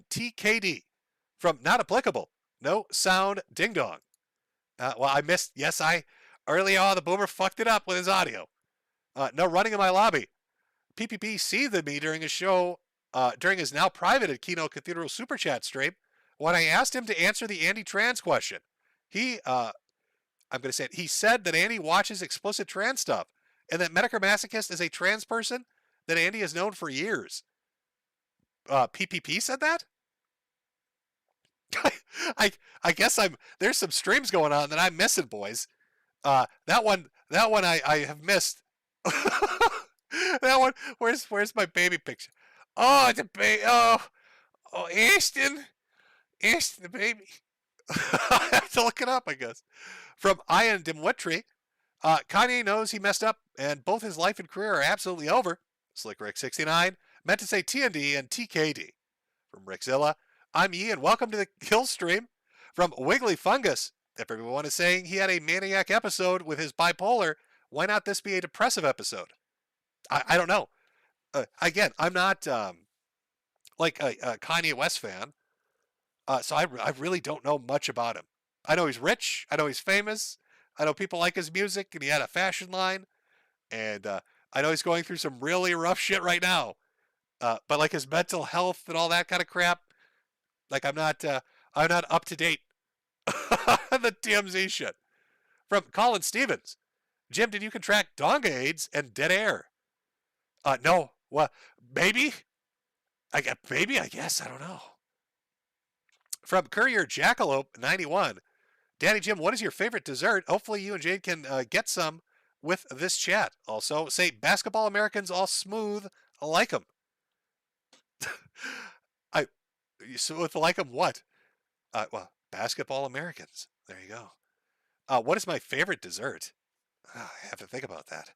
TKD. From Not Applicable. No sound ding dong. Well, I missed. Yes, early on the boomer fucked it up with his audio. No running in my lobby. PPP seethed me during his show, during his now private at Kino Cathedral Super Chat stream, when I asked him to answer the Andy trans question. He said that Andy watches explicit trans stuff, and that Metokur Masochist is a trans person that Andy has known for years. PPP said that? I guess there's some streams going on that I'm missing, boys. That one I have missed. That one, where's my baby picture? Oh, the baby. Oh, Ashton the baby. I have to look it up, I guess. From Ian Dimwitry. Kanye knows he messed up, and both his life and career are absolutely over. Slick Rick 69 meant to say TND and TKD. From Rickzilla. I'm Yi, and welcome to the Kill Stream. From Wiggly Fungus. If everyone is saying he had a maniac episode with his bipolar, why not this be a depressive episode? I don't know. Again, I'm not like a Kanye West fan, so I really don't know much about him. I know he's rich. I know he's famous. I know people like his music, and he had a fashion line. And I know he's going through some really rough shit right now. But like his mental health and all that kind of crap, like I'm not up to date on the TMZ shit. From Colin Stevens. Jim, did you contract Donga AIDS and dead air? No. Well, maybe. I guess. I don't know. From Courier Jackalope 91. Daddy Jim, what is your favorite dessert? Hopefully you and Jade can get some with this chat. Also, say basketball Americans all smooth like them. Smooth like them what? Well, basketball Americans. There you go. What is my favorite dessert? I have to think about that.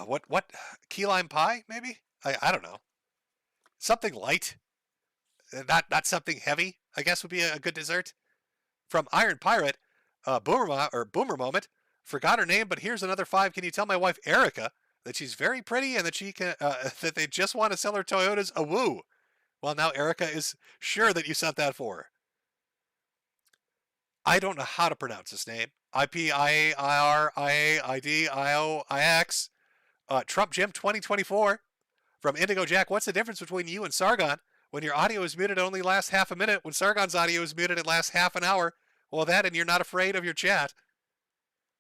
What? Key lime pie, maybe? I don't know. Something light. Not something heavy, I guess would be a good dessert. From Iron Pirate, Boomer Moment. Forgot her name, but here's another 5. Can you tell my wife Erica that she's very pretty and that she can that they just want to sell her Toyotas a woo? Well, now Erica is sure that you sent that for her. I don't know how to pronounce this name. IPIARIAIDIOIX. Trump Jim 2024 from Indigo Jack. What's the difference between you and Sargon? When your audio is muted, it only lasts half a minute. When Sargon's audio is muted, it lasts half an hour. Well, that and you're not afraid of your chat.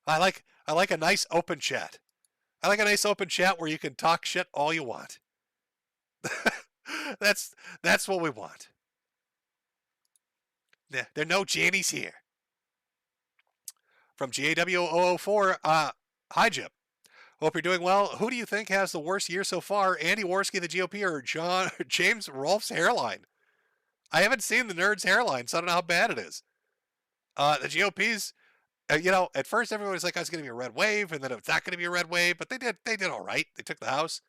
I like a nice open chat. I like a nice open chat where you can talk shit all you want. That's what we want. There are no Jannies here. From GAW004, hi Jim. Hope you're doing well. Who do you think has the worst year so far? Andy Worski, the GOP, or James Rolfe's hairline? I haven't seen the nerd's hairline, so I don't know how bad it is. The GOP's, at first everyone was like, "Oh, it's going to be a red wave," and then it's not going to be a red wave, but they did all right. They took the House.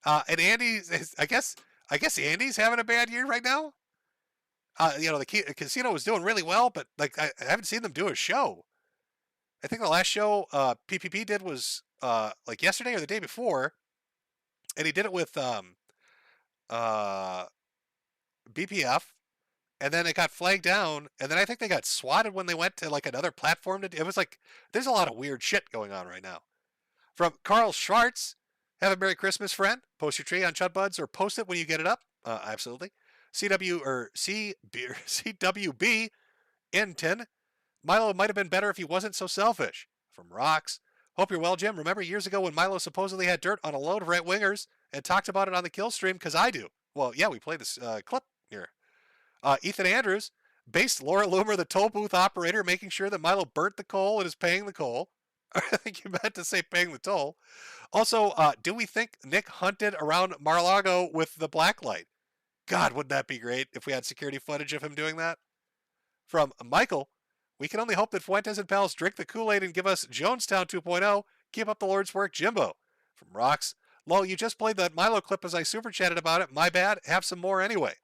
And Andy's, I guess Andy's having a bad year right now. The casino was doing really well, but like I haven't seen them do a show. I think the last show PPP did was like yesterday or the day before, and he did it with BPF, and then it got flagged down, and then I think they got swatted when they went to like another platform. It was like there's a lot of weird shit going on right now. From Carl Schwartz, have a Merry Christmas, friend. Post your tree on Chud Buds or post it when you get it up. Absolutely. CWB Inton. Milo might have been better if he wasn't so selfish. From Rocks. Hope you're well, Jim. Remember years ago when Milo supposedly had dirt on a load of right-wingers and talked about it on the kill stream? Because I do. Well, yeah, we played this clip here. Ethan Andrews. Based Laura Loomer, the toll booth operator, making sure that Milo burnt the coal and is paying the coal. I think you meant to say paying the toll. Also, do we think Nick hunted around Mar-a-Lago with the blacklight? God, wouldn't that be great if we had security footage of him doing that? From Michael. We can only hope that Fuentes and pals drink the Kool-Aid and give us Jonestown 2.0. Keep up the Lord's work, Jimbo. From Rocks. Lol, you just played that Milo clip as I super chatted about it. My bad. Have some more anyway.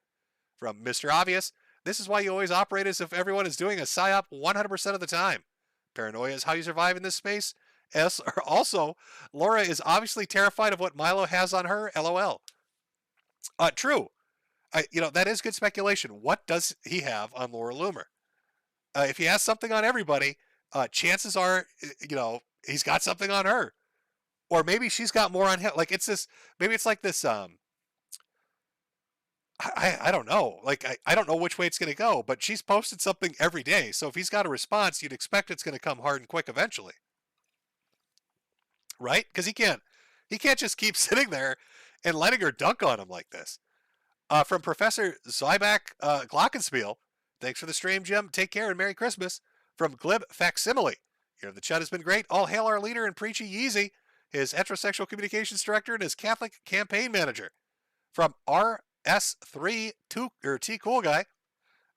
From Mr. Obvious. This is why you always operate as if everyone is doing a psyop 100% of the time. Paranoia is how you survive in this space. Also, Laura is obviously terrified of what Milo has on her. LOL. True. That is good speculation. What does he have on Laura Loomer? If he has something on everybody, chances are, he's got something on her. Or maybe she's got more on him. Like, maybe it's like this, I don't know. Like, I don't know which way it's going to go, but she's posted something every day. So if he's got a response, you'd expect it's going to come hard and quick eventually. Right? Because he can't just keep sitting there and letting her dunk on him like this. From Professor Zyback Glockenspiel. Thanks for the stream, Jim. Take care and Merry Christmas. From Glib Facsimile. The chat has been great. All hail our leader and Preachy Yeezy, his heterosexual communications director and his Catholic campaign manager. From RS3 T Cool Guy.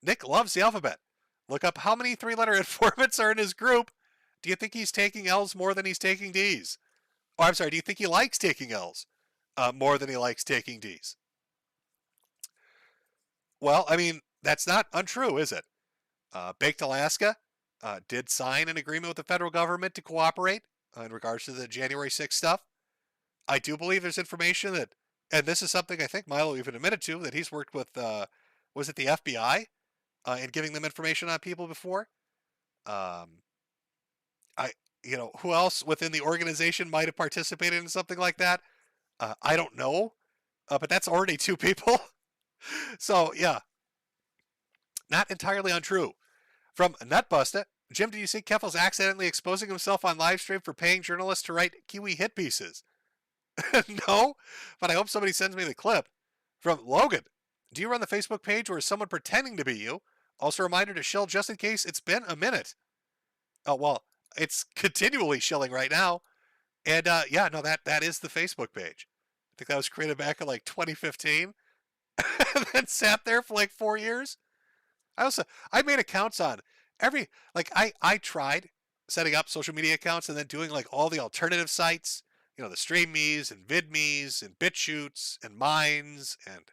Nick loves the alphabet. Look up how many 3-letter informants are in his group. Do you think he's taking L's more than he's taking D's? Oh, I'm sorry. Do you think he likes taking L's more than he likes taking D's? Well, I mean, that's not untrue, is it? Baked Alaska did sign an agreement with the federal government to cooperate in regards to the January 6th stuff. I do believe there's information that, and this is something I think Milo even admitted to, that he's worked with, was it the FBI, in giving them information on people before? Who else within the organization might have participated in something like that? I don't know, but that's already 2 people. So, yeah. Not entirely untrue. From Nutbuster, Jim, do you see Keffel's accidentally exposing himself on live stream for paying journalists to write Kiwi hit pieces? No, but I hope somebody sends me the clip. From Logan, do you run the Facebook page or is someone pretending to be you? Also a reminder to shill just in case it's been a minute. Oh, well, it's continually shilling right now. And that is the Facebook page. I think that was created back in like 2015 and then sat there for like 4 years. I made accounts on I tried setting up social media accounts and then doing like all the alternative sites, the Stream Me's and Vid Me's and BitChutes and Minds and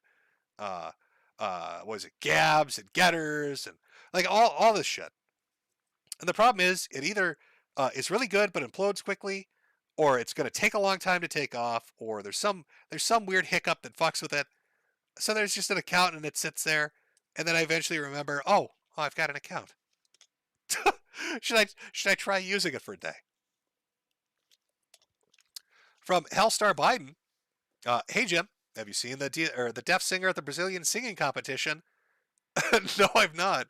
Gabs and Getters and like all this shit. And the problem is it either is really good but implodes quickly, or it's going to take a long time to take off, or there's some weird hiccup that fucks with it. So there's just an account and it sits there, and then I eventually remember, oh, I've got an account. should I try using it for a day? From Hellstar Biden, hey Jim, have you seen the deaf singer at the Brazilian singing competition? No, I've not.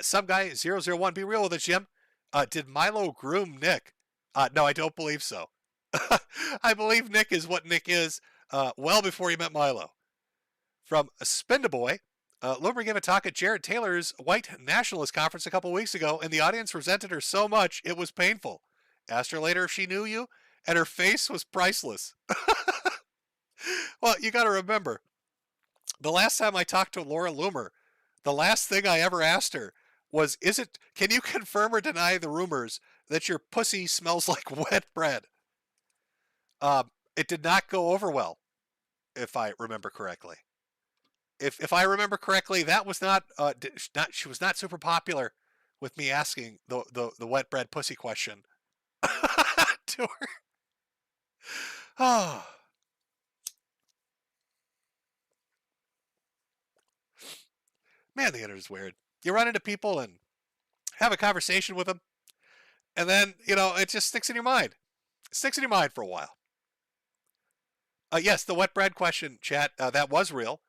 Some guy 001, be real with us, Jim. Did Milo groom Nick? No, I don't believe so. I believe Nick is what Nick is well before he met Milo. From Spindaboy, Lumber gave a talk at Jared Taylor's white nationalist conference a couple weeks ago, and the audience resented her so much it was painful. Asked her later if she knew you, and her face was priceless. Well, you got to remember, the last time I talked to Laura Loomer, the last thing I ever asked her was, can you confirm or deny the rumors that your pussy smells like wet bread? It did not go over well, if I remember correctly. If I remember correctly, that was she was not super popular with me asking the wet bread pussy question to her. Oh. Man, the internet is weird. You run into people and have a conversation with them, and then, it just sticks in your mind. It sticks in your mind for a while. Yes, the wet bread question, chat, that was real.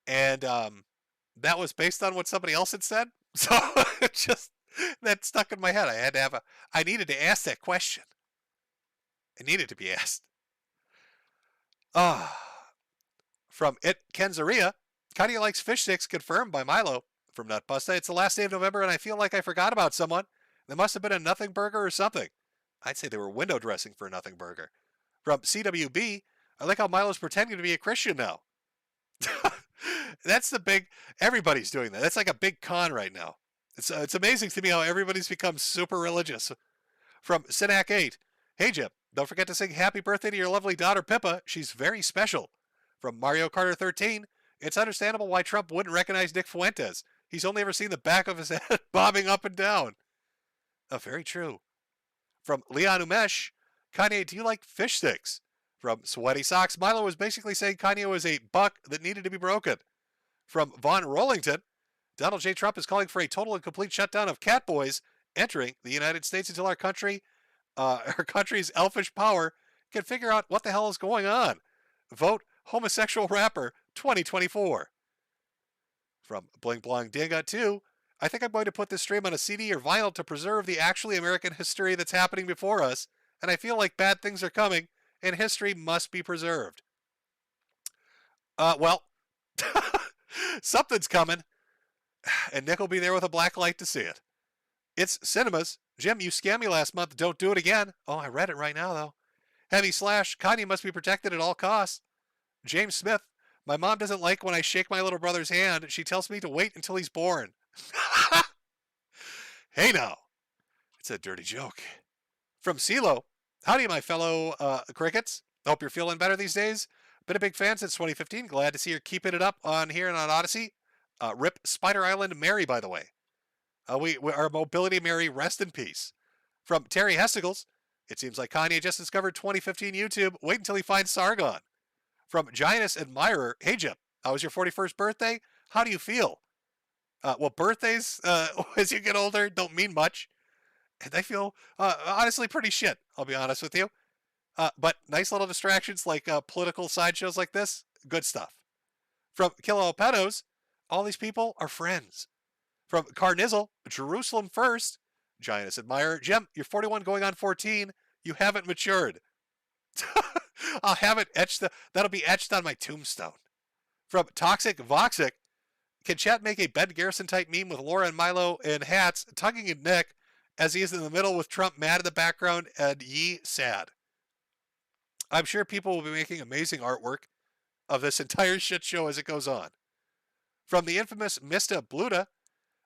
And that was based on what somebody else had said. So that stuck in my head. I needed to ask that question. It needed to be asked. From Kenzaria, Kanye likes fish sticks, confirmed by Milo. From Nutbusta, it's the last day of November and I feel like I forgot about someone. There must have been a nothing burger or something. I'd say they were window dressing for a nothing burger. From CWB, I like how Milo's pretending to be a Christian now. That's everybody's doing that. That's like a big con right now. It's amazing to me how everybody's become super religious. From Sinac 8, hey Jim, don't forget to sing happy birthday to your lovely daughter Pippa. She's very special. From Mario Carter 13, it's understandable why Trump wouldn't recognize Nick Fuentes. He's only ever seen the back of his head bobbing up and down. Very true. From Leon Umesh, Kanye, do you like fish sticks? From Sweaty Socks, Milo was basically saying Kanye was a buck that needed to be broken. From Von Rollington, Donald J. Trump is calling for a total and complete shutdown of catboys entering the United States until our country's elfish power can figure out what the hell is going on. Vote homosexual rapper 2024. From Bling Blong Dinga 2, I think I'm going to put this stream on a CD or vinyl to preserve the actually American history that's happening before us, and I feel like bad things are coming, and history must be preserved. Well, something's coming, and Nick will be there with a black light to see it. It's cinemas. Jim, you scammed me last month. Don't do it again. Oh, I read it right now, though. Heavy Slash, Kanye must be protected at all costs. James Smith, my mom doesn't like when I shake my little brother's hand. She tells me to wait until he's born. Hey now. It's a dirty joke. From CeeLo, howdy, my fellow crickets. Hope you're feeling better these days. Been a big fan since 2015. Glad to see you're keeping it up on here and on Odyssey. Rip Spider Island Mary, by the way. Our Mobility Mary, rest in peace. From Terry Hestigals, it seems like Kanye just discovered 2015 YouTube. Wait until he finds Sargon. From Giannis Admirer, hey Jim, how was your 41st birthday? How do you feel? Well, birthdays, as you get older, don't mean much. And I feel, honestly, pretty shit, I'll be honest with you. But nice little distractions like political sideshows like this, good stuff. From Kilo Pedos, all these people are friends. From Carnizzle, Jerusalem first, Giannis Admirer, Jim, you're 41 going on 14, you haven't matured. I'll have it etched, that'll be etched on my tombstone. From Toxic Voxic, can chat make a Ben Garrison type meme with Laura and Milo in hats, tugging at Nick as he is in the middle with Trump mad in the background and Yee sad? I'm sure people will be making amazing artwork of this entire shit show as it goes on. From the infamous Mista Bludia,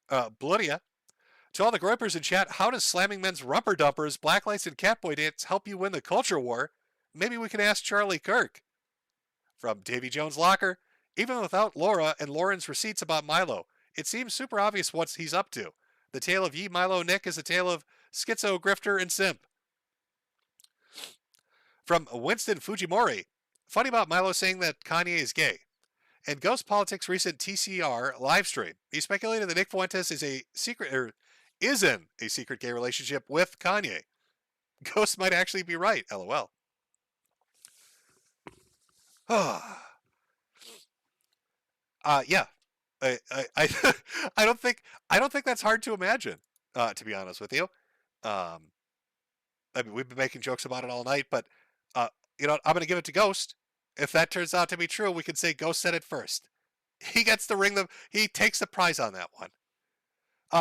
to all the groypers in chat, how does slamming men's rumper dumpers, blacklights, and catboy dance help you win the culture war? Maybe we can ask Charlie Kirk. From Davy Jones Locker, even without Laura and Lauren's receipts about Milo, it seems super obvious what he's up to. The tale of Yee, Milo, Nick is a tale of schizo, grifter, and simp. From Winston Fujimori, funny about Milo saying that Kanye is gay. And Ghost Politics' recent TCR live stream, he speculated that Nick Fuentes is in a secret gay relationship with Kanye. Ghost might actually be right. LOL. Yeah. I don't think that's hard to imagine. To be honest with you, I mean, we've been making jokes about it all night, but you know, I'm going to give it to Ghost. If that turns out to be true, we can say Ghost said it first. He gets to ring them. He takes the prize on that one.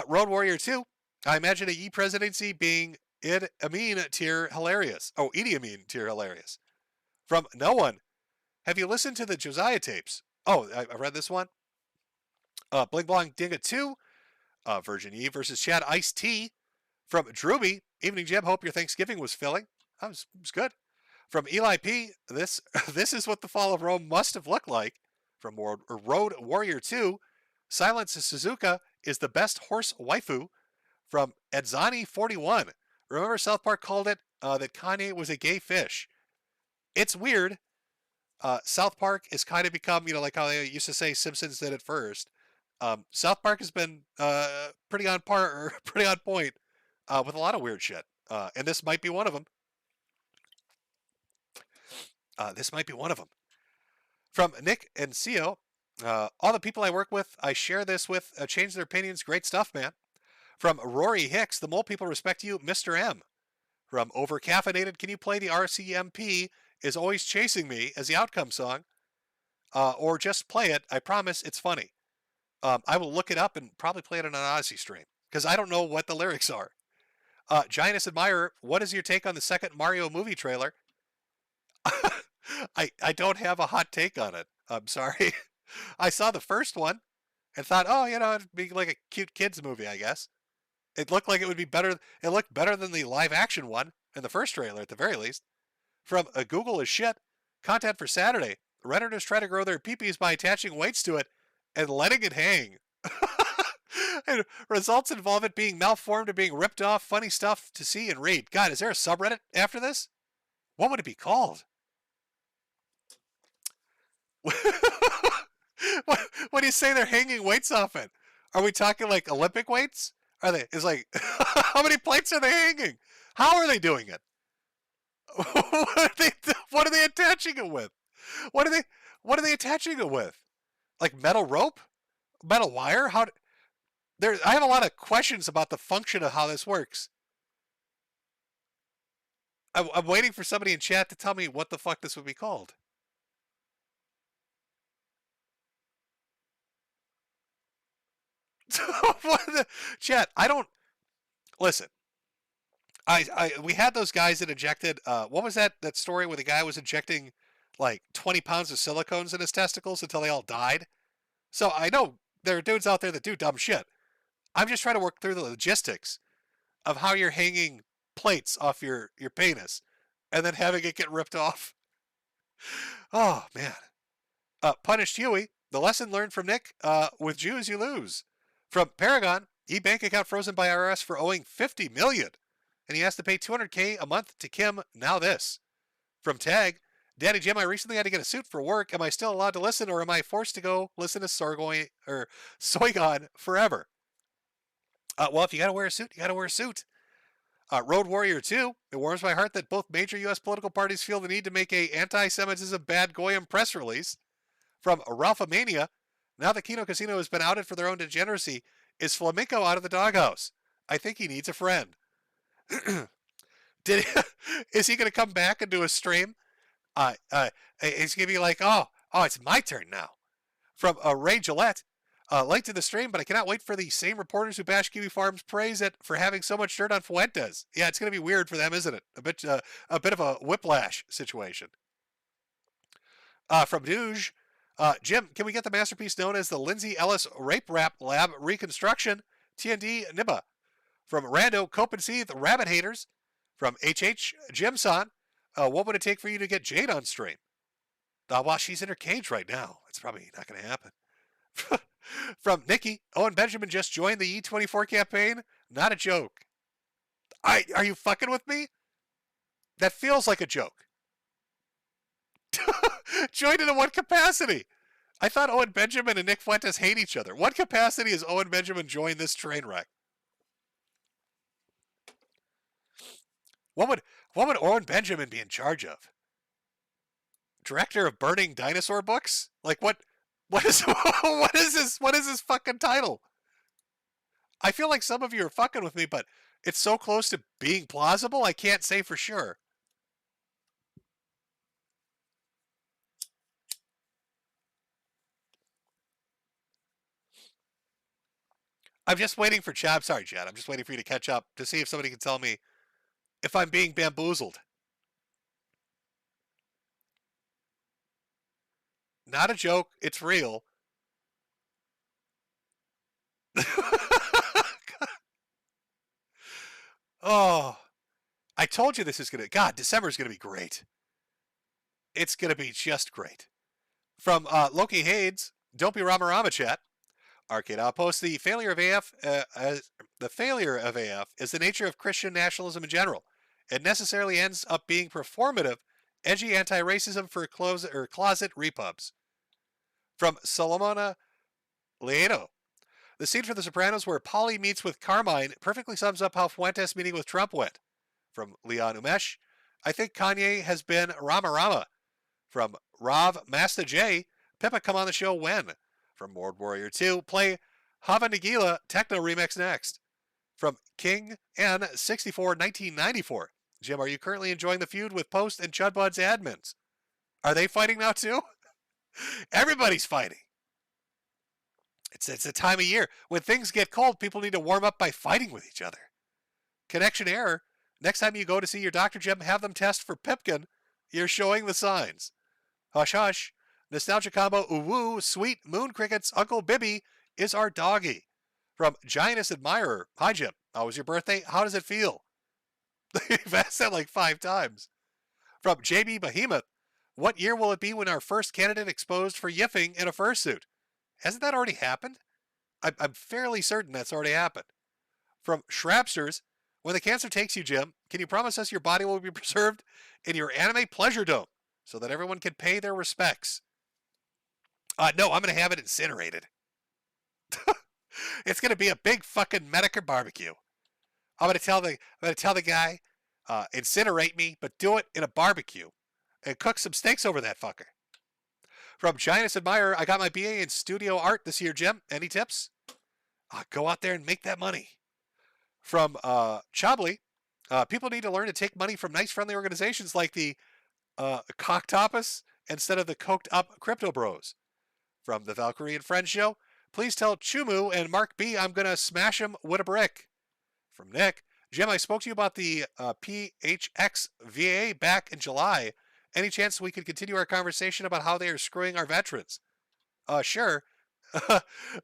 Road Warrior 2. I imagine a Yi presidency being Idi Amin tier hilarious. Oh, Idi Amin tier hilarious. From No One. Have you listened to the Josiah tapes? Oh, I read this one. Bling Blong Dinga 2. Virgin Eve versus Chad Ice-T. From Drooby. Evening Jim. Hope your Thanksgiving was filling. That was good. From Eli P. This is what the fall of Rome must have looked like. From Road Warrior 2. Silence Suzuka is the best horse waifu. From Edzani41. Remember South Park called it that Kanye was a gay fish. It's weird. South Park has kind of become, you know, like how they used to say Simpsons did at first. South Park has been pretty on point with a lot of weird shit. And this might be one of them. From Nick andCio, all the people I work with, I share this with, change their opinions. Great stuff, man. From Rory Hicks, the mole people respect you, Mr. M. From Overcaffeinated, can you play the RCMP is Always Chasing Me as the outcome song? Or just play it. I promise it's funny. I will look it up and probably play it on an Odyssey stream because I don't know what the lyrics are. Giannis Admirer, what is your take on the second Mario movie trailer? I don't have a hot take on it. I'm sorry. I saw the first one and thought, oh, you know, it'd be like a cute kids movie, I guess. It looked like it would be better. It looked better than the live action one in the first trailer, at the very least. From Google is shit. Content for Saturday. Redditors try to grow their peepees by attaching weights to it and letting it hang. And results involve it being malformed or being ripped off. Funny stuff to see and read. God, is there a subreddit after this? What would it be called? What do you say they're hanging weights off it? Are we talking like Olympic weights? Are they? It's like, how many plates are they hanging? How are they doing it? What are they attaching it with? What are they attaching it with? Like metal rope? Metal wire? I have a lot of questions about the function of how this works. I'm waiting for somebody in chat to tell me what the fuck this would be called. Chat, I don't listen. We had those guys that injected. What was that story where the guy was injecting like 20 pounds of silicones in his testicles until they all died? So I know there are dudes out there that do dumb shit. I'm just trying to work through the logistics of how you're hanging plates off your penis and then having it get ripped off. Oh man. Punished Huey. The lesson learned from Nick. With Jews you lose. From Paragon, e-bank account frozen by IRS for owing $50 million. And he has to pay $200K a month to Kim. Now this. From Tag, Daddy Jim, I recently had to get a suit for work. Am I still allowed to listen, or am I forced to go listen to Soygon forever? Well, if you got to wear a suit, you got to wear a suit. Road Warrior 2, it warms my heart that both major U.S. political parties feel the need to make a anti-Semitism bad goyim press release. From Ralphamania, now that Kino Casino has been outed for their own degeneracy, is Flamenco out of the doghouse? I think he needs a friend. Is he going to come back and do a stream? He's going to be like, oh, it's my turn now. From Ray Gillette, link to the stream, but I cannot wait for the same reporters who bash Kiwi Farms praise it for having so much dirt on Fuentes. Yeah, it's going to be weird for them, isn't it? A bit of a whiplash situation. From Douge, Jim, can we get the masterpiece known as the Lindsay Ellis Rape Rap Lab Reconstruction? TND Nibba. From Rando Copenseeth Rabbit Haters. From HH Jimson, what would it take for you to get Jade on stream? Well, she's in her cage right now. It's probably not going to happen. From Nikki, Owen Benjamin just joined the E24 campaign. Not a joke. Are you fucking with me? That feels like a joke. Joined in what capacity? I thought Owen Benjamin and Nick Fuentes hate each other. What capacity has Owen Benjamin joined this train wreck? What would Owen Benjamin be in charge of? Director of burning dinosaur books? Like what is what is this fucking title? I feel like some of you are fucking with me, but it's so close to being plausible, I can't say for sure. I'm just waiting for Chad. Sorry, Chad. I'm just waiting for you to catch up to see if somebody can tell me if I'm being bamboozled. Not a joke. It's real. Oh, I told you this is going to... God, December is going to be great. It's going to be just great. From Loki Hades, Don't Be Rama Rama Chat. Arcade Outpost, the failure of AF is the nature of Christian nationalism in general. It necessarily ends up being performative, edgy anti-racism for closet repubs. From Solomona Leano, the scene from The Sopranos where Polly meets with Carmine perfectly sums up how Fuentes' meeting with Trump went. From Leon Umesh, I think Kanye has been Rama Rama. From Rav Masta J, Pippa come on the show when? From World Warrior 2, play Hava Nagila Techno Remix next. From King N64 1994, Jim, are you currently enjoying the feud with Post and Chudbud's admins? Are they fighting now too? Everybody's fighting. It's a time of year. When things get cold, people need to warm up by fighting with each other. Connection error. Next time you go to see your doctor, Jim, have them test for Pipkin. You're showing the signs. Hush, hush. Nostalgia combo, woo, sweet moon crickets, Uncle Bibby is our doggy. From Giantess Admirer, hi Jim, how was your birthday? How does it feel? You've asked that like 5 times. From JB Behemoth, what year will it be when our first candidate exposed for yiffing in a fursuit? Hasn't that already happened? I'm fairly certain that's already happened. From Shrapsters, when the cancer takes you, Jim, can you promise us your body will be preserved in your anime pleasure dome so that everyone can pay their respects? No, I'm going to have it incinerated. It's going to be a big fucking Metokur barbecue. I'm going to tell the guy, incinerate me, but do it in a barbecue and cook some steaks over that fucker. From Giantess Admirer, I got my BA in studio art this year, Jim. Any tips? Go out there and make that money. From Chably, people need to learn to take money from nice, friendly organizations like the Cocktopus instead of the coked up crypto bros. From the Valkyrie and Friends show, please tell Chumu and Mark B I'm going to smash him with a brick. From Nick, Jim, I spoke to you about the PHX VA back in July. Any chance we could continue our conversation about how they are screwing our veterans? Sure.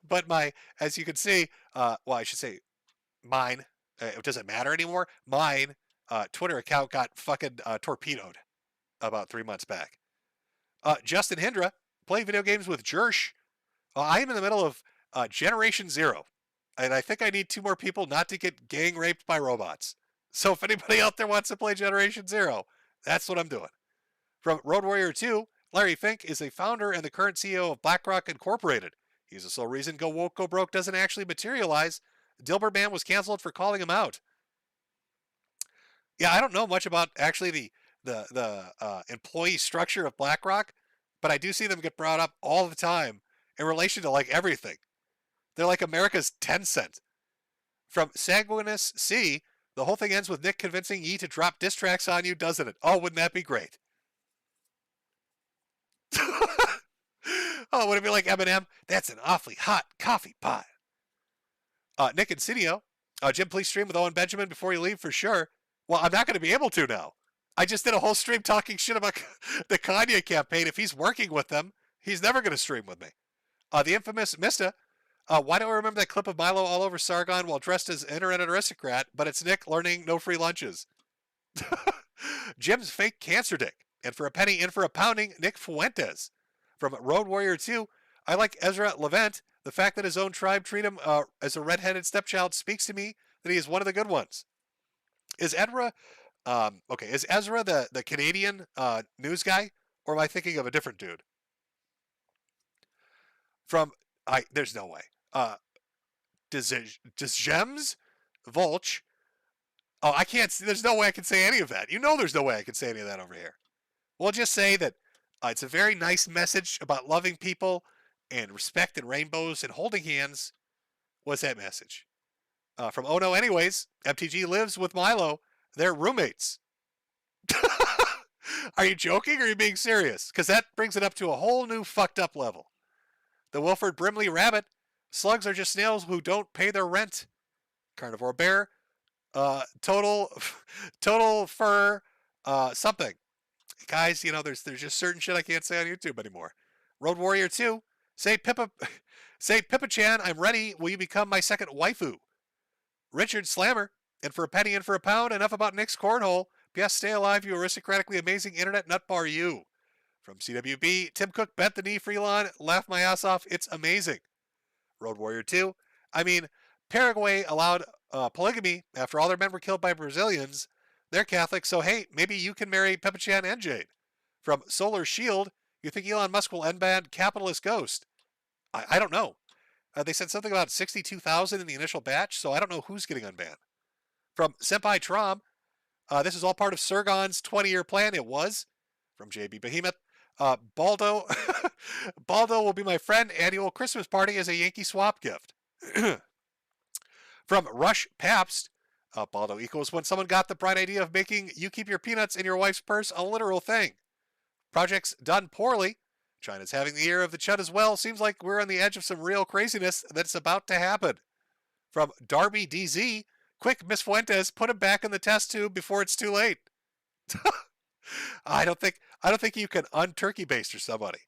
But as you can see, well, I should say mine, it doesn't matter anymore. Mine Twitter account got fucking torpedoed about 3 months back. Justin Hindra, play video games with Jersh. I am in the middle of Generation Zero, and I think I need 2 more people not to get gang raped by robots. So if anybody out there wants to play Generation Zero, that's what I'm doing. From Road Warrior 2, Larry Fink is a founder and the current CEO of BlackRock Incorporated. He's the sole reason Go Woke, Go Broke doesn't actually materialize. Dilbert Man was canceled for calling him out. Yeah, I don't know much about actually the employee structure of BlackRock, but I do see them get brought up all the time in relation to like everything. They're like America's Tencent. From Sanguinous C, the whole thing ends with Nick convincing Yi to drop diss tracks on you, doesn't it? Oh, wouldn't that be great? Oh, would it be like Eminem? That's an awfully hot coffee pot. Nick Insidio, Jim, please stream with Owen Benjamin before you leave for sure. Well, I'm not going to be able to now. I just did a whole stream talking shit about the Kanye campaign. If he's working with them, he's never going to stream with me. The infamous Mista, why don't I remember that clip of Milo all over Sargon while dressed as internet aristocrat, but it's Nick learning no free lunches. Jim's fake cancer dick. And for a penny in for a pounding, Nick Fuentes. From Road Warrior 2, I like Ezra Levent. The fact that his own tribe treat him as a redheaded stepchild speaks to me that he is one of the good ones. Is Ezra, okay, is Ezra the Canadian news guy, or am I thinking of a different dude? There's no way. Does Gems, Volch? Oh, I can't. There's no way I can say any of that. You know, there's no way I can say any of that over here. We'll just say that it's a very nice message about loving people and respect and rainbows and holding hands. What's that message? From Oh No Anyways, MTG lives with Milo. They're roommates. Are you joking or are you being serious? Because that brings it up to a whole new fucked up level. The Wilford Brimley Rabbit. Slugs are just snails who don't pay their rent. Carnivore Bear. Total fur. Something. Guys, you know, there's just certain shit I can't say on YouTube anymore. Road Warrior 2. Say Pippa-chan, I'm ready. Will you become my second waifu? Richard Slammer. And for a penny and for a pound, enough about Nick's cornhole. P.S. Stay alive, you aristocratically amazing internet nutbar you. From CWB, Tim Cook bent the knee for Elon. Laughed my ass off. It's amazing. Road Warrior 2. I mean, Paraguay allowed polygamy after all their men were killed by Brazilians. They're Catholic, so hey, maybe you can marry Peppa-chan and Jade. From Solar Shield, you think Elon Musk will unban capitalist ghost? I don't know. They said something about 62,000 in the initial batch, so I don't know who's getting unbanned. From Senpai Trom, this is all part of Sergon's 20-year plan. It was. From JB Behemoth, Baldo will be my friend. Annual Christmas party as a Yankee swap gift. From Rush Pabst, Baldo equals when someone got the bright idea of making you keep your peanuts in your wife's purse a literal thing. Projects done poorly. China's having the year of the Chud as well. Seems like we're on the edge of some real craziness that's about to happen. From Darby DZ, quick, Miss Fuentes, put him back in the test tube before it's too late. I don't think you can un-turkey baster somebody.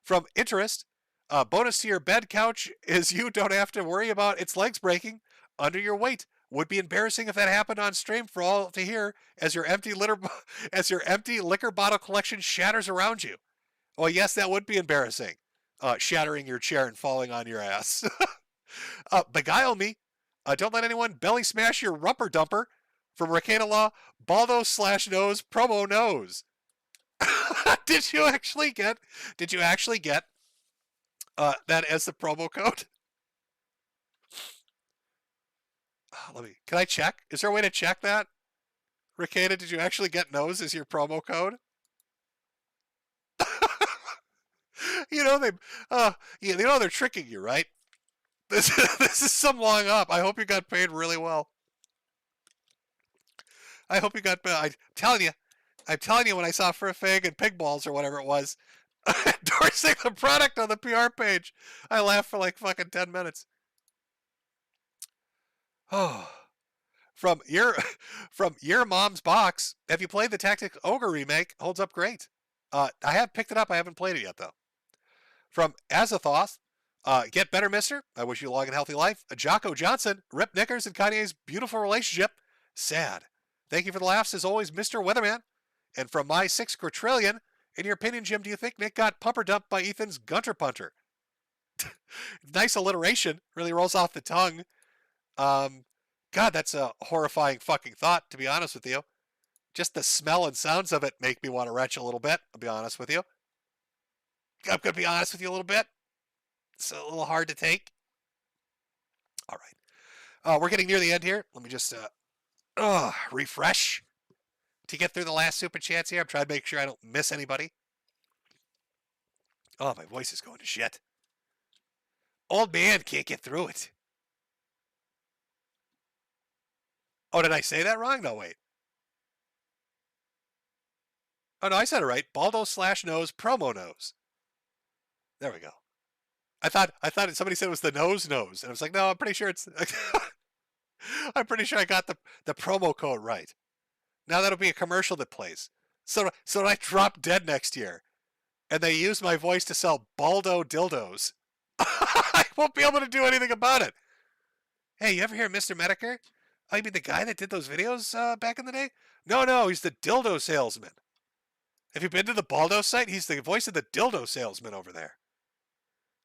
From Interest, bonus to your bed couch is you don't have to worry about its legs breaking under your weight. Would be embarrassing if that happened on stream for all to hear as your empty liquor bottle collection shatters around you. Well, yes, that would be embarrassing. Shattering your chair and falling on your ass. Beguile me. Don't let anyone belly smash your rumper dumper. From Ricana Law, Baldo/nose promo nose. Did you actually get that as the promo code? Can I check? Is there a way to check that? Ricana, did you actually get nose as your promo code? You know they're tricking you, right? This is some long up. I hope you got paid really well. I hope you got paid. I'm telling you, when I saw Fur Fig and Pig Balls or whatever it was endorsing the product on the PR page, I laughed for like fucking 10 minutes. Oh, from your mom's box. Have you played the Tactics Ogre remake? Holds up great. I have picked it up. I haven't played it yet though. From Azathoth, get better, mister. I wish you a long and healthy life. Jocko Johnson, Rip Knickers and Kanye's beautiful relationship. Sad. Thank you for the laughs as always, Mr. Weatherman. And from my 6 quadrillion, in your opinion, Jim, do you think Nick got pumper dumped by Ethan's Gunter Punter? Nice alliteration. Really rolls off the tongue. God, that's a horrifying fucking thought, to be honest with you. Just the smell and sounds of it make me want to retch a little bit, I'll be honest with you. I'm going to be honest with you a little bit. It's a little hard to take. All right. We're getting near the end here. Let me just refresh to get through the last super chats here. I'm trying to make sure I don't miss anybody. Oh, my voice is going to shit. Old man can't get through it. Oh, did I say that wrong? No, wait. Oh, no, I said it right. Baldo/nose promo nose. There we go. I thought somebody said it was the nose, and I was like, no, I'm pretty sure it's. I'm pretty sure I got the promo code right. Now that'll be a commercial that plays. So I drop dead next year, and they use my voice to sell Baldo dildos. I won't be able to do anything about it. Hey, you ever hear Mr. Metokur? Oh, you mean the guy that did those videos back in the day? No, he's the dildo salesman. Have you been to the Baldo site? He's the voice of the dildo salesman over there.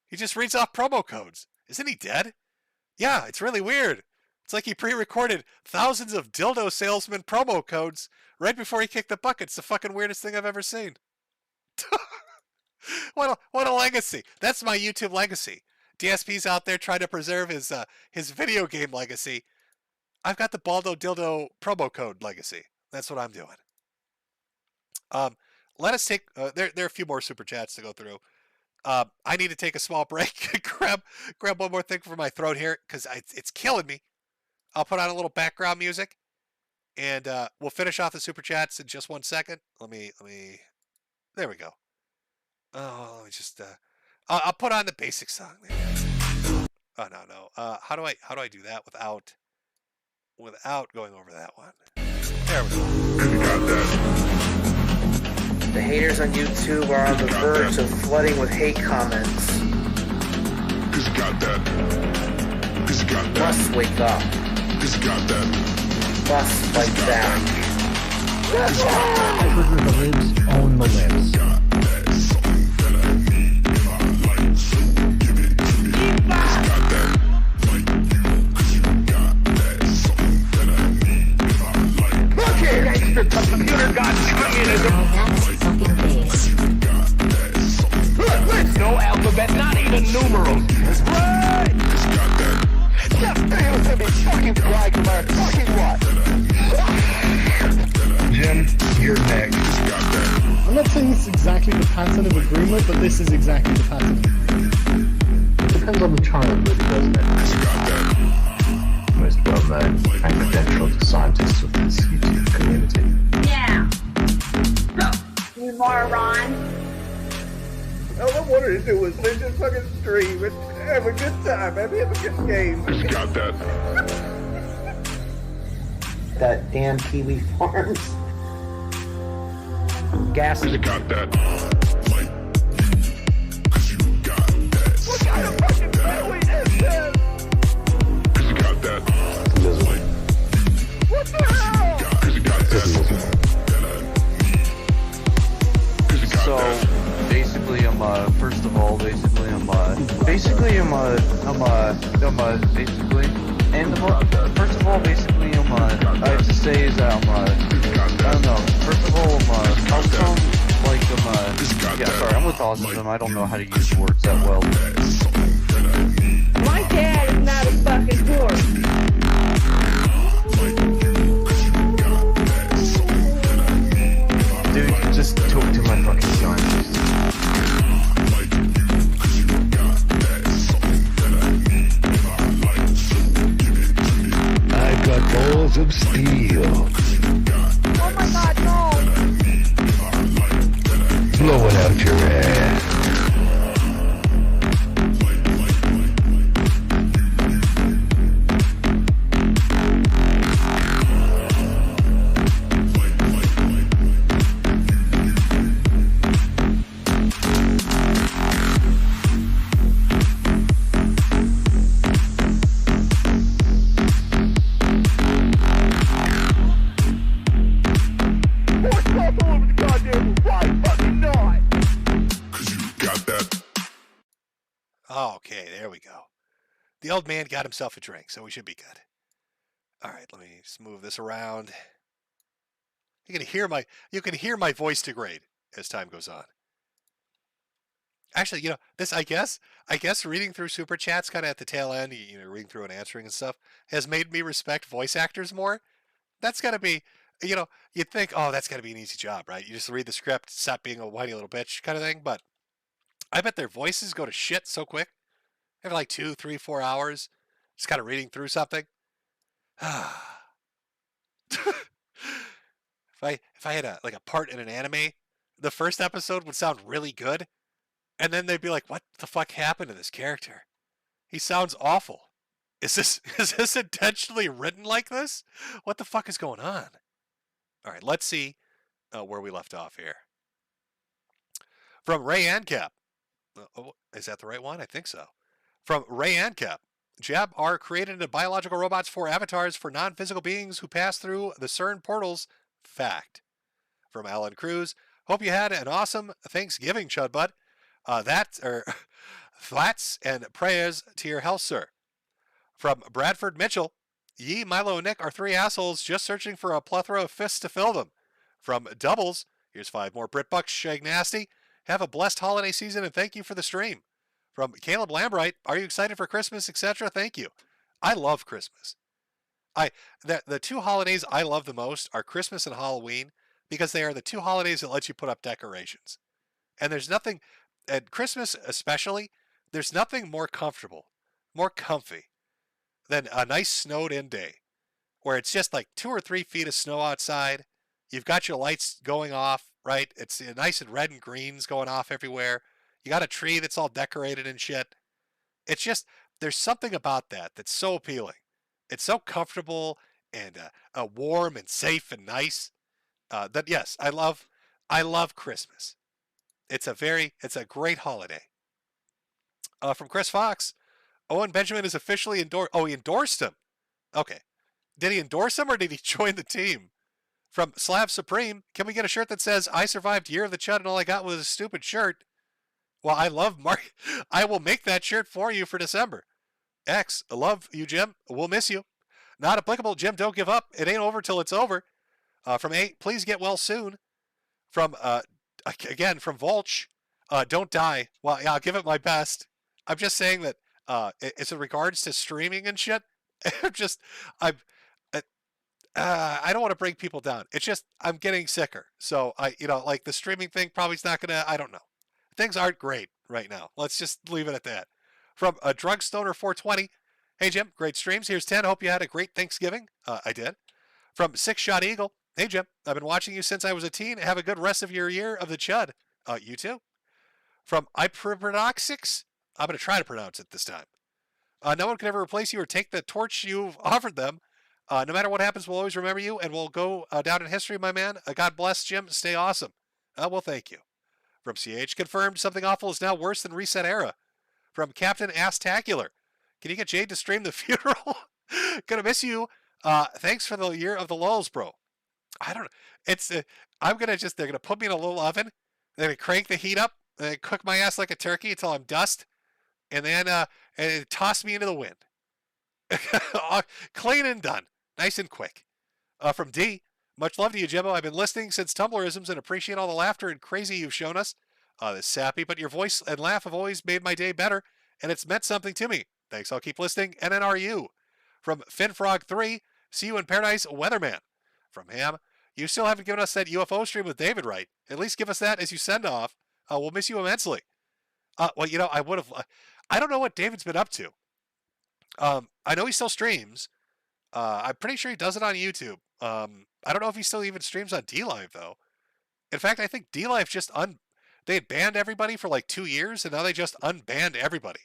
He just reads off promo codes. Isn't he dead? Yeah, it's really weird. It's like he pre-recorded thousands of dildo salesman promo codes right before he kicked the bucket. It's the fucking weirdest thing I've ever seen. What a legacy. That's my YouTube legacy. DSP's out there trying to preserve his video game legacy. I've got the Baldo Dildo promo code legacy. That's what I'm doing. Let us take there are a few more super chats to go through. I need to take a small break. grab one more thing for my throat here because it's killing me. I'll put on a little background music, and we'll finish off the super chats in just 1 second. Let me. There we go. Oh, let me just. I'll put on the basic song. Oh no. How do I do that without going over that one? There we go. The haters on YouTube are on the verge of flooding with hate comments. Must wake up. Must fight back. The libs own the libs. Gangster computer got communism. Look, no alphabet, not even numerals. That's right. Just fails to be fucking quiet about fucking what? Jim, you're next. I'm not saying it's exactly the pattern of agreement, but this is exactly the pattern of agreement. It depends on the child, really, doesn't it? Most well-known and credentialed scientists of this YouTube community. Yeah. You moron. All I wanted to do was just fucking stream and have a good time, have a good game. Who's got that? That damn Kiwi Farms. Gas. Who's got that? What kind of fucking family is this? Who's got that? What the hell? Who's got that? So basically, first of all, I have to say is that I don't know. First of all, how come, I'm with autism. I don't know how to use words that well. My dad is not a fucking horse. Dude, just talk to my fucking scientist. I've got balls of steel. Oh my god, no! Blowing out your ass. Okay, there we go. The old man got himself a drink, so we should be good. All right, let me just move this around. You can hear my voice degrade as time goes on. Actually, this I guess reading through super chats kind of at the tail end, reading through and answering and stuff, has made me respect voice actors more. That's got to be, you'd think, oh, that's got to be an easy job, right? You just read the script, stop being a whiny little bitch kind of thing, but I bet their voices go to shit so quick. Every like 2, 3, 4 hours, just kind of reading through something. If I had a part in an anime, the first episode would sound really good, and then they'd be like, "What the fuck happened to this character? He sounds awful. Is this intentionally written like this? What the fuck is going on?" All right, let's see where we left off here. From Ray Ancap. Is that the right one? I think so. From Ray Ancap. Jab are created into biological robots for avatars for non-physical beings who pass through the CERN portals. Fact. From Alan Cruz. Hope you had an awesome Thanksgiving, Chud Bud. Flats and prayers to your health, sir. From Bradford Mitchell. Yee, Milo, and Nick are three assholes just searching for a plethora of fists to fill them. From Doubles, here's 5 more BritBucks, Shag Nasty. Have a blessed holiday season and thank you for the stream. From Caleb Lambright, are you excited for Christmas, etc.? Thank you. I love Christmas. The 2 holidays I love the most are Christmas and Halloween because they are the 2 holidays that let you put up decorations. And there's nothing, at Christmas especially, there's nothing more comfortable, more comfy than a nice snowed in day where it's just like 2 or 3 feet of snow outside. You've got your lights going off, right? It's nice and red and greens going off everywhere. You got a tree that's all decorated and shit. It's just, there's something about that that's so appealing. It's so comfortable and warm and safe and nice. That yes, I love Christmas. It's a great holiday. From Chris Fox, Owen Benjamin is officially endorsed. Oh, he endorsed him. Okay. Did he endorse him or did he join the team? From Slav Supreme, can we get a shirt that says, I survived Year of the Chud and all I got was a stupid shirt? Well, I love Mark. I will make that shirt for you for December. X, I love you, Jim. We'll miss you. Not applicable. Jim, don't give up. It ain't over till it's over. From 8, please get well soon. From, again, from Volch, don't die. Well, yeah, I'll give it my best. I'm just saying that it's in regards to streaming and shit. I don't want to bring people down. It's just, I'm getting sicker. So like the streaming thing probably is not going to, I don't know. Things aren't great right now. Let's just leave it at that. From a Drugstoner 420. Hey, Jim, great streams. Here's 10. Hope you had a great Thanksgiving. I did. From 6 Shot Eagle. Hey, Jim, I've been watching you since I was a teen. Have a good rest of your year of the Chud. You too. From Iprodoxics. I'm going to try to pronounce it this time. No one can ever replace you or take the torch you've offered them. No matter what happens, we'll always remember you, and we'll go down in history, my man. God bless, Jim. Stay awesome. Well, thank you. From CH, confirmed something awful is now worse than Reset Era. From Captain Astacular, can you get Jade to stream the funeral? Gonna miss you. Thanks for the year of the lulls, bro. I don't know. It's they're gonna put me in a little oven. They're gonna crank the heat up. They cook my ass like a turkey until I'm dust, and then toss me into the wind. Clean and done. Nice and quick. From D, much love to you, Jimbo. I've been listening since Tumblrisms and appreciate all the laughter and crazy you've shown us. This sappy, but your voice and laugh have always made my day better, and it's meant something to me. Thanks, I'll keep listening. NNRU. From Finfrog3, see you in paradise, Weatherman. From Ham, you still haven't given us that UFO stream with David right. At least give us that as you send off. We'll miss you immensely. Well, I would have. I don't know what David's been up to. I know he still streams. I'm pretty sure he does it on YouTube. I don't know if he still even streams on DLive though. In fact, I think DLive just they had banned everybody for like 2 years, and now they just unbanned everybody.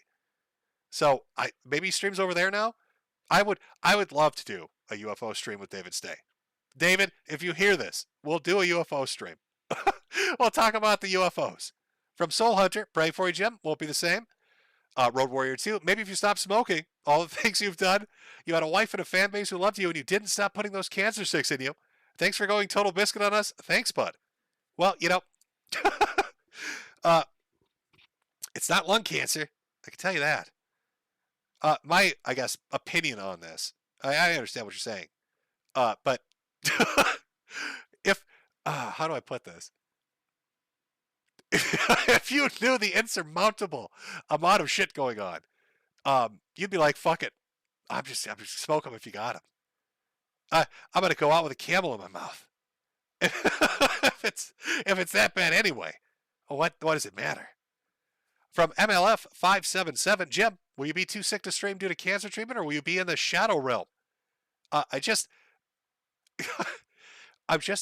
So maybe he streams over there now. I would love to do a UFO stream with David Stay. David, if you hear this, we'll do a UFO stream. We'll talk about the UFOs. From Soul Hunter, praying for you, Jim. Won't be the same. Road Warrior 2, maybe if you stop smoking, all the things you've done, you had a wife and a fan base who loved you, and you didn't stop putting those cancer sticks in you. Thanks for going total biscuit on us. Thanks, bud. Well, it's not lung cancer. I can tell you that. My, I guess, opinion on this. I understand what you're saying. But how do I put this? If you knew the insurmountable amount of shit going on, you'd be like, fuck it. I'm just smoke them if you got them. I'm going to go out with a camel in my mouth. if it's that bad anyway, what does it matter? From MLF 577, Jim, will you be too sick to stream due to cancer treatment, or will you be in the shadow realm? I'm just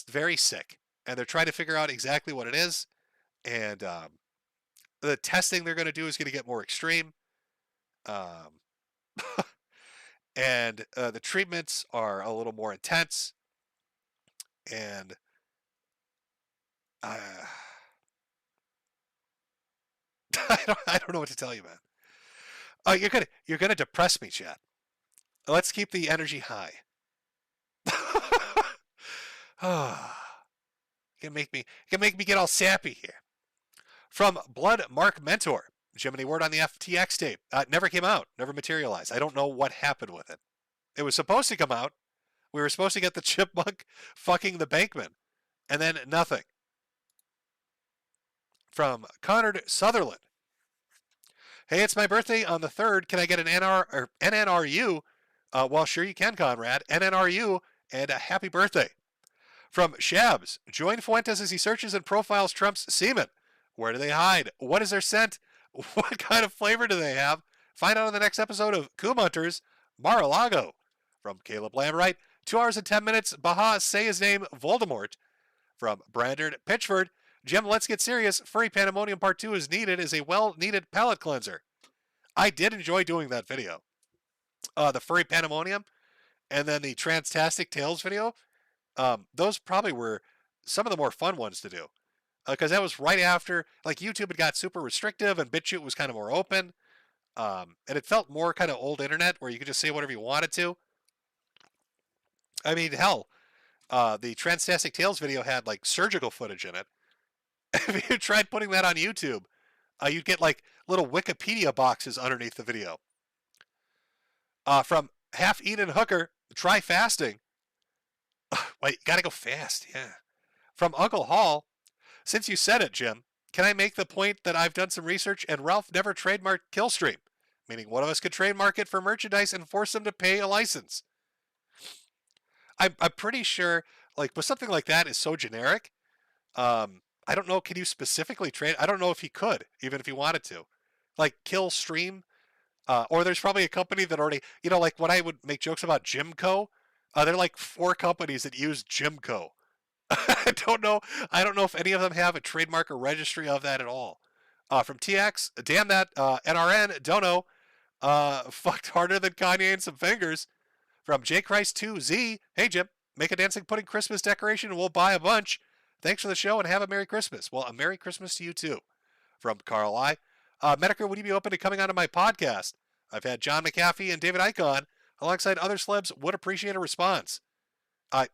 very sick, and they're trying to figure out exactly what it is, and the testing they're going to do is going to get more extreme, and the treatments are a little more intense, and I don't know what to tell you, man. You're gonna depress me, chat. Let's keep the energy high. You can make me get all sappy here. From Blood Mark Mentor, Jim, any word on the FTX tape? Never came out, never materialized. I don't know what happened with it. It was supposed to come out. We were supposed to get the chipmunk fucking the bankman, and then nothing. From Connor Sutherland. Hey, it's my birthday on the 3rd. Can I get an NNRU? Well, sure you can, Conrad. NNRU, and a happy birthday. From Shabs. Join Fuentes as he searches and profiles Trump's semen. Where do they hide? What is their scent? What kind of flavor do they have? Find out in the next episode of Coom Hunters, Mar-a-Lago. From Caleb Lambright. 2 hours and 10 minutes. Baha, say his name, Voldemort. From Brandon Pitchford. Jim, let's get serious. Furry Pandemonium Part 2 is needed as a well-needed palate cleanser. I did enjoy doing that video. The Furry Pandemonium and then the Transtastic Tales video. Those probably were some of the more fun ones to do. Because that was right after, like, YouTube had got super restrictive and BitChute was kind of more open. And it felt more kind of old internet where you could just say whatever you wanted to. I mean, hell, the Transtastic Tales video had, like, surgical footage in it. If you tried putting that on YouTube, you'd get, like, little Wikipedia boxes underneath the video. From Half-Eaten Hooker, try fasting. Wait, you gotta go fast, yeah. From Uncle Hall, since you said it, Jim, can I make the point that I've done some research and Ralph never trademarked Killstream? Meaning one of us could trademark it for merchandise and force them to pay a license. I'm pretty sure, like, with something like that is so generic, I don't know, can you specifically trade? I don't know if he could, even if he wanted to. Like, Killstream, or there's probably a company that already, you know, like when I would make jokes about Jimco, there are like 4 companies that use Jimco. I don't know if any of them have a trademark or registry of that at all. From TX, damn that, NRN, don't know. Fucked harder than Kanye and some fingers. From J Christ 2Z, hey Jim, make a dancing pudding Christmas decoration and we'll buy a bunch. Thanks for the show and have a Merry Christmas. Well, a Merry Christmas to you too. From Carl I. Metokur, would you be open to coming onto my podcast? I've had John McAfee and David Icke on, alongside other celebs. Would appreciate a response. If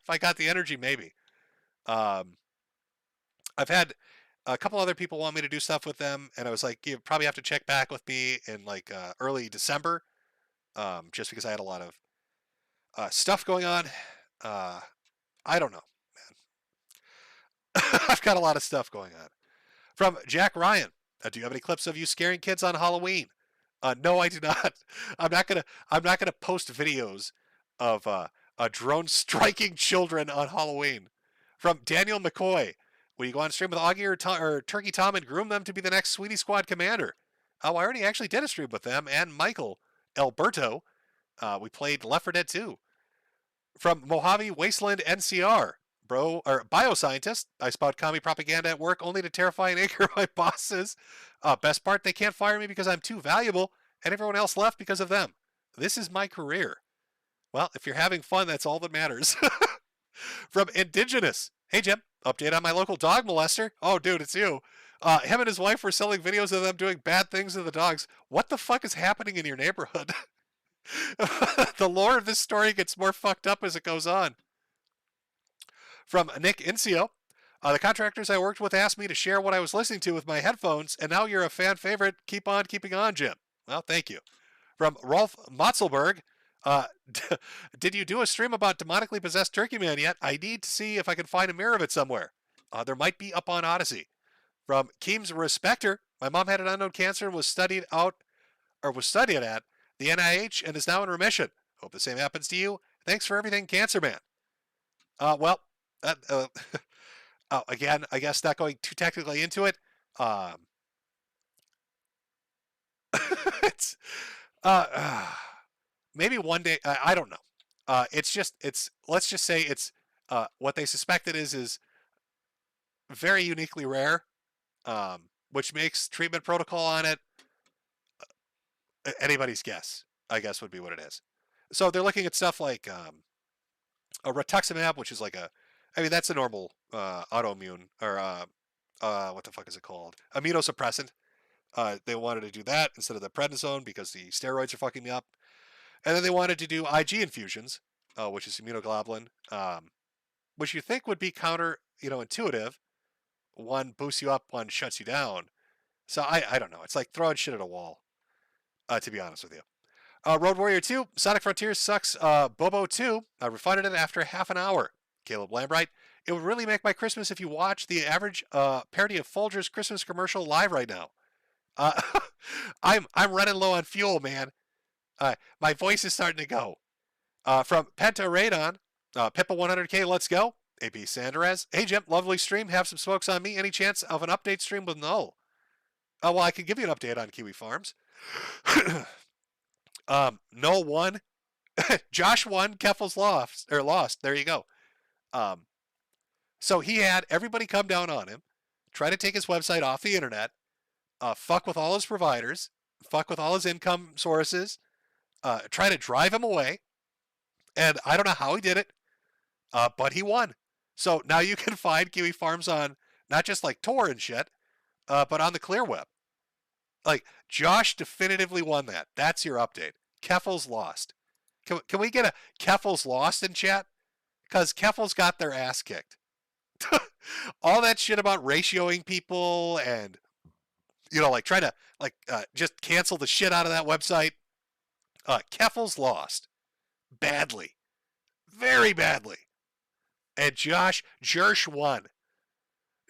I got the energy, maybe. I've had a couple other people want me to do stuff with them, and I was like, you probably have to check back with me in like early December, just because I had a lot of stuff going on. I don't know, man. I've got a lot of stuff going on. From Jack Ryan, do you have any clips of you scaring kids on Halloween? No, I do not. I'm not gonna post videos of a drone striking children on Halloween. From Daniel McCoy, will you go on stream with Augie or Turkey Tom and groom them to be the next Sweetie Squad commander? Oh, I already actually did a stream with them and Michael Alberto. We played Left 4 Dead 2. From Mojave Wasteland NCR, bro, or bioscientist, I spout commie propaganda at work only to terrify and anger my bosses. Best part, they can't fire me because I'm too valuable, and everyone else left because of them. This is my career. Well, if you're having fun, that's all that matters. From Indigenous, hey Jim, update on my local dog molester. Oh, dude, it's you. Him and his wife were selling videos of them doing bad things to the dogs. What the fuck is happening in your neighborhood? The lore of this story gets more fucked up as it goes on. From Nick Incio, the contractors I worked with asked me to share what I was listening to with my headphones, and now you're a fan favorite. Keep on keeping on, Jim. Well, thank you. From Rolf Motzelberg, did you do a stream about demonically possessed Turkey Man yet? I need to see if I can find a mirror of it somewhere. There might be up on Odyssey. From Keem's Respecter, my mom had an unknown cancer and was studied at the NIH and is now in remission. Hope the same happens to you. Thanks for everything, Cancer Man. Again, I guess not going too technically into it. It's maybe one day. I don't know. Let's just say it's what they suspect it is very uniquely rare, which makes treatment protocol on it anybody's guess. I guess would be what it is. So they're looking at stuff like a rituximab, which is like that's a normal autoimmune or what the fuck is it called? Immunosuppressant. They wanted to do that instead of the prednisone because the steroids are fucking me up. And then they wanted to do IG infusions, which is immunoglobulin, which you think would be intuitive. One boosts you up, one shuts you down. So I don't know. It's like throwing shit at a wall, to be honest with you. Road Warrior 2, Sonic Frontiers sucks. Bobo 2, I refunded it after half an hour. Caleb Lambright, it would really make my Christmas if you watch the average parody of Folger's Christmas commercial live right now. I'm running low on fuel, man. My voice is starting to go. From Penta Radon, Pippa 100K, let's go. AP Sanderez, hey Jim, lovely stream. Have some smokes on me. Any chance of an update stream with Null? Well, I can give you an update on Kiwi Farms. Null won. Josh won. Keffel's lost. There you go. So he had everybody come down on him, try to take his website off the internet, fuck with all his providers, fuck with all his income sources, try to drive him away. And I don't know how he did it, but he won. So now you can find Kiwi Farms on not just like Tor and shit, but on the clear web. Like, Josh definitively won that. That's your update. Keffel's lost. Can we get a Keffel's lost in chat? Because Keffel's got their ass kicked. All that shit about ratioing people and, like trying to just cancel the shit out of that website. Keffel's lost. Badly. Very badly. And Jersh won.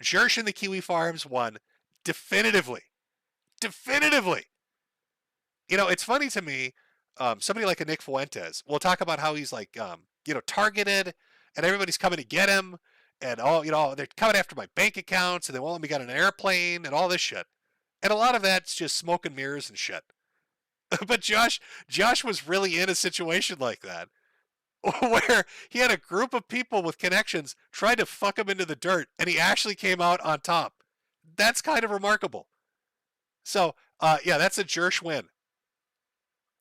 Jersh and the Kiwi Farms won definitively. Definitively. It's funny to me, somebody like a Nick Fuentes will talk about how he's like, targeted and everybody's coming to get him and they're coming after my bank accounts and they won't let me get on an airplane and all this shit. And a lot of that's just smoke and mirrors and shit. But Josh was really in a situation like that where he had a group of people with connections trying to fuck him into the dirt and he actually came out on top. That's kind of remarkable. So, that's a Jersh win.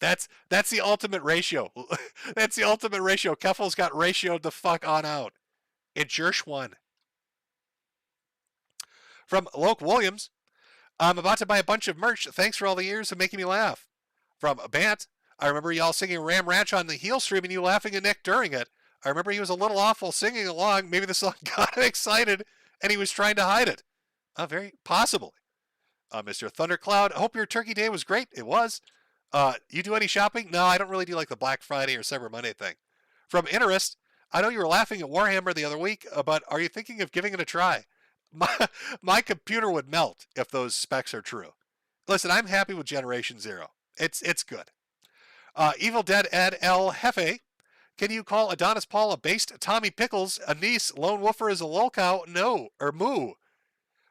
That's the ultimate ratio. That's the ultimate ratio. Keffel's got ratioed the fuck on out. And Jersh won. From Loke Williams, I'm about to buy a bunch of merch. Thanks for all the years of making me laugh. From Bant, I remember y'all singing Ram Ranch on the heel stream and you laughing at Nick during it. I remember he was a little awful singing along. Maybe the song got him excited and he was trying to hide it. Very possibly. Mr. Thundercloud, I hope your turkey day was great. It was. You do any shopping? No, I don't really do like the Black Friday or Cyber Monday thing. From Interest, I know you were laughing at Warhammer the other week, but are you thinking of giving it a try? My computer would melt if those specs are true. Listen, I'm happy with Generation Zero. It's good. Evil Dead Ed L. Hefe, can you call Adonis Paul a based Tommy Pickles, a niece, Lone Wolfer is a lolcow? No, or moo.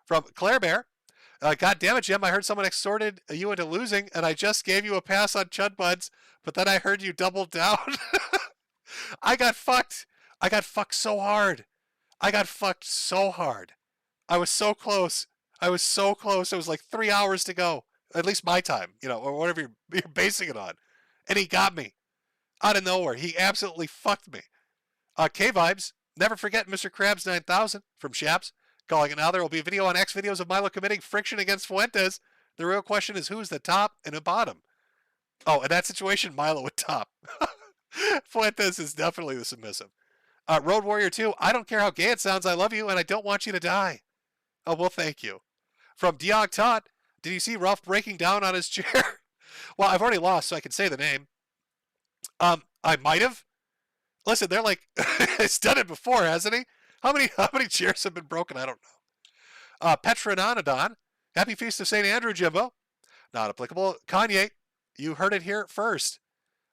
From Claire Bear, God damn it, Jim, I heard someone extorted you into losing, and I just gave you a pass on Chud Buds, but then I heard you double down. I got fucked. I got fucked so hard. I was so close. It was like 3 hours to go. At least my time, or whatever you're basing it on. And he got me. Out of nowhere. He absolutely fucked me. K-Vibes, never forget Mr. Krabs 9000 from Shaps. Calling it now, there will be a video on X videos of Milo committing friction against Fuentes. The real question is who's the top and the bottom? Oh, in that situation, Milo would top. Fuentes is definitely the submissive. Road Warrior 2, I don't care how gay it sounds, I love you, and I don't want you to die. Oh, well, thank you. From Diog Todd, did you see Ralph breaking down on his chair? Well, I've already lost, so I can say the name. I might have. Listen, they're like, he's done it before, hasn't he? How many chairs have been broken? I don't know. Petranonodon, happy feast of St. Andrew, Jimbo. Not applicable. Kanye, you heard it here first.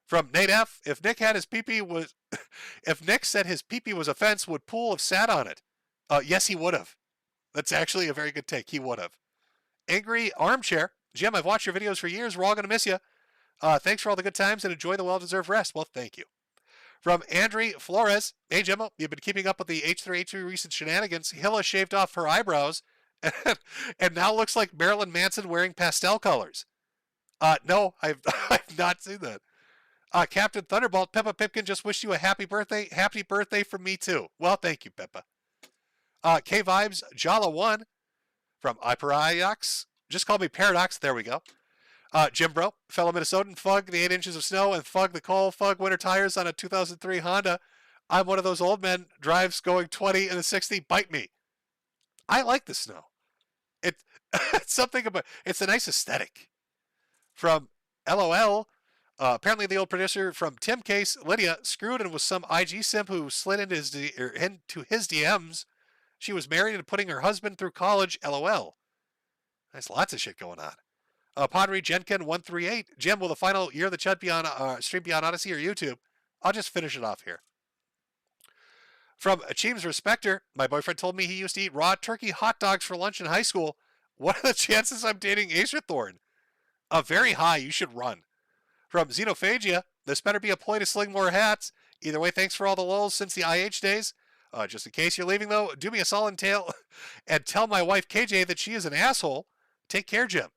From Nate F, if Nick said his pee-pee was a fence, would Pool have sat on it? Yes, he would have. That's actually a very good take. He would have. Angry Armchair, Jim, I've watched your videos for years. We're all going to miss you. Thanks for all the good times and enjoy the well-deserved rest. Well, thank you. From Andre Flores, hey, Jimbo, you've been keeping up with the H3H3 recent shenanigans. Hilla shaved off her eyebrows and now looks like Marilyn Manson wearing pastel colors. No, I've not seen that. Captain Thunderbolt, Peppa Pipkin just wished you a happy birthday. Happy birthday from me, too. Well, thank you, Peppa. K-Vibes, Jala1 from iParadox. Just call me Paradox. There we go. Jim Bro, fellow Minnesotan, Fug the 8 inches of snow and Fug the coal, Fug winter tires on a 2003 Honda. I'm one of those old men, drives going 20 and a 60, bite me. I like the snow. It's something about, it's a nice aesthetic. From LOL, Apparently, the old producer from Tim Case, Lydia, screwed and was some IG simp who slid into his DMs. She was married and putting her husband through college. LOL. There's lots of shit going on. Padre Jenkin 138. Jim, will the final year of the Chud be on stream be on Odyssey or YouTube? I'll just finish it off here. From Cheems Respecter, my boyfriend told me he used to eat raw turkey hot dogs for lunch in high school. What are the chances I'm dating Acerthorn? Very high. You should run. From Xenophagia, this better be a ploy to sling more hats. Either way, thanks for all the lulls since the IH days. Just in case you're leaving, though, do me a solid tail and tell my wife KJ that she is an asshole. Take care, Jim.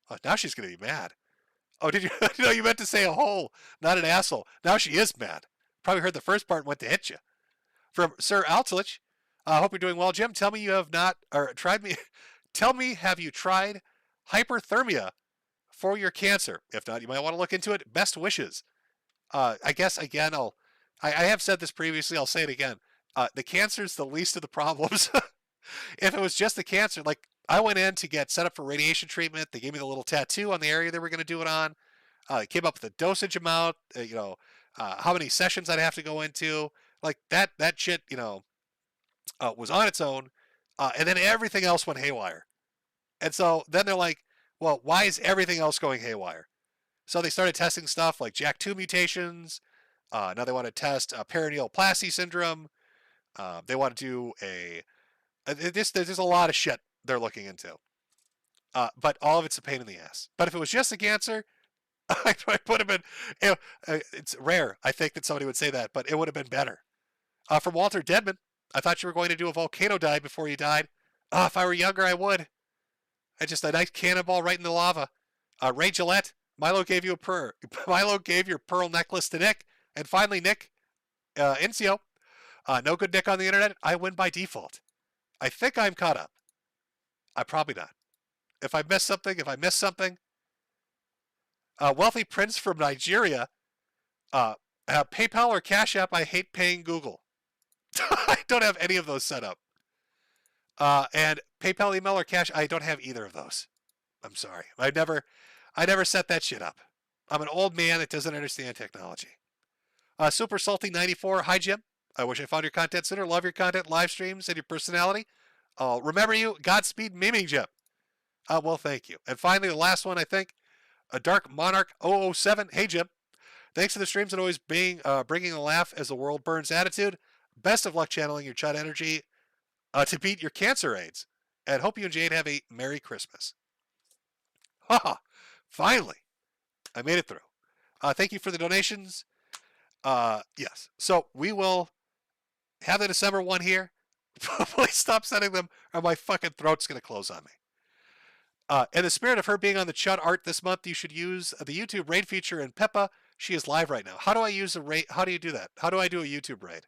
Oh, now she's going to be mad. Oh, did you? No, you meant to say a hole, not an asshole. Now she is mad. Probably heard the first part and went to hit you. From Sir Altlich, I hope you're doing well, Jim. Tell me you have not, or tried me. Tell me, have you tried hyperthermia for your cancer? If not, you might want to look into it. Best wishes. I guess, again, I have said this previously. I'll say it again. The cancer is the least of the problems. If it was just the cancer, like I went in to get set up for radiation treatment. They gave me the little tattoo on the area they were going to do it on. They came up with a dosage amount, how many sessions I'd have to go into. Like that shit, was on its own. And then everything else went haywire. And so then they're like, well, why is everything else going haywire? So they started testing stuff like JAK2 mutations. Now they want to test perineoplasty syndrome. They want to do there's a lot of shit they're looking into. But all of it's a pain in the ass. But if it was just a cancer, I would have been, it's rare, I think, that somebody would say that, but it would have been better. From Walter Deadman, I thought you were going to do a volcano dive before you died. If I were younger, I would. A nice cannonball right in the lava. Ray Gillette, Milo gave your pearl necklace to Nick. And finally, Nick, Incio, no good Nick on the internet. I win by default. I think I'm caught up. I'm probably not. If I miss something. Wealthy Prince from Nigeria. PayPal or Cash App, I hate paying Google. I don't have any of those set up. And PayPal, email, or Cash, I don't have either of those. I'm sorry. I never set that shit up. I'm an old man that doesn't understand technology. Super Salty 94. Hi, Jim. I wish I found your content sooner. Love your content, live streams, and your personality. Remember you. Godspeed, miming Jim. Well, thank you. And finally, the last one, I think. A Dark Monarch 007. Hey, Jim. Thanks for the streams and always bringing a laugh as the world burns attitude. Best of luck channeling your Chud energy to beat your cancer AIDS. And hope you and Jade have a Merry Christmas. Haha. Finally. I made it through. Thank you for the donations. Yes. So we will have the December one here. Please stop sending them or my fucking throat's going to close on me. In the spirit of her being on the Chud art this month, you should use the YouTube raid feature in Peppa. She is live right now. How do I use a raid? How do you do that? How do I do a YouTube raid?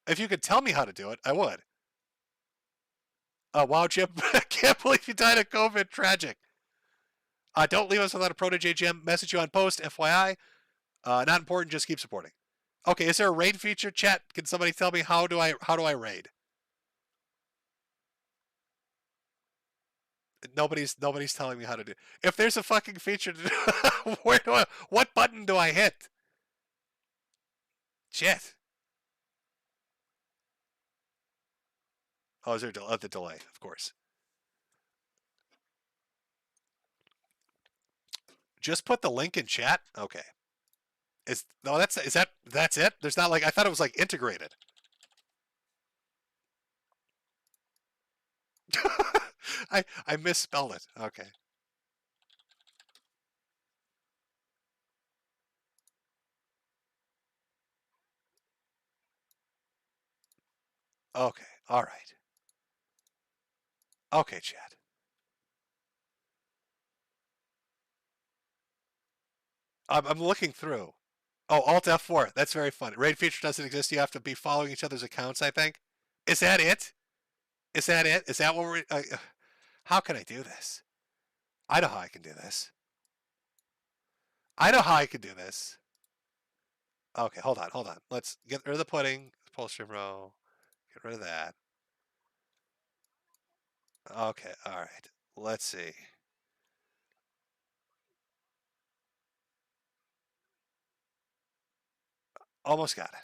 If you could tell me how to do it, I would. Wow, Jim. I can't believe you died of COVID. Tragic. Don't leave us without a protege, Jim. Message you on post, FYI. Not important, just keep supporting. Okay, is there a raid feature? Chat, can somebody tell me how do I raid? Nobody's telling me how to do. If there's a fucking feature to do, what button do I hit? Shit. Oh, is there the delay? Of course. Just put the link in chat. Okay. That's it? There's not I thought it was integrated. I misspelled it. Okay. Okay. All right. Okay, chat. I'm looking through. Oh, Alt F4. That's very fun. Raid feature doesn't exist. You have to be following each other's accounts, I think. Is that it? Is that it? Is that what we're... how can I do this? I know how I can do this. Okay, hold on. Let's get rid of the pudding. Pull stream row. Get rid of that. Okay, all right. Let's see. Almost got it.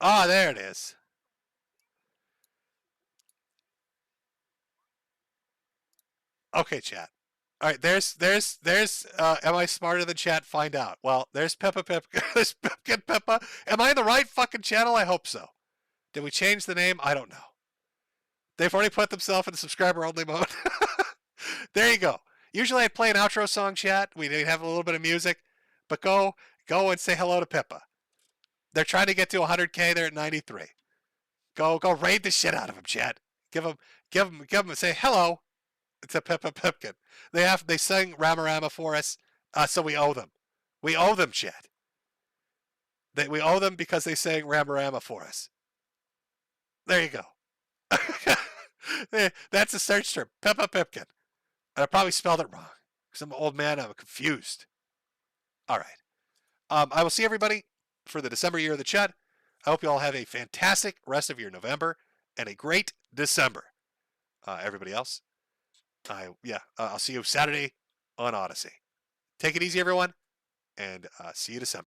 Ah, there it is. Okay, chat. All right, there's am I smarter than chat? Find out. Well, there's Peppa Pip. There's Pipkin Peppa. Am I in the right fucking channel? I hope so. Did we change the name? I don't know. They've already put themselves in subscriber only mode. There you go. Usually I'd play an outro song, chat. We'd have a little bit of music, but go and say hello to Pippa. They're trying to get to 100K. They're at 93. Go raid the shit out of them, chat. Give them, say hello to Pippa Pipkin. They sang Ramarama for us, so we owe them. We owe them, chat. We owe them because they sang Ramarama for us. There you go. That's a search term, Peppa Pipkin. And I probably spelled it wrong because I'm an old man. I'm confused. All right. I will see everybody for the December year of the Chud. I hope you all have a fantastic rest of your November and a great December. Everybody else, I'll see you Saturday on Odyssey. Take it easy, everyone, and see you December.